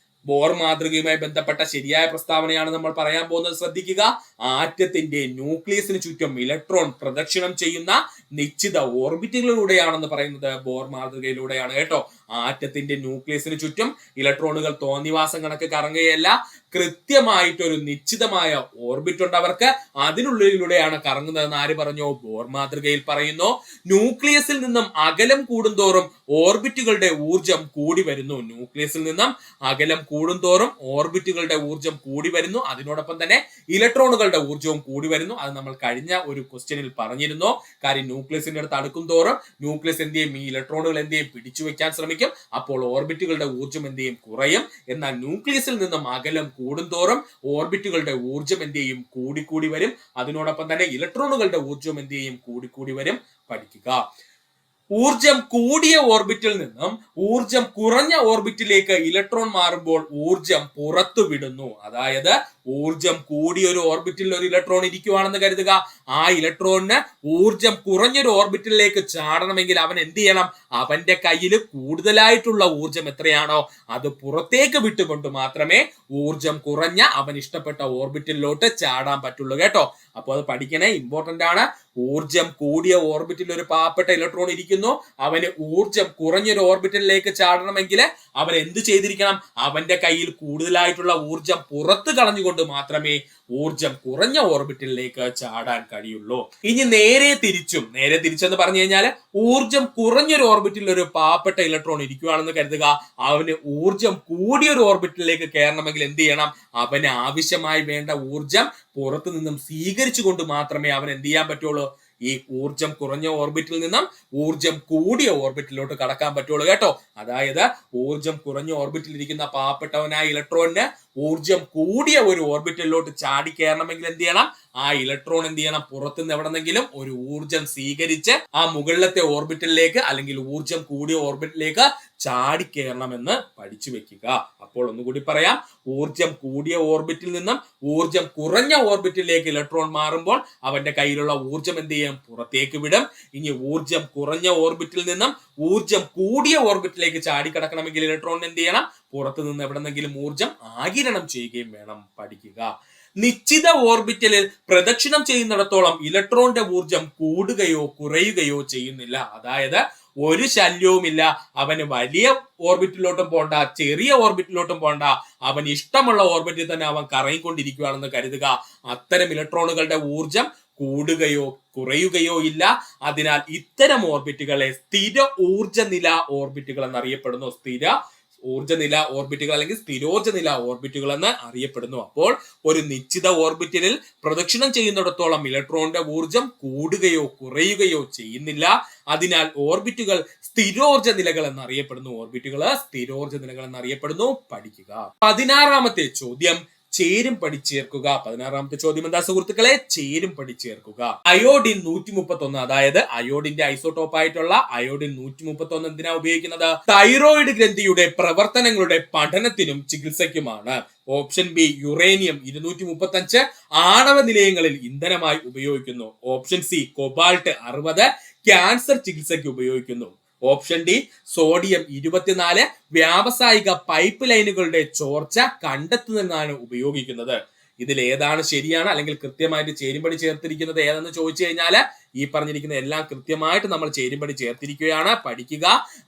ബോർ മാതൃകയുമായി ബന്ധപ്പെട്ട ശരിയായ പ്രസ്താവനയാണ് നമ്മൾ പറയാൻ പോകുന്നത്. ശ്രദ്ധിക്കുക. ആറ്റത്തിന്റെ ന്യൂക്ലിയസിന് ചുറ്റും ഇലക്ട്രോൺ പ്രദക്ഷിണം ചെയ്യുന്ന നിശ്ചിത ഓർബിറ്റുകളിലൂടെയാണെന്ന് പറയുന്നത് ബോർ മാതൃകയിലൂടെയാണ് കേട്ടോ. ആറ്റത്തിന്റെ ന്യൂക്ലിയസിന് ചുറ്റും ഇലക്ട്രോണുകൾ തോന്നിവാസം കണക്ക് കറങ്ങുകയല്ല, കൃത്യമായിട്ടൊരു നിശ്ചിതമായ ഓർബിറ്റ് ഉണ്ട് അവർക്ക്. അതിനുള്ളിലൂടെയാണ് കറങ്ങുന്നതെന്ന് ആര് പറഞ്ഞു? ബോർ മാതൃകയിൽ പറയുന്നു. ന്യൂക്ലിയസിൽ നിന്നും അകലം കൂടുന്തോറും ഓർബിറ്റുകളുടെ ഊർജം കൂടി വരുന്നു. ന്യൂക്ലിയസിൽ നിന്നും അകലം കൂടുന്തോറും ഓർബിറ്റുകളുടെ ഊർജ്ജം കൂടി വരുന്നു. അതിനോടൊപ്പം തന്നെ ഇലക്ട്രോണുകളുടെ ഊർജ്ജവും കൂടി വരുന്നു. അത് നമ്മൾ കഴിഞ്ഞ ഒരു ക്വസ്റ്റ്യനിൽ പറഞ്ഞിരുന്നു. കാര്യം ന്യൂക്ലിയസിന്റെ അടുത്ത് അടുക്കുന്തോറും ന്യൂക്ലിയസ് എന്ത് ചെയ്യും, ഈ ഇലക്ട്രോണുകൾ എന്ത് ചെയ്യും, പിടിച്ചു വെക്കാൻ ശ്രമിക്കും. അപ്പോൾ ഓർബിറ്റുകളുടെ ഊർജ്ജം എന്ത് ചെയ്യും, കുറയും. എന്നാൽ ന്യൂക്ലിയസിൽ നിന്നും അകലം കൂടുന്തോറും ഓർബിറ്റുകളുടെ ഊർജ്ജം എന്ത് ചെയ്യും, കൂടിക്കൂടി വരും. അതിനോടൊപ്പം തന്നെ ഇലക്ട്രോണുകളുടെ ഊർജ്ജം എന്ത് ചെയ്യും, കൂടിക്കൂടി വരും. പഠിക്കുക. ഊർജം കൂടിയ ഓർബിറ്റിൽ നിന്നും ഊർജം കുറഞ്ഞ ഓർബിറ്റിലേക്ക് ഇലക്ട്രോൺ മാറുമ്പോൾ ഊർജം പുറത്തു വിടുന്നു. അതായത് ഊർജം കൂടിയ ഒരു ഓർബിറ്റിൽ ഒരു ഇലക്ട്രോൺ ഇരിക്കുവാണെന്ന് കരുതുക. ആ ഇലക്ട്രോണിന് ഊർജം കുറഞ്ഞൊരു ഓർബിറ്റിലേക്ക് ചാടണമെങ്കിൽ അവൻ എന്ത് ചെയ്യണം, അവന്റെ കയ്യിൽ കൂടുതലായിട്ടുള്ള ഊർജം എത്രയാണോ അത് പുറത്തേക്ക് വിട്ടുകൊണ്ട് മാത്രമേ ഊർജം കുറഞ്ഞ അവൻ ഇഷ്ടപ്പെട്ട ഓർബിറ്റിലോട്ട് ചാടാൻ പറ്റുള്ളൂ കേട്ടോ. അപ്പോൾ അത് പഠിക്കണേ, ഇമ്പോർട്ടന്റ് ആണ്. ഊർജം കൂടിയ ഓർബിറ്റിൽ ഒരു പാവപ്പെട്ട ഇലക്ട്രോൺ ഇരിക്കുന്നു. അവന് ഊർജം കുറഞ്ഞൊരു ഓർബിറ്റലിലേക്ക് ചാടണമെങ്കിൽ അവൻ എന്ത് ചെയ്തിരിക്കണം, അവന്റെ കയ്യിൽ കൂടുതലായിട്ടുള്ള ഊർജം പുറത്ത് കളഞ്ഞുകൊണ്ട് മാത്രമേ ഊർജം കുറഞ്ഞ ഓർബിറ്റലിലേക്ക് ചാടാൻ കഴിയുള്ളൂ. ഇനി നേരെ തിരിച്ചെന്ന് പറഞ്ഞു കഴിഞ്ഞാൽ ഊർജം കുറഞ്ഞൊരു ഓർബിറ്റിൽ ഒരു പാവപ്പെട്ട ഇലക്ട്രോൺ ഇരിക്കുകയാണെന്ന് കരുതുക. അവന് ഊർജം കൂടിയൊരു ഓർബിറ്റിലേക്ക് കയറണമെങ്കിൽ എന്ത് ചെയ്യണം, അവന് ആവശ്യമായി വേണ്ട ഊർജം പുറത്തു നിന്നും സ്വീകരിച്ചുകൊണ്ട് മാത്രമേ അവൻ എന്ത് ചെയ്യാൻ പറ്റുള്ളൂ, ഈ ഊർജം കുറഞ്ഞ ഓർബിറ്റിൽ നിന്നും ഊർജം കൂടിയ ഓർബിറ്റിലോട്ട് കടക്കാൻ പറ്റുള്ളൂ കേട്ടോ. അതായത് ഊർജം കുറഞ്ഞ ഓർബിറ്റിൽ ഇരിക്കുന്ന പാവപ്പെട്ടവനായ ഇലക്ട്രോണിന് ഊർജം കൂടിയ ഒരു ഓർബിറ്റിലോട്ട് ചാടി കയറണമെങ്കിൽ എന്ത് ചെയ്യണം, ആ ഇലക്ട്രോൺ എന്ത് ചെയ്യണം, പുറത്തുനിന്ന് എവിടെന്നെങ്കിലും ഒരു ഊർജം സ്വീകരിച്ച് ആ മുകളിലത്തെ ഓർബിറ്റലിലേക്ക് അല്ലെങ്കിൽ ഊർജം കൂടിയ ഓർബിറ്റിലേക്ക് ചാടി കയറണമെന്ന് പഠിച്ചു വെക്കുക. അപ്പോൾ ഒന്നുകൂടി പറയാം, ഊർജം കൂടിയ ഓർബിറ്റിൽ നിന്നും ഊർജം കുറഞ്ഞ ഓർബിറ്റിലേക്ക് ഇലക്ട്രോൺ മാറുമ്പോൾ അവന്റെ കയ്യിലുള്ള ഊർജം എന്ത് ചെയ്യും, പുറത്തേക്ക് വിടും. ഇനി ഊർജം കുറഞ്ഞ ഓർബിറ്റിൽ നിന്നും ഊർജം കൂടിയ ഓർബിറ്റിലേക്ക് ചാടി കിടക്കണമെങ്കിൽ ഇലക്ട്രോൺ എന്ത് ചെയ്യണം, പുറത്തു നിന്ന് എവിടെന്നെങ്കിലും ഊർജം ആഗിരണം ചെയ്യുകയും വേണം. പഠിക്കുക. നിശ്ചിത ഓർബിറ്റലിൽ പ്രദക്ഷിണം ചെയ്യുന്നിടത്തോളം ഇലക്ട്രോണിന്റെ ഊർജം കൂടുകയോ കുറയുകയോ ചെയ്യുന്നില്ല. അതായത് ഒരു ശല്യവുമില്ല. അവന് വലിയ ഓർബിറ്റിലോട്ടും പോണ്ട, ചെറിയ ഓർബിറ്റിലോട്ടും പോണ്ട, അവൻ ഇഷ്ടമുള്ള ഓർബിറ്റിൽ തന്നെ അവൻ കറങ്ങിക്കൊണ്ടിരിക്കുകയാണെന്ന് കരുതുക. അത്തരം ഇലക്ട്രോണുകളുടെ ഊർജം കൂടുകയോ കുറയുകയോ ഇല്ല. അതിനാൽ ഇത്തരം ഓർബിറ്റുകളെ സ്ഥിര ഊർജനില ഓർബിറ്റുകൾ എന്നറിയപ്പെടുന്നു. സ്ഥിര ഊർജനില ഓർബിറ്റുകൾ അല്ലെങ്കിൽ സ്ഥിരോർജനില ഓർബിറ്റുകൾ എന്ന് അറിയപ്പെടുന്നു. അപ്പോൾ ഒരു നിശ്ചിത ഓർബിറ്റലിൽ പ്രദക്ഷിണം ചെയ്യുന്നിടത്തോളം ഇലക്ട്രോണിന്റെ ഊർജം കൂടുകയോ കുറയുകയോ ചെയ്യുന്നില്ല. അതിനാൽ ഓർബിറ്റുകൾ സ്ഥിരോർജ നിലകൾ എന്നറിയപ്പെടുന്നു. പഠിക്കുക. 16ാമത്തെ ചോദ്യം, ചേരും പഠിച്ചേർക്കുക. 16ാമത്തെ ചോദ്യം എന്താ സുഹൃത്തുക്കളെ, ചേരും പഠിച്ചേർക്കുക. അയോഡിൻ 131, അതായത് അയോഡിന്റെ ഐസോടോപ്പ് ആയിട്ടുള്ള അയോഡിൻ 131 എന്തിനാ ഉപയോഗിക്കുന്നത്, തൈറോയിഡ് ഗ്രന്ഥിയുടെ പ്രവർത്തനങ്ങളുടെ പഠനത്തിനും ചികിത്സയ്ക്കുമാണ്. ഓപ്ഷൻ ബി, യുറേനിയം 235 ആണവ നിലയങ്ങളിൽ ഇന്ധനമായി ഉപയോഗിക്കുന്നു. ഓപ്ഷൻ സി, കൊബാൾട്ട് 60 ക്യാൻസർ ചികിത്സയ്ക്ക് ഉപയോഗിക്കുന്നു. ഓപ്ഷൻ ഡി, സോഡിയം 24 വ്യാവസായിക പൈപ്പ് ലൈനുകളുടെ ചോർച്ച കണ്ടെത്തുന്നതിനാണ് ഉപയോഗിക്കുന്നത്. ഇതിൽ ഏതാണ് ശരിയാണ്, അല്ലെങ്കിൽ കൃത്യമായിട്ട് ചേരുംപടി ചേർത്തിരിക്കുന്നത് ഏതെന്ന് ചോദിച്ചു കഴിഞ്ഞാൽ ഈ പറഞ്ഞിരിക്കുന്ന എല്ലാം കൃത്യമായിട്ട് നമ്മൾ ചേരുംപടി ചേർത്തിരിക്കുകയാണ്. പഠിക്കുക.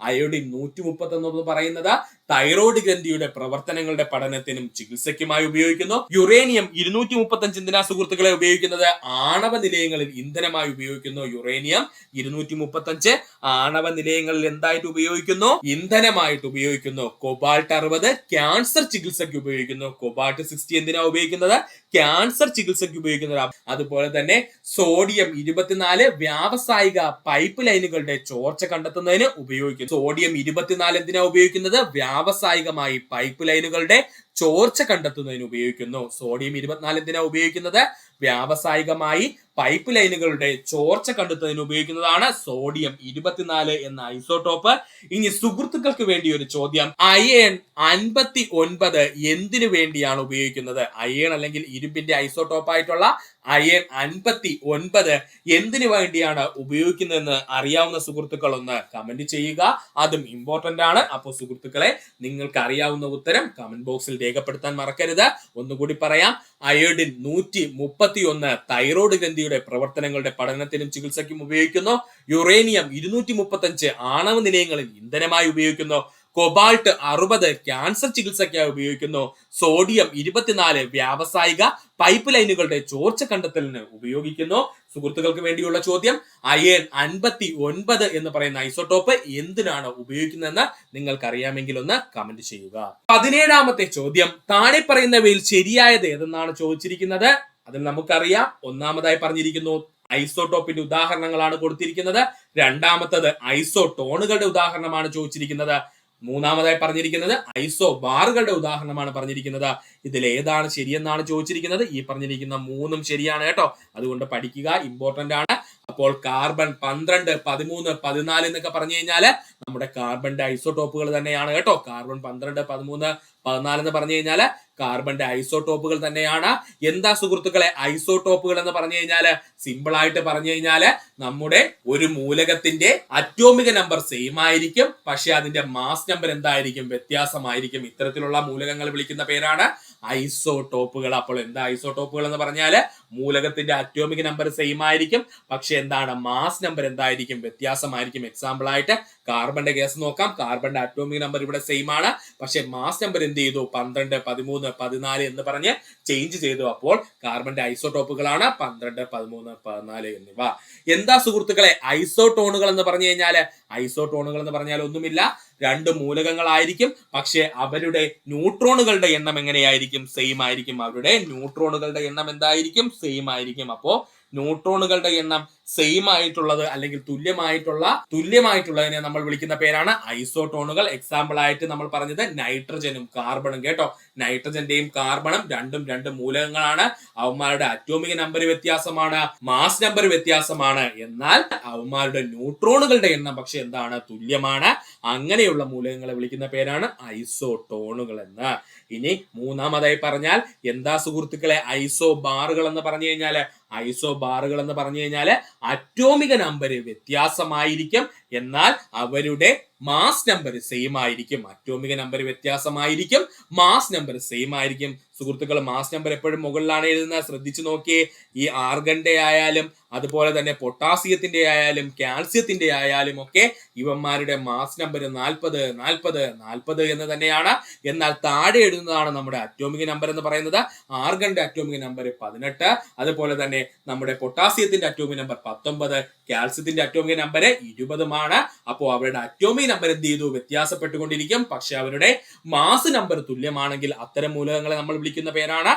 അയോഡിൻ 131 എന്ന് പറയുന്നത് തൈറോയ്ഡ് ഗ്രന്ഥിയുടെ പ്രവർത്തനങ്ങളുടെ പഠനത്തിനും ചികിത്സയ്ക്കുമായി ഉപയോഗിക്കുന്നു. യുറേനിയം 235 എന്തിനാ സുഹൃത്തുക്കളെ ഉപയോഗിക്കുന്നത്, ആണവ നിലയങ്ങളിൽ ഇന്ധനമായി ഉപയോഗിക്കുന്നു. യുറേനിയം 235 ആണവ നിലയങ്ങളിൽ എന്തായിട്ട് ഉപയോഗിക്കുന്നു, ഇന്ധനമായിട്ട് ഉപയോഗിക്കുന്നു. കൊബാൾട്ട് 60 ക്യാൻസർ ചികിത്സയ്ക്ക് ഉപയോഗിക്കുന്നു. കൊബാൾട്ട് 60 എന്തിനാ ഉപയോഗിക്കുന്നത്, ക്യാൻസർ ചികിത്സയ്ക്ക് ഉപയോഗിക്കുന്നത്. അതുപോലെ തന്നെ സോഡിയം 24 വ്യാവസായിക പൈപ്പ് ലൈനുകളുടെ ചോർച്ച കണ്ടെത്തുന്നതിന് ഉപയോഗിക്കുന്നു. സോഡിയം 24 എന്തിനാ ഉപയോഗിക്കുന്നത്, വ്യാവസായികമായി പൈപ്പ് ലൈനുകളുടെ ചോർച്ച കണ്ടെത്തുന്നതിന് ഉപയോഗിക്കുന്നു. സോഡിയം 24 എന്തിനാ ഉപയോഗിക്കുന്നത്, വ്യാവസായികമായി പൈപ്പ് ലൈനുകളുടെ ചോർച്ച കണ്ടെത്തുന്നതിന് ഉപയോഗിക്കുന്നതാണ് സോഡിയം 24 എന്ന ഐസോടോപ്പ്. ഇനി സുഹൃത്തുക്കൾക്ക് വേണ്ടി ഒരു ചോദ്യം, അയേൺ 59 എന്തിനു വേണ്ടിയാണ് ഉപയോഗിക്കുന്നത്? അയേൺ അല്ലെങ്കിൽ ഇരുമ്പിന്റെ ഐസോടോപ്പ് ആയിട്ടുള്ള അയേൺ 59 എന്തിനു വേണ്ടിയാണ് ഉപയോഗിക്കുന്നതെന്ന് അറിയാവുന്ന സുഹൃത്തുക്കൾ ഒന്ന് കമന്റ് ചെയ്യുക. അതും ഇമ്പോർട്ടന്റ് ആണ്. അപ്പോൾ സുഹൃത്തുക്കളെ, നിങ്ങൾക്ക് അറിയാവുന്ന ഉത്തരം കമന്റ് ബോക്സിൽ രേഖപ്പെടുത്താൻ മറക്കരുത്. ഒന്നുകൂടി പറയാം, അയോഡിൻ 131 തൈറോയ്ഡ് ഗ്രന്ഥിയുടെ പ്രവർത്തനങ്ങളുടെ പഠനത്തിനും ചികിത്സയ്ക്കും ഉപയോഗിക്കുന്നു. യുറേനിയം 235 ആണവ നിലയങ്ങളിൽ ഇന്ധനമായി ഉപയോഗിക്കുന്നു. കൊബാൾട്ട് 60 ക്യാൻസർ ചികിത്സയ്ക്കായി ഉപയോഗിക്കുന്നു. സോഡിയം 24 വ്യാവസായിക പൈപ്പ് ലൈനുകളുടെ ചോർച്ച കണ്ടെത്തലിന് ഉപയോഗിക്കുന്നു. സുഹൃത്തുക്കൾക്ക് വേണ്ടിയുള്ള ചോദ്യം, അയേൺ 59 എന്ന് പറയുന്ന ഐസോട്ടോപ്പ് എന്തിനാണ് ഉപയോഗിക്കുന്നതെന്ന് നിങ്ങൾക്ക് അറിയാമെങ്കിൽ ഒന്ന് കമന്റ് ചെയ്യുക. 17ാമത്തെ ചോദ്യം, താഴെ പറയുന്നവയിൽ ശരിയായത് ഏതെന്നാണ് ചോദിച്ചിരിക്കുന്നത്. അതിൽ നമുക്കറിയാം, ഒന്നാമതായി പറഞ്ഞിരിക്കുന്നു ഐസോട്ടോപ്പിന്റെ ഉദാഹരണങ്ങളാണ് കൊടുത്തിരിക്കുന്നത്. രണ്ടാമത്തത് ഐസോടോണുകളുടെ ഉദാഹരണമാണ് ചോദിച്ചിരിക്കുന്നത്. മൂന്നാമതായി പറഞ്ഞിരിക്കുന്നത് ഐസോ ബാറുകളുടെ ഉദാഹരണമാണ് പറഞ്ഞിരിക്കുന്നത്. ഇതിൽ ഏതാണ് ശരിയെന്നാണ് ചോദിച്ചിരിക്കുന്നത്. ഈ പറഞ്ഞിരിക്കുന്ന മൂന്നും ശരിയാണ് കേട്ടോ, അതുകൊണ്ട് പഠിക്കുക, ഇമ്പോർട്ടന്റ് ആണ്. അപ്പോൾ കാർബൺ 12, 13, 14 എന്നൊക്കെ പറഞ്ഞു കഴിഞ്ഞാല് നമ്മുടെ കാർബണിന്റെ ഐസോടോപ്പുകൾ തന്നെയാണ് കേട്ടോ. കാർബൺ 12, 13, 14 എന്ന് പറഞ്ഞു കഴിഞ്ഞാല് കാർബണിന്റെ ഐസോടോപ്പുകൾ തന്നെയാണ്. എന്താ സുഹൃത്തുക്കളെ ഐസോടോപ്പുകൾ എന്ന് പറഞ്ഞു കഴിഞ്ഞാല്? സിമ്പിൾ ആയിട്ട് പറഞ്ഞു കഴിഞ്ഞാല് നമ്മുടെ ഒരു മൂലകത്തിന്റെ അറ്റോമിക നമ്പർ സെയിം ആയിരിക്കും, പക്ഷെ അതിന്റെ മാസ് നമ്പർ എന്തായിരിക്കും? വ്യത്യാസമായിരിക്കും. ഇത്തരത്തിലുള്ള മൂലകങ്ങൾ വിളിക്കുന്ന പേരാണ് ഐസോടോപ്പുകൾ. അപ്പോൾ എന്താ ഐസോടോപ്പുകൾ എന്ന് പറഞ്ഞാല് മൂലകത്തിന്റെ അറ്റോമിക നമ്പർ സെയിം ആയിരിക്കും, പക്ഷെ എന്താണ്? മാസ് നമ്പർ എന്തായിരിക്കും? വ്യത്യാസമായിരിക്കും. എക്സാമ്പിൾ ആയിട്ട് കാർബണിന്റെ കേസ് നോക്കാം. കാർബണിന്റെ അറ്റോമിക് നമ്പർ ഇവിടെ സെയിം ആണ്, പക്ഷെ മാസ് നമ്പർ എന്ത് ചെയ്തു? 12, 13, 14 എന്ന് പറഞ്ഞ് ചേഞ്ച് ചെയ്തു. അപ്പോൾ കാർബണിന്റെ ഐസോടോപ്പുകളാണ് 12, 13, 14 എന്നിവ. എന്താ സുഹൃത്തുക്കളെ ഐസോടോണുകൾ എന്ന് പറഞ്ഞു കഴിഞ്ഞാല്? ഐസോടോണുകൾ എന്ന് പറഞ്ഞാൽ ഒന്നുമില്ല, രണ്ട് മൂലകങ്ങളായിരിക്കും, പക്ഷെ അവരുടെ ന്യൂട്രോണുകളുടെ എണ്ണം എങ്ങനെയായിരിക്കും? സെയിം ആയിരിക്കും. അവരുടെ ന്യൂട്രോണുകളുടെ എണ്ണം എന്തായിരിക്കും? സെയിം ആയിരിക്കും. അപ്പോ ന്യൂട്രോണുകളുടെ എണ്ണം സെയിം ആയിട്ടുള്ളത് അല്ലെങ്കിൽ തുല്യമായിട്ടുള്ളതിനെ നമ്മൾ വിളിക്കുന്ന പേരാണ് ഐസോടോണുകൾ. എക്സാമ്പിൾ ആയിട്ട് നമ്മൾ പറഞ്ഞത് നൈട്രജനും കാർബണും കേട്ടോ. നൈട്രജന്റെയും കാർബണും രണ്ടും രണ്ട് മൂലകങ്ങളാണ്. അവന്മാരുടെ അറ്റോമിക നമ്പർ വ്യത്യാസമാണ്, മാസ് നമ്പർ വ്യത്യാസമാണ്, എന്നാൽ അവന്മാരുടെ ന്യൂട്രോണുകളുടെ എണ്ണം പക്ഷെ എന്താണ്? തുല്യമാണ്. അങ്ങനെയുള്ള മൂലകങ്ങളെ വിളിക്കുന്ന പേരാണ് ഐസോടോണുകൾ എന്ന്. ഇനി മൂന്നാമതായി പറഞ്ഞാൽ എന്താ സുഹൃത്തുക്കളെ ഐസോ ബാറുകൾ എന്ന് പറഞ്ഞു കഴിഞ്ഞാല്? ഐസോ ബാറുകൾ എന്ന് പറഞ്ഞു കഴിഞ്ഞാല് അറ്റോമിക നമ്പർ വ്യത്യാസമായിരിക്കും, എന്നാൽ അവരുടെ മാസ് നമ്പർ സെയിം ആയിരിക്കും. അറ്റോമിക നമ്പർ വ്യത്യാസമായിരിക്കും, മാസ് നമ്പർ സെയിം ആയിരിക്കും. സുഹൃത്തുക്കൾ, മാസ് നമ്പർ എപ്പോഴും മുകളിലാണ് എഴുതുന്നത്. ശ്രദ്ധിച്ചു നോക്കിയേ, ഈ ആർഗന്റെ ആയാലും അതുപോലെ തന്നെ പൊട്ടാസ്യത്തിന്റെ ആയാലും കാൽസ്യത്തിന്റെ ആയാലും ഒക്കെ ഇവന്മാരുടെ മാസ് നമ്പർ 40, 40, 40 എന്ന് തന്നെയാണ്. എന്നാൽ താഴെ എഴുതുന്നതാണ് നമ്മുടെ അറ്റോമിക നമ്പർ എന്ന് പറയുന്നത്. ആർഗന്റെ അറ്റോമിക നമ്പർ 18, അതുപോലെ തന്നെ നമ്മുടെ പൊട്ടാസ്യത്തിന്റെ അറ്റോമിക നമ്പർ 19, കാൽസ്യത്തിന്റെ അറ്റോമിക നമ്പർ 20. അപ്പോൾ അവരുടെ അറ്റോമിക നമ്പർ എന്ത് ചെയ്തു? വ്യത്യാസപ്പെട്ടുകൊണ്ടിരിക്കും, പക്ഷെ അവരുടെ മാസ് നമ്പർ തുല്യമാണെങ്കിൽ അത്തരം മൂലകങ്ങളെ നമ്മൾ വിളിക്കുന്ന പേരാണ്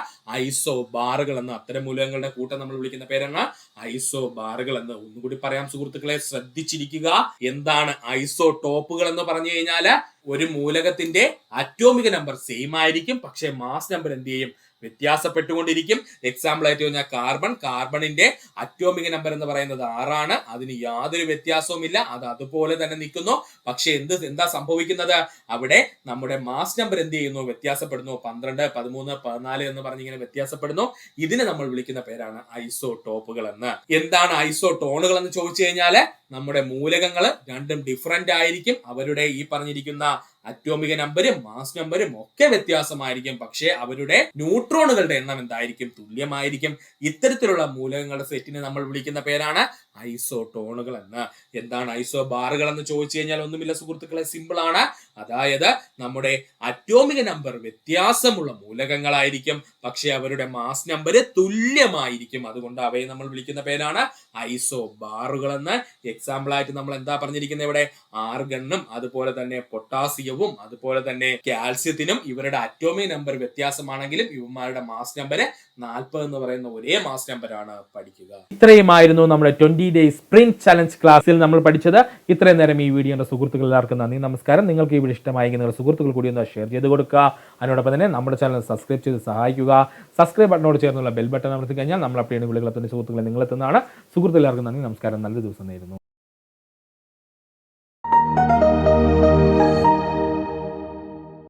ഐസോ ബാറുകൾ എന്ന്. അത്തരം മൂലകങ്ങളുടെ കൂട്ടം നമ്മൾ വിളിക്കുന്ന പേരാണ് ഐസോ ബാറുകൾ എന്ന്. ഒന്നുകൂടി പറയാം സുഹൃത്തുക്കളെ, ശ്രദ്ധിച്ചിരിക്കുക. എന്താണ് ഐസോടോപ്പുകൾ എന്ന് പറഞ്ഞു കഴിഞ്ഞാല്? ഒരു മൂലകത്തിന്റെ അറ്റോമിക നമ്പർ സെയിം ആയിരിക്കും, പക്ഷെ മാസ് നമ്പർ എന്ത് ചെയ്യും? വ്യത്യാസപ്പെട്ടുകൊണ്ടിരിക്കും. എക്സാമ്പിൾ ആയിട്ട് പറഞ്ഞാൽ കാർബണിന്റെ അറ്റോമിക നമ്പർ എന്ന് പറയുന്നത് 6 ആണ്. അതിന് യാതൊരു വ്യത്യാസവും ഇല്ല, അത് അതുപോലെ തന്നെ നിൽക്കുന്നു. പക്ഷെ എന്താ സംഭവിക്കുന്നത്? അവിടെ നമ്മുടെ മാസ് നമ്പർ എന്ത് ചെയ്യുന്നു? വ്യത്യാസപ്പെടുന്നു. 12, 13, 14 എന്ന് പറഞ്ഞിങ്ങനെ വ്യത്യാസപ്പെടുന്നു. ഇതിനെ നമ്മൾ വിളിക്കുന്ന പേരാണ് ഐസോടോപ്പുകൾ എന്ന്. എന്താണ് ഐസോടോണുകൾ എന്ന് ചോദിച്ചു കഴിഞ്ഞാല് നമ്മുടെ മൂലകങ്ങൾ രണ്ടും ഡിഫറെന്റ് ആയിരിക്കും. അവരുടെ ഈ പറഞ്ഞിരിക്കുന്ന അറ്റോമിക നമ്പരും മാസ് നമ്പരും ഒക്കെ വ്യത്യാസമായിരിക്കും, പക്ഷെ അവരുടെ ന്യൂട്രോണുകളുടെ എണ്ണം എന്തായിരിക്കും? തുല്യമായിരിക്കും. ഇത്തരത്തിലുള്ള മൂലകങ്ങളുടെ സെറ്റിനെ നമ്മൾ വിളിക്കുന്ന പേരാണ് ഐസോടോണുകൾ എന്ന്. എന്താണ് ഐസോ ബാറുകൾ എന്ന് ചോദിച്ചു കഴിഞ്ഞാൽ ഒന്നുമില്ല സുഹൃത്തുക്കളെ, സിമ്പിൾ ആണ്. അതായത് നമ്മുടെ അറ്റോമിക നമ്പർ വ്യത്യാസമുള്ള മൂലകങ്ങളായിരിക്കും, പക്ഷെ അവരുടെ മാസ് നമ്പർ തുല്യമായിരിക്കും. അതുകൊണ്ട് അവയെ നമ്മൾ വിളിക്കുന്ന പേരാണ് ഐസോ ബാറുകൾ എന്ന്. എക്സാമ്പിൾ ആയിട്ട് നമ്മൾ എന്താ പറഞ്ഞിരിക്കുന്നത്? ഇവിടെ ആർഗണും അതുപോലെ തന്നെ പൊട്ടാസ്യവും അതുപോലെ തന്നെ കാൽസ്യത്തിനും ഇവരുടെ അറ്റോമിക നമ്പർ വ്യത്യാസമാണെങ്കിലും ഇവന്മാരുടെ മാസ് നമ്പർ 40 എന്ന് പറയുന്ന ഒരേ മാസ് നമ്പർ ആണ്. പഠിക്കുക. ഇത്രയുമായിരുന്നു നമ്മുടെ 20 ഡേയ്സ് സ്പ്രിന്റ് ചലഞ്ച് ക്ലാസ്സിൽ നമ്മൾ പഠിച്ചത്. ഇത്രയും നേരം ഈ വീഡിയോയുടെ സുഹൃത്തുക്കൾ എല്ലാവർക്കും നന്ദി, നമസ്കാരം. നിങ്ങൾക്ക് ഈ വീഡിയോ ഇഷ്ടമായെങ്കിൽ നിങ്ങളുടെ സുഹൃത്തുക്കൾ കൂടി ഒന്ന് ഷെയർ ചെയ്ത് കൊടുക്കുക. അതിനോടൊപ്പം തന്നെ നമ്മുടെ ചാനൽ സബ്സ്ക്രൈബ് ചെയ്ത് സഹായിക്കുക. സബ്സ്ക്രൈബ് ബട്ടനോട് ചേർന്നുള്ള ബെൽ ബട്ടൺ അമർത്തി കഴിഞ്ഞാൽ നമ്മൾ അപ്ഡേറ്റ് വിളികളെത്തുന്ന സുഹൃത്തുക്കളെ നിങ്ങളെത്തുന്നതാണ്. സുഹൃത്തുക്കൾ എല്ലാവർക്കും നന്ദി, നമസ്കാരം. നല്ല ദിവസം നേരുന്നു.